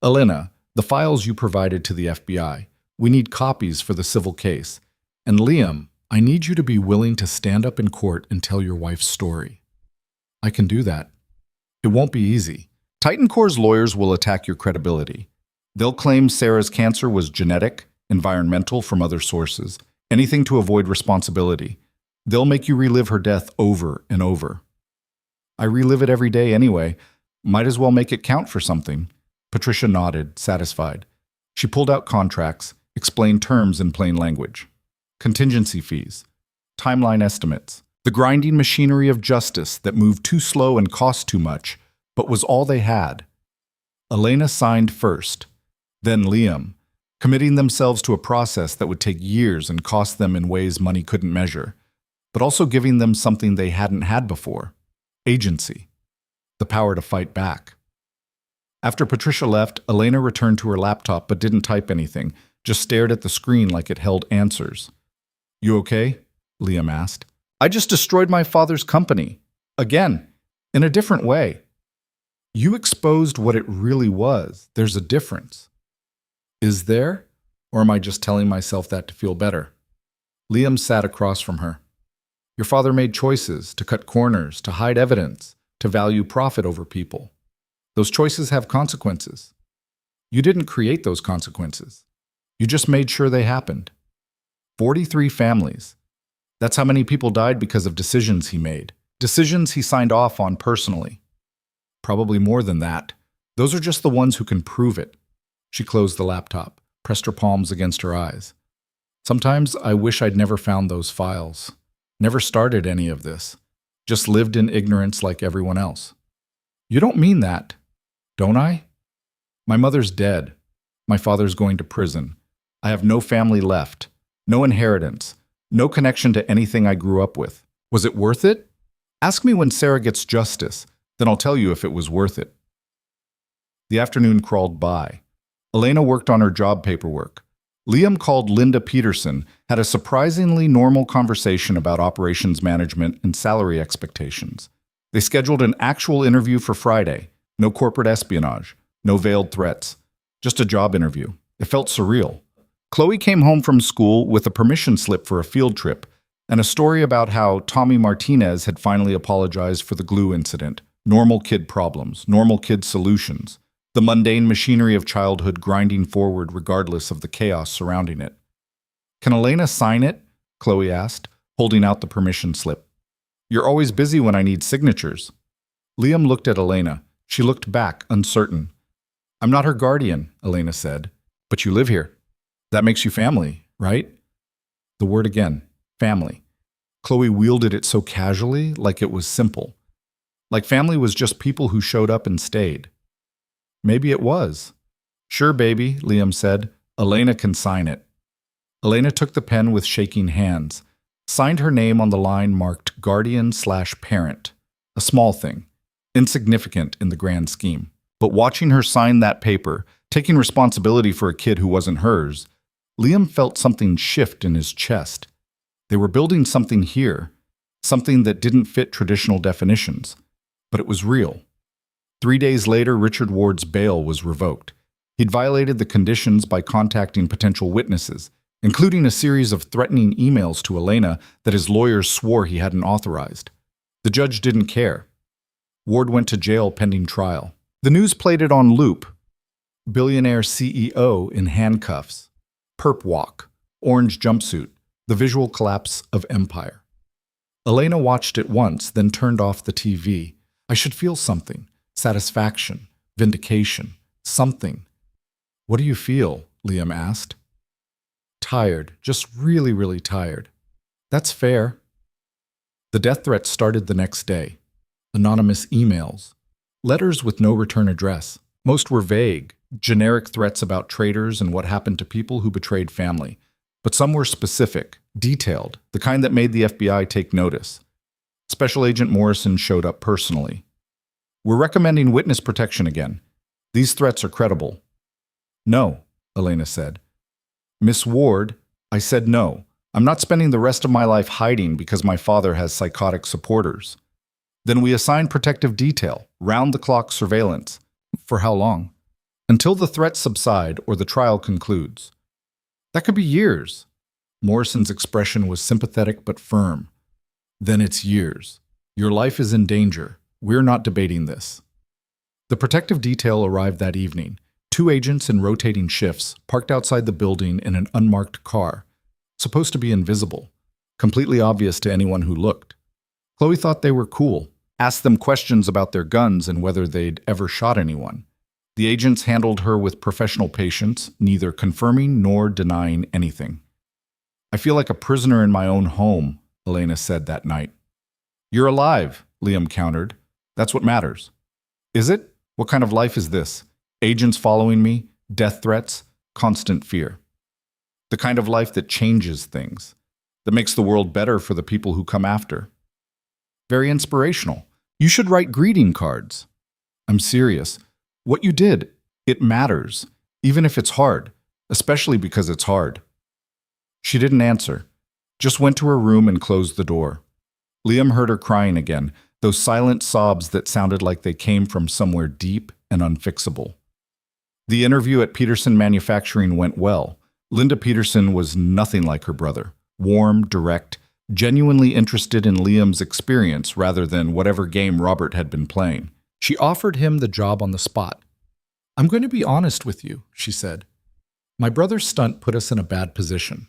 Elena, the files you provided to the FBI. We need copies for the civil case. And Liam, I need you to be willing to stand up in court and tell your wife's story. I can do that. It won't be easy. Titan Core's lawyers will attack your credibility. They'll claim Sarah's cancer was genetic, environmental from other sources, anything to avoid responsibility. They'll make you relive her death over and over. I relive it every day anyway. Might as well make it count for something. Patricia nodded, satisfied. She pulled out contracts, explained terms in plain language. Contingency fees, timeline estimates, the grinding machinery of justice that moved too slow and cost too much, but was all they had. Elena signed first, then Liam, committing themselves to a process that would take years and cost them in ways money couldn't measure, but also giving them something they hadn't had before, agency, the power to fight back. After Patricia left, Elena returned to her laptop but didn't type anything, just stared at the screen like it held answers. You okay? Liam asked. I just destroyed my father's company. Again, in a different way. You exposed what it really was. There's a difference. Is there? Or am I just telling myself that to feel better? Liam sat across from her. Your father made choices to cut corners, to hide evidence, to value profit over people. Those choices have consequences. You didn't create those consequences. You just made sure they happened. 43 families. That's how many people died because of decisions he made. Decisions he signed off on personally. Probably more than that. Those are just the ones who can prove it. She closed the laptop, pressed her palms against her eyes. Sometimes I wish I'd never found those files. Never started any of this. Just lived in ignorance like everyone else. You don't mean that, don't I? My mother's dead. My father's going to prison. I have no family left, no inheritance, no connection to anything I grew up with. Was it worth it? Ask me when Sarah gets justice, then I'll tell you if it was worth it. The afternoon crawled by. Elena worked on her job paperwork. Liam called Linda Peterson, had a surprisingly normal conversation about operations management and salary expectations. They scheduled an actual interview for Friday. No corporate espionage, no veiled threats, just a job interview. It felt surreal. Chloe came home from school with a permission slip for a field trip and a story about how Tommy Martinez had finally apologized for the glue incident. Normal kid problems, normal kid solutions. The mundane machinery of childhood grinding forward regardless of the chaos surrounding it. Can Elena sign it? Chloe asked, holding out the permission slip. You're always busy when I need signatures. Liam looked at Elena. She looked back, uncertain. I'm not her guardian, Elena said. But you live here. That makes you family, right? The word again, family. Chloe wielded it so casually, like it was simple. Like family was just people who showed up and stayed. Maybe it was. Sure, baby, Liam said. Elena can sign it. Elena took the pen with shaking hands, signed her name on the line marked guardian/parent, a small thing, insignificant in the grand scheme. But watching her sign that paper, taking responsibility for a kid who wasn't hers, Liam felt something shift in his chest. They were building something here, something that didn't fit traditional definitions, but it was real. 3 days later, Richard Ward's bail was revoked. He'd violated the conditions by contacting potential witnesses, including a series of threatening emails to Elena that his lawyers swore he hadn't authorized. The judge didn't care. Ward went to jail pending trial. The news played it on loop. Billionaire CEO in handcuffs. Perp walk. Orange jumpsuit. The visual collapse of empire. Elena watched it once, then turned off the TV. I should feel something. Satisfaction. Vindication. Something. What do you feel? Liam asked. Tired. Just really, really tired. That's fair. The death threats started the next day. Anonymous emails. Letters with no return address. Most were vague, generic threats about traitors and what happened to people who betrayed family. But some were specific, detailed, the kind that made the FBI take notice. Special Agent Morrison showed up personally. We're recommending witness protection again. These threats are credible. No, Elena said. Miss Ward, I said no. I'm not spending the rest of my life hiding because my father has psychotic supporters. Then we assign protective detail, round-the-clock surveillance. For how long? Until the threats subside or the trial concludes. That could be years. Morrison's expression was sympathetic but firm. Then it's years. Your life is in danger. We're not debating this. The protective detail arrived that evening. 2 agents in rotating shifts, parked outside the building in an unmarked car, supposed to be invisible, completely obvious to anyone who looked. Chloe thought they were cool, asked them questions about their guns and whether they'd ever shot anyone. The agents handled her with professional patience, neither confirming nor denying anything. I feel like a prisoner in my own home, Elena said that night. You're alive, Liam countered. That's what matters. Is it? What kind of life is this? Agents following me, death threats, constant fear. The kind of life that changes things, that makes the world better for the people who come after. Very inspirational. You should write greeting cards. I'm serious. What you did, it matters, even if it's hard, especially because it's hard. She didn't answer, just went to her room and closed the door. Liam heard her crying again, those silent sobs that sounded like they came from somewhere deep and unfixable. The interview at Peterson Manufacturing went well. Linda Peterson was nothing like her brother, warm, direct, genuinely interested in Liam's experience rather than whatever game Robert had been playing. She offered him the job on the spot. I'm going to be honest with you, she said. My brother's stunt put us in a bad position.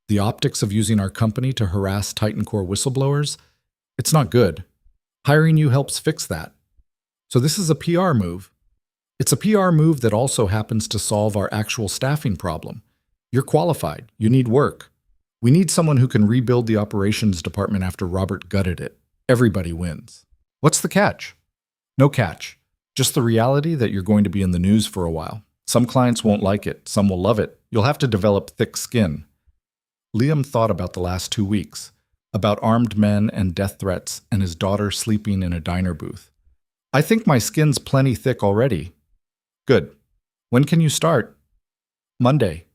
The optics of using our company to harass Titan Core whistleblowers, it's not good. Hiring you helps fix that. So this is a PR move. It's a PR move that also happens to solve our actual staffing problem. You're qualified. You need work. We need someone who can rebuild the operations department after Robert gutted it. Everybody wins. What's the catch? No catch. Just the reality that you're going to be in the news for a while. Some clients won't like it, some will love it. You'll have to develop thick skin. Liam thought about the last 2 weeks, about armed men and death threats and his daughter sleeping in a diner booth. I think my skin's plenty thick already. Good. When can you start? Monday.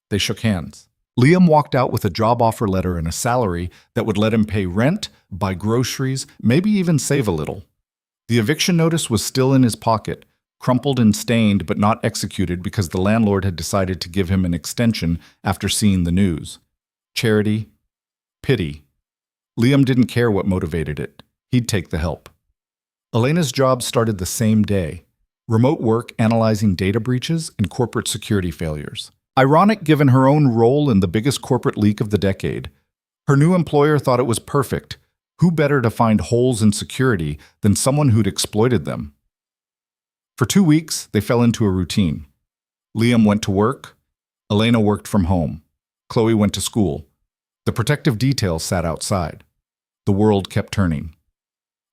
They shook hands. Liam walked out with a job offer letter and a salary that would let him pay rent, buy groceries, maybe even save a little. The eviction notice was still in his pocket, crumpled and stained but not executed because the landlord had decided to give him an extension after seeing the news. Charity, pity. Liam didn't care what motivated it. He'd take the help. Elena's job started the same day. Remote work analyzing data breaches and corporate security failures. Ironic given her own role in the biggest corporate leak of the decade. Her new employer thought it was perfect. Who better to find holes in security than someone who'd exploited them? For 2 weeks, they fell into a routine. Liam went to work. Elena worked from home. Chloe went to school. The protective detail sat outside. The world kept turning.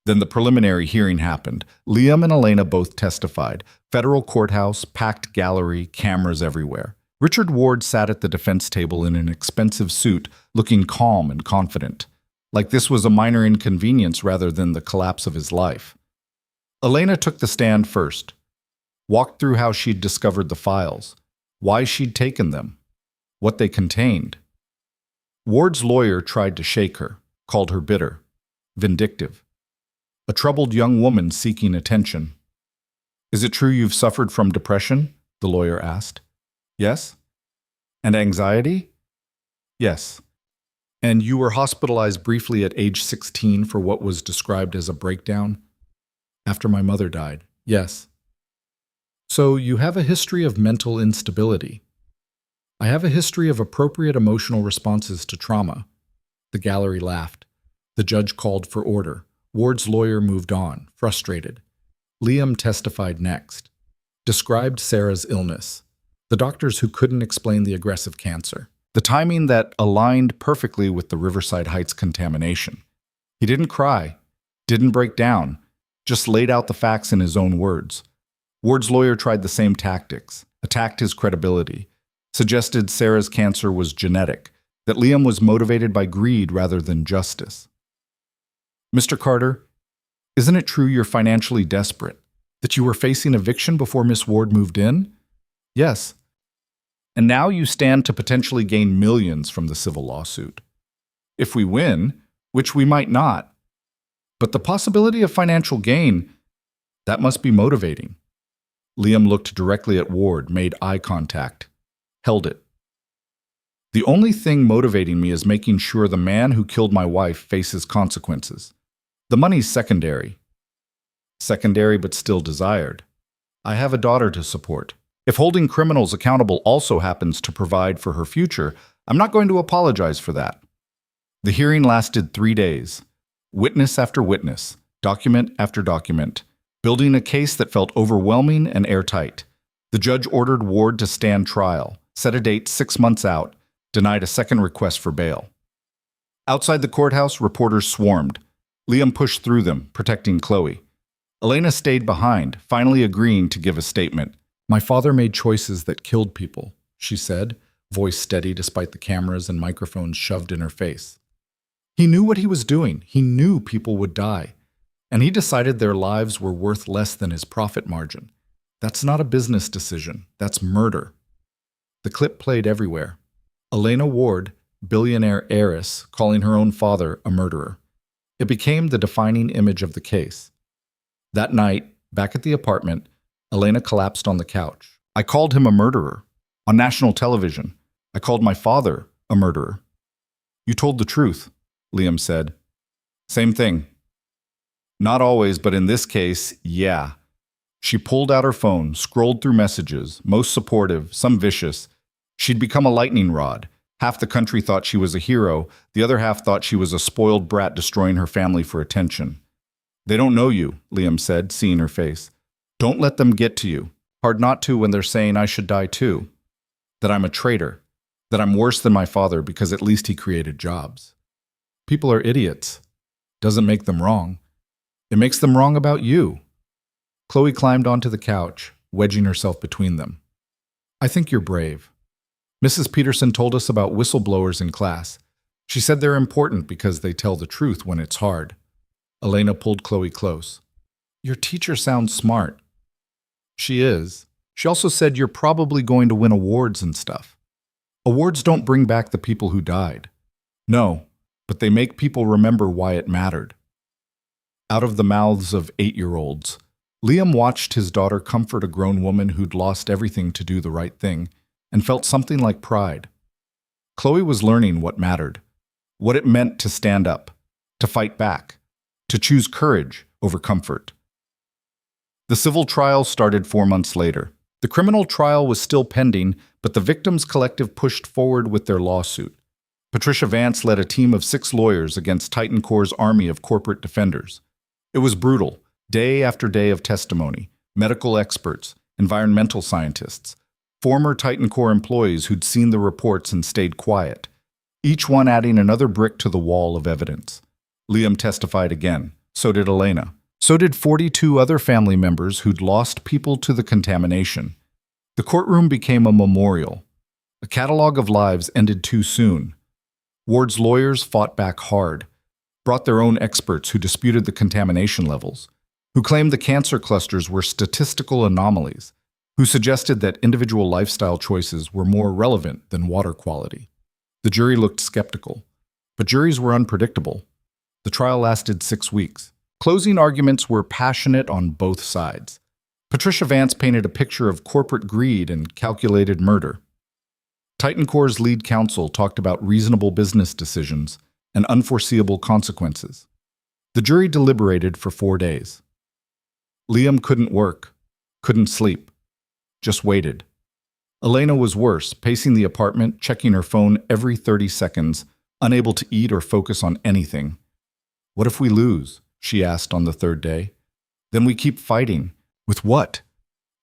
Then the preliminary hearing happened. Liam and Elena both testified. Federal courthouse, packed gallery, cameras everywhere. Richard Ward sat at the defense table in an expensive suit, looking calm and confident, like this was a minor inconvenience rather than the collapse of his life. Elena took the stand first, walked through how she'd discovered the files, why she'd taken them, what they contained. Ward's lawyer tried to shake her, called her bitter, vindictive. A troubled young woman seeking attention. Is it true you've suffered from depression? The lawyer asked. Yes. And anxiety? Yes. And you were hospitalized briefly at age 16 for what was described as a breakdown? After my mother died. Yes. So you have a history of mental instability. I have a history of appropriate emotional responses to trauma. The gallery laughed. The judge called for order. Ward's lawyer moved on, frustrated. Liam testified next. Described Sarah's illness. The doctors who couldn't explain the aggressive cancer. The timing that aligned perfectly with the Riverside Heights contamination. He didn't cry, didn't break down, just laid out the facts in his own words. Ward's lawyer tried the same tactics, attacked his credibility, suggested Sarah's cancer was genetic, that Liam was motivated by greed rather than justice. Mr. Carter, isn't it true you're financially desperate? That you were facing eviction before Miss Ward moved in? Yes. And now you stand to potentially gain millions from the civil lawsuit. If we win, which we might not, but the possibility of financial gain, that must be motivating. Liam looked directly at Ward, made eye contact, held it. The only thing motivating me is making sure the man who killed my wife faces consequences. The money's secondary. Secondary but still desired. I have a daughter to support. If holding criminals accountable also happens to provide for her future, I'm not going to apologize for that. The hearing lasted 3 days. Witness after witness, document after document, building a case that felt overwhelming and airtight. The judge ordered Ward to stand trial, set a date 6 months out, denied a second request for bail. Outside the courthouse, reporters swarmed. Liam pushed through them, protecting Chloe. Elena stayed behind, finally agreeing to give a statement. My father made choices that killed people, she said, voice steady despite the cameras and microphones shoved in her face. He knew what he was doing. He knew people would die. And he decided their lives were worth less than his profit margin. That's not a business decision. That's murder. The clip played everywhere. Elena Ward, billionaire heiress, calling her own father a murderer. It became the defining image of the case. That night, back at the apartment, Elena collapsed on the couch. I called him a murderer. On national television, I called my father a murderer. You told the truth, Liam said. Same thing. Not always, but in this case, yeah. She pulled out her phone, scrolled through messages, most supportive, some vicious. She'd become a lightning rod. Half the country thought she was a hero, the other half thought she was a spoiled brat destroying her family for attention. They don't know you, Liam said, seeing her face. Don't let them get to you. Hard not to when they're saying I should die too. That I'm a traitor. That I'm worse than my father because at least he created jobs. People are idiots. Doesn't make them wrong. It makes them wrong about you. Chloe climbed onto the couch, wedging herself between them. I think you're brave. Mrs. Peterson told us about whistleblowers in class. She said they're important because they tell the truth when it's hard. Elena pulled Chloe close. Your teacher sounds smart. She is. She also said you're probably going to win awards and stuff. Awards don't bring back the people who died. No, but they make people remember why it mattered. Out of the mouths of 8-year-olds, Liam watched his daughter comfort a grown woman who'd lost everything to do the right thing and felt something like pride. Chloe was learning what mattered, what it meant to stand up, to fight back, to choose courage over comfort. The civil trial started 4 months later. The criminal trial was still pending, but the victims' collective pushed forward with their lawsuit. Patricia Vance led a team of 6 lawyers against Titan Corps' army of corporate defenders. It was brutal, day after day of testimony, medical experts, environmental scientists, former Titan Corps employees who'd seen the reports and stayed quiet, each one adding another brick to the wall of evidence. Liam testified again. So did Elena. So did 42 other family members who'd lost people to the contamination. The courtroom became a memorial. A catalog of lives ended too soon. Ward's lawyers fought back hard, brought their own experts who disputed the contamination levels, who claimed the cancer clusters were statistical anomalies, who suggested that individual lifestyle choices were more relevant than water quality. The jury looked skeptical, but juries were unpredictable. The trial lasted 6 weeks. Closing arguments were passionate on both sides. Patricia Vance painted a picture of corporate greed and calculated murder. Titan Corps' lead counsel talked about reasonable business decisions and unforeseeable consequences. The jury deliberated for 4 days. Liam couldn't work, couldn't sleep, just waited. Elena was worse, pacing the apartment, checking her phone every 30 seconds, unable to eat or focus on anything. What if we lose? She asked on the 3rd day. Then we keep fighting. With what?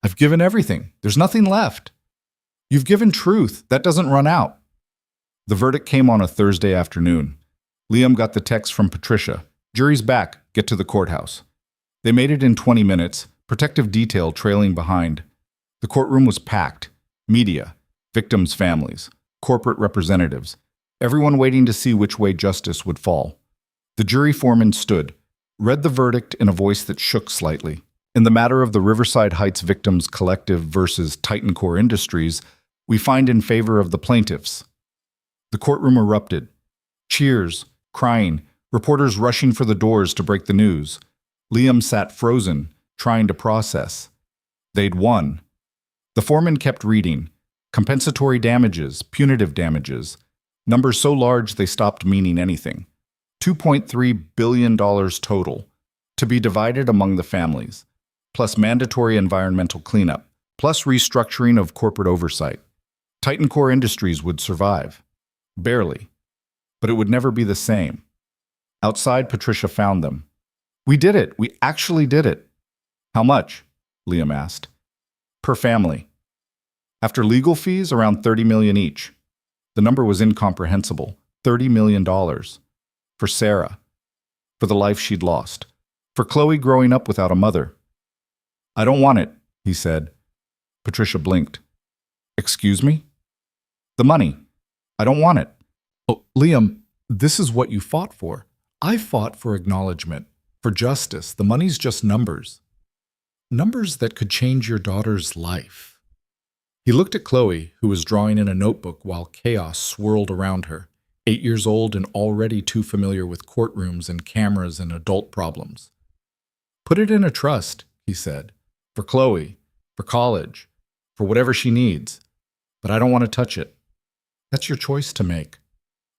I've given everything. There's nothing left. You've given truth. That doesn't run out. The verdict came on a Thursday afternoon. Liam got the text from Patricia. Jury's back. Get to the courthouse. They made it in 20 minutes, protective detail trailing behind. The courtroom was packed. Media, victims' families, corporate representatives, everyone waiting to see which way justice would fall. The jury foreman stood, read the verdict in a voice that shook slightly. In the matter of the Riverside Heights Victims Collective versus Titan Corps Industries, we find in favor of the plaintiffs. The courtroom erupted. Cheers, crying, reporters rushing for the doors to break the news. Liam sat frozen, trying to process. They'd won. The foreman kept reading. Compensatory damages, punitive damages. Numbers so large they stopped meaning anything. $2.3 billion total, to be divided among the families, plus mandatory environmental cleanup, plus restructuring of corporate oversight. Titan Corps Industries would survive. Barely. But it would never be the same. Outside, Patricia found them. We did it. We actually did it. How much? Liam asked. Per family. After legal fees, around $30 million each. The number was incomprehensible. $30 million. For Sarah. For the life she'd lost. For Chloe growing up without a mother. I don't want it, he said. Patricia blinked. Excuse me? The money. I don't want it. Oh, Liam, this is what you fought for. I fought for acknowledgement, for justice. The money's just numbers. Numbers that could change your daughter's life. He looked at Chloe, who was drawing in a notebook while chaos swirled around her, 8 years old and already too familiar with courtrooms and cameras and adult problems. Put it in a trust, he said, for Chloe, for college, for whatever she needs. But I don't want to touch it. That's your choice to make.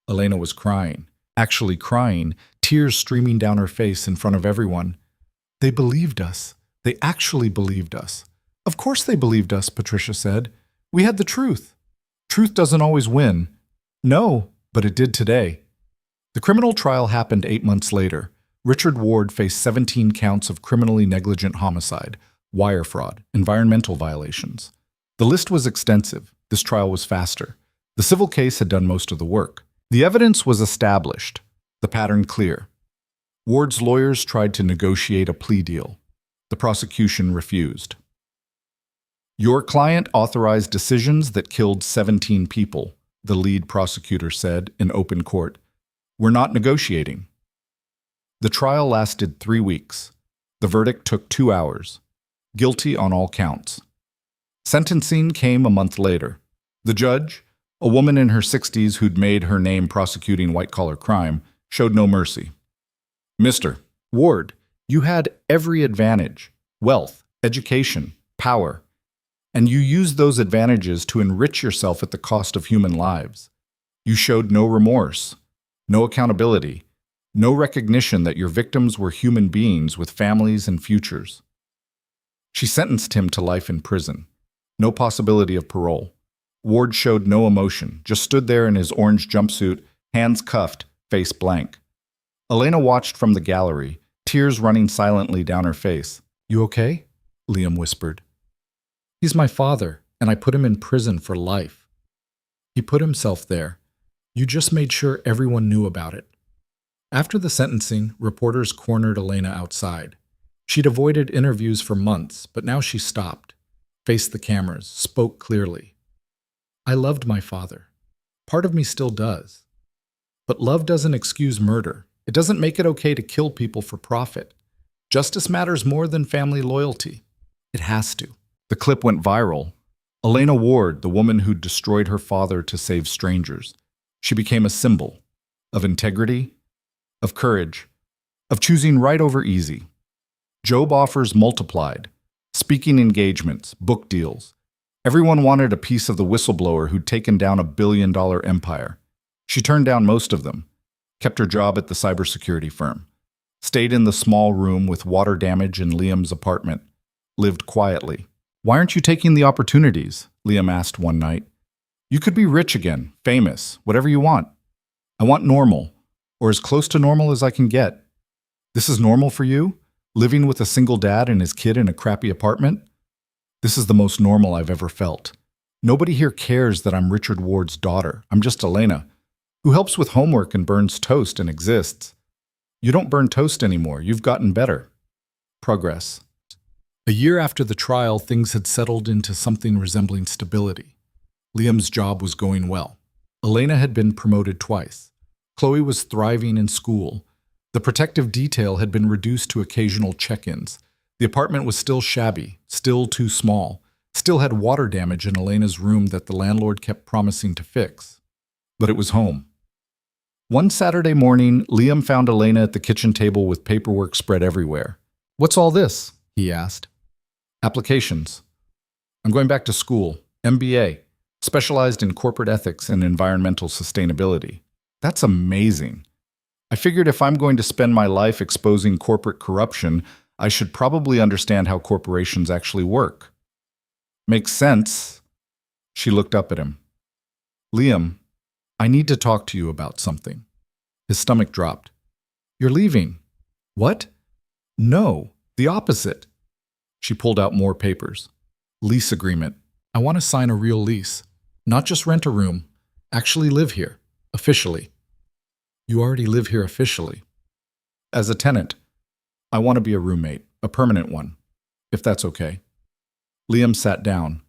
Elena was crying, actually crying, tears streaming down her face in front of everyone. They believed us. They actually believed us. Of course they believed us, Patricia said. We had the truth. Truth doesn't always win. No, but it did today. The criminal trial happened 8 months later. Richard Ward faced 17 counts of criminally negligent homicide, wire fraud, environmental violations. The list was extensive. This trial was faster. The civil case had done most of the work. The evidence was established, the pattern clear. Ward's lawyers tried to negotiate a plea deal. The prosecution refused. Your client authorized decisions that killed 17 people, the lead prosecutor said in open court. We're not negotiating. The trial lasted 3 weeks. The verdict took 2 hours. Guilty on all counts. Sentencing came a month later. The judge, a woman in her 60s who'd made her name prosecuting white-collar crime, showed no mercy. Mr. Ward, you had every advantage: wealth, education, power. And you used those advantages to enrich yourself at the cost of human lives. You showed no remorse, no accountability, no recognition that your victims were human beings with families and futures. She sentenced him to life in prison. No possibility of parole. Ward showed no emotion, just stood there in his orange jumpsuit, hands cuffed, face blank. Elena watched from the gallery, tears running silently down her face. You okay? Liam whispered. He's my father, and I put him in prison for life. He put himself there. You just made sure everyone knew about it. After the sentencing, reporters cornered Elena outside. She'd avoided interviews for months, but now she stopped, faced the cameras, spoke clearly. I loved my father. Part of me still does. But love doesn't excuse murder. It doesn't make it okay to kill people for profit. Justice matters more than family loyalty. It has to. The clip went viral. Elena Ward, the woman who'd destroyed her father to save strangers. She became a symbol of integrity, of courage, of choosing right over easy. Job offers multiplied, speaking engagements, book deals. Everyone wanted a piece of the whistleblower who'd taken down $1 billion empire. She turned down most of them, kept her job at the cybersecurity firm, stayed in the small room with water damage in Liam's apartment, lived quietly. Why aren't you taking the opportunities? Liam asked one night. You could be rich again, famous, whatever you want. I want normal, or as close to normal as I can get. This is normal for you? Living with a single dad and his kid in a crappy apartment? This is the most normal I've ever felt. Nobody here cares that I'm Richard Ward's daughter. I'm just Elena, who helps with homework and burns toast and exists. You don't burn toast anymore. You've gotten better. Progress. A year after the trial, things had settled into something resembling stability. Liam's job was going well. Elena had been promoted twice. Chloe was thriving in school. The protective detail had been reduced to occasional check-ins. The apartment was still shabby, still too small, still had water damage in Elena's room that the landlord kept promising to fix. But it was home. One Saturday morning, Liam found Elena at the kitchen table with paperwork spread everywhere. What's all this? He asked. Applications. I'm going back to school, MBA, specialized in corporate ethics and environmental sustainability. That's amazing. I figured if I'm going to spend my life exposing corporate corruption, I should probably understand how corporations actually work. Makes sense. She looked up at him. Liam, I need to talk to you about something. His stomach dropped. You're leaving. What? No, the opposite. She pulled out more papers. Lease agreement. I want to sign a real lease. Not just rent a room. Actually live here. Officially. You already live here officially. As a tenant. I want to be a roommate. A permanent one. If that's okay. Liam sat down.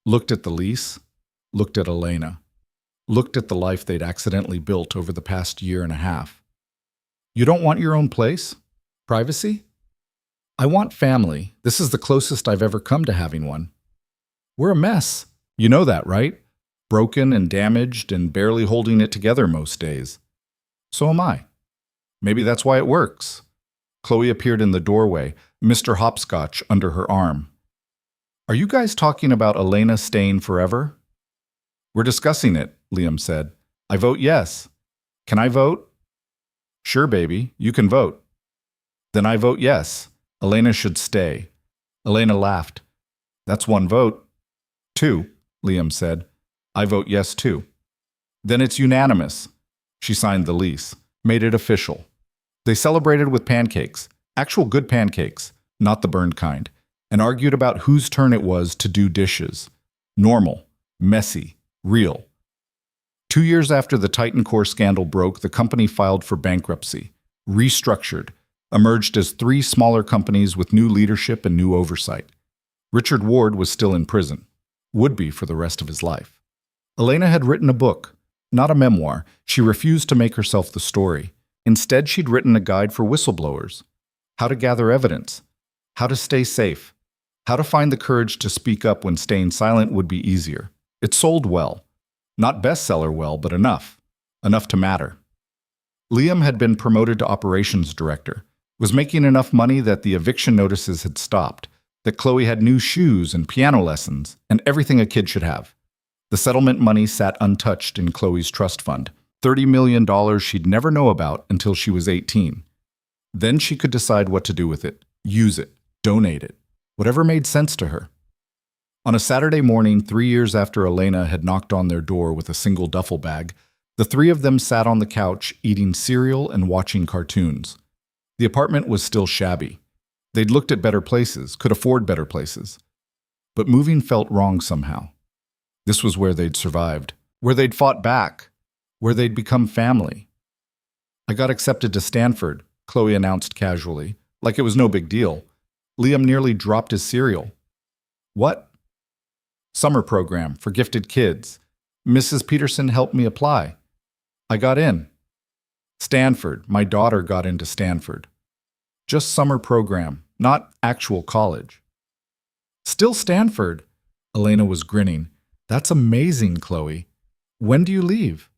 Looked at the lease. Looked at Elena. Looked at the life they'd accidentally built over the past year and a half. You don't want your own place? Privacy? I want family. This is the closest I've ever come to having one. We're a mess. You know that, right? Broken and damaged and barely holding it together most days. So am I. Maybe that's why it works. Chloe appeared in the doorway, Mr. Hopscotch under her arm. Are you guys talking about Elena staying forever? We're discussing it, Liam said. I vote yes. Can I vote? Sure, baby, you can vote. Then I vote yes. Elena should stay. Elena laughed. That's one vote. 2, Liam said. I vote yes too. Then it's unanimous. She signed the lease, made it official. They celebrated with pancakes, actual good pancakes, not the burned kind, and argued about whose turn it was to do dishes. Normal, messy, real. 2 years after the Titan Core scandal broke, the company filed for bankruptcy, restructured, emerged as 3 smaller companies with new leadership and new oversight. Richard Ward was still in prison, would be for the rest of his life. Elena had written a book, not a memoir. She refused to make herself the story. Instead, she'd written a guide for whistleblowers. How to gather evidence, how to stay safe, how to find the courage to speak up when staying silent would be easier. It sold well. Not bestseller well, but enough. Enough to matter. Liam had been promoted to operations director, was making enough money that the eviction notices had stopped, that Chloe had new shoes and piano lessons, and everything a kid should have. The settlement money sat untouched in Chloe's trust fund, $30 million she'd never know about until she was 18. Then she could decide what to do with it, use it, donate it, whatever made sense to her. On a Saturday morning, 3 years after Elena had knocked on their door with a single duffel bag, the 3 of them sat on the couch eating cereal and watching cartoons. The apartment was still shabby. They'd looked at better places, could afford better places. But moving felt wrong somehow. This was where they'd survived, where they'd fought back, where they'd become family. "I got accepted to Stanford," Chloe announced casually, like it was no big deal. Liam nearly dropped his cereal. "What?" "Summer program for gifted kids. Mrs. Peterson helped me apply. I got in." "Stanford. My daughter got into Stanford." "Just summer program, not actual college." "Still Stanford." Elena was grinning. "That's amazing, Chloe. When do you leave?"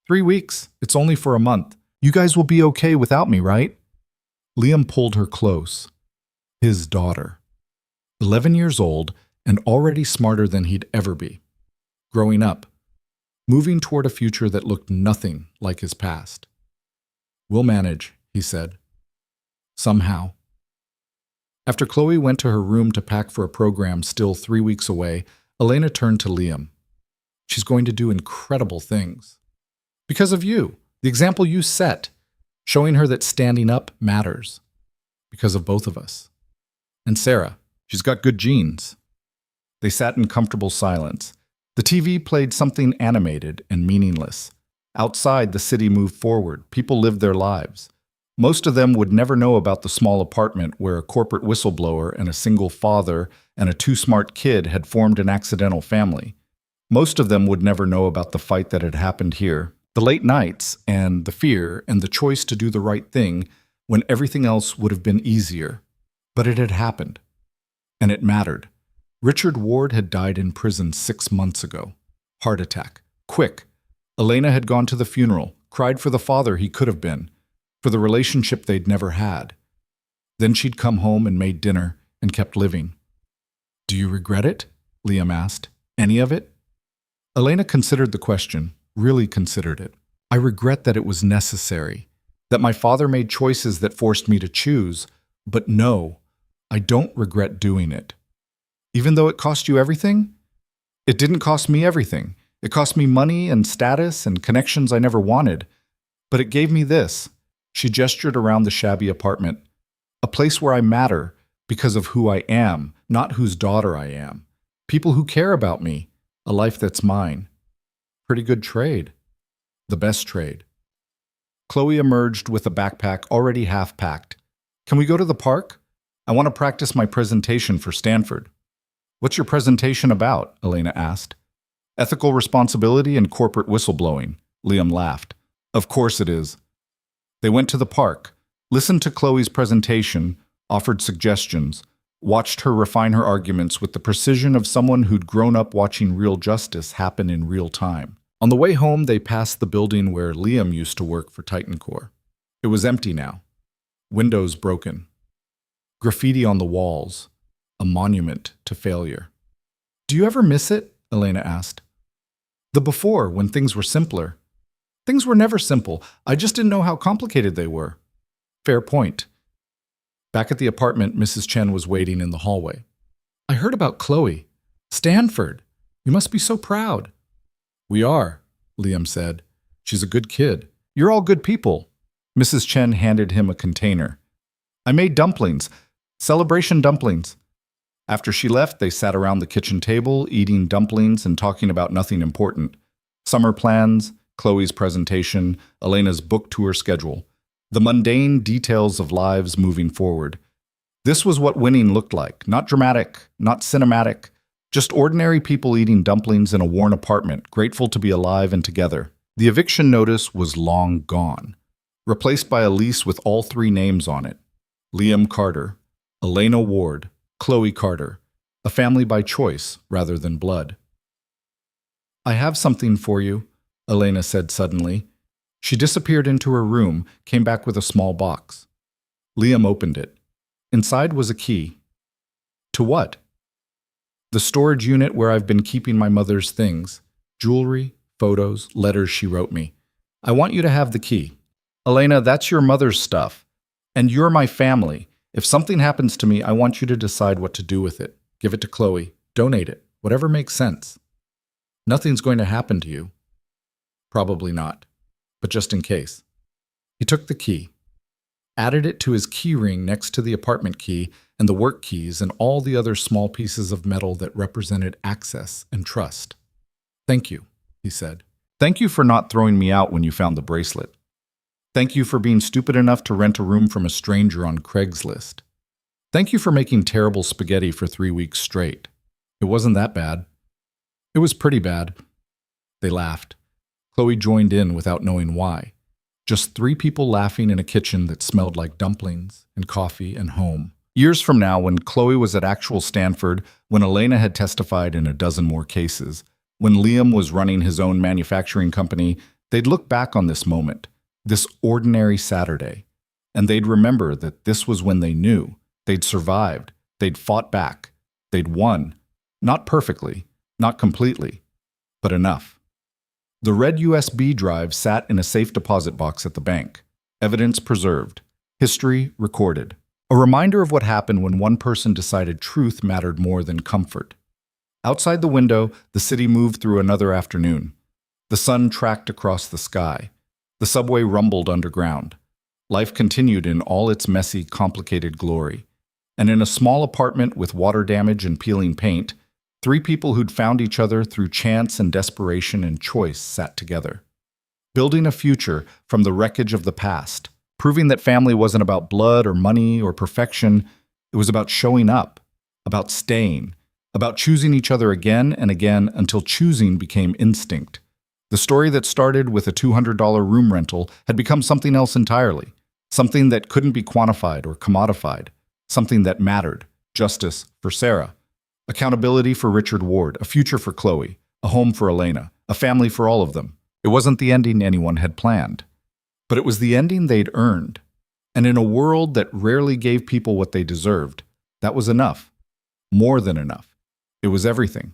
3 weeks. It's only for a month. You guys will be okay without me, right?" Liam pulled her close. His daughter. 11 years old and already smarter than he'd ever be. Growing up. Moving toward a future that looked nothing like his past. "We'll manage," he said. Somehow. After Chloe went to her room to pack for a program still 3 weeks away, Elena turned to Liam. "She's going to do incredible things. Because of you, the example you set, showing her that standing up matters. Because of both of us. And Sarah, she's got good genes." They sat in comfortable silence. The TV played something animated and meaningless. Outside, the city moved forward. People lived their lives. Most of them would never know about the small apartment where a corporate whistleblower and a single father and a too-smart kid had formed an accidental family. Most of them would never know about the fight that had happened here, the late nights and the fear and the choice to do the right thing when everything else would have been easier. But it had happened. And it mattered. Richard Ward had died in prison 6 months ago. Heart attack. Quick. Elena had gone to the funeral, cried for the father he could have been, for the relationship they'd never had. Then she'd come home and made dinner and kept living. "Do you regret it?" Liam asked. "Any of it?" Elena considered the question, really considered it. "I regret that it was necessary, that my father made choices that forced me to choose, but no, I don't regret doing it. Even though it cost you everything? It didn't cost me everything. It cost me money and status and connections I never wanted. But it gave me this." She gestured around the shabby apartment. "A place where I matter because of who I am, not whose daughter I am. People who care about me. A life that's mine. Pretty good trade. The best trade." Chloe emerged with a backpack already half-packed. "Can we go to the park? I want to practice my presentation for Stanford." "What's your presentation about?" Elena asked. "Ethical responsibility and corporate whistleblowing." Liam laughed. "Of course it is." They went to the park, listened to Chloe's presentation, offered suggestions, watched her refine her arguments with the precision of someone who'd grown up watching real justice happen in real time. On the way home, they passed the building where Liam used to work for Titan Core. It was empty now. Windows broken. Graffiti on the walls. A monument to failure. "Do you ever miss it?" Elena asked. "The before, when things were simpler." "Things were never simple. I just didn't know how complicated they were." "Fair point." Back at the apartment, Mrs. Chen was waiting in the hallway. "I heard about Chloe. Stanford. You must be so proud." "We are," Liam said. "She's a good kid. You're all good people." Mrs. Chen handed him a container. "I made dumplings. Celebration dumplings." After she left, they sat around the kitchen table, eating dumplings and talking about nothing important. Summer plans, Chloe's presentation, Elena's book tour schedule. The mundane details of lives moving forward. This was what winning looked like. Not dramatic, not cinematic, just ordinary people eating dumplings in a worn apartment, grateful to be alive and together. The eviction notice was long gone, replaced by a lease with all three names on it. Liam Carter, Elena Ward, Chloe Carter, a family by choice rather than blood. "I have something for you," Elena said suddenly. She disappeared into her room, came back with a small box. Liam opened it. Inside was a key. To what? "The storage unit where I've been keeping my mother's things. Jewelry, photos, letters she wrote me. I want you to have the key. Elena, that's your mother's stuff. And you're my family. If something happens to me, I want you to decide what to do with it. Give it to Chloe. Donate it. Whatever makes sense. Nothing's going to happen to you." "Probably not. But just in case." He took the key, added it to his key ring next to the apartment key and the work keys and all the other small pieces of metal that represented access and trust. "Thank you," he said. "Thank you for not throwing me out when you found the bracelet. Thank you for being stupid enough to rent a room from a stranger on Craigslist. Thank you for making terrible spaghetti for 3 weeks straight. It wasn't that bad." "It was pretty bad." They laughed. Chloe joined in without knowing why. Just 3 people laughing in a kitchen that smelled like dumplings and coffee and home. Years from now, when Chloe was at actual Stanford, when Elena had testified in a dozen more cases, when Liam was running his own manufacturing company, they'd look back on this moment, this ordinary Saturday, and they'd remember that this was when they knew they'd survived, they'd fought back, they'd won, not perfectly, not completely, but enough. The red USB drive sat in a safe deposit box at the bank. Evidence preserved. History recorded. A reminder of what happened when one person decided truth mattered more than comfort. Outside the window, the city moved through another afternoon. The sun tracked across the sky. The subway rumbled underground. Life continued in all its messy, complicated glory. And in a small apartment with water damage and peeling paint, 3 people who'd found each other through chance and desperation and choice sat together. Building a future from the wreckage of the past, proving that family wasn't about blood or money or perfection. It was about showing up, about staying, about choosing each other again and again until choosing became instinct. The story that started with a $200 room rental had become something else entirely, something that couldn't be quantified or commodified, something that mattered. Justice for Sarah. Accountability for Richard Ward, a future for Chloe, a home for Elena, a family for all of them. It wasn't the ending anyone had planned, but it was the ending they'd earned. And in a world that rarely gave people what they deserved, that was enough. More than enough. It was everything.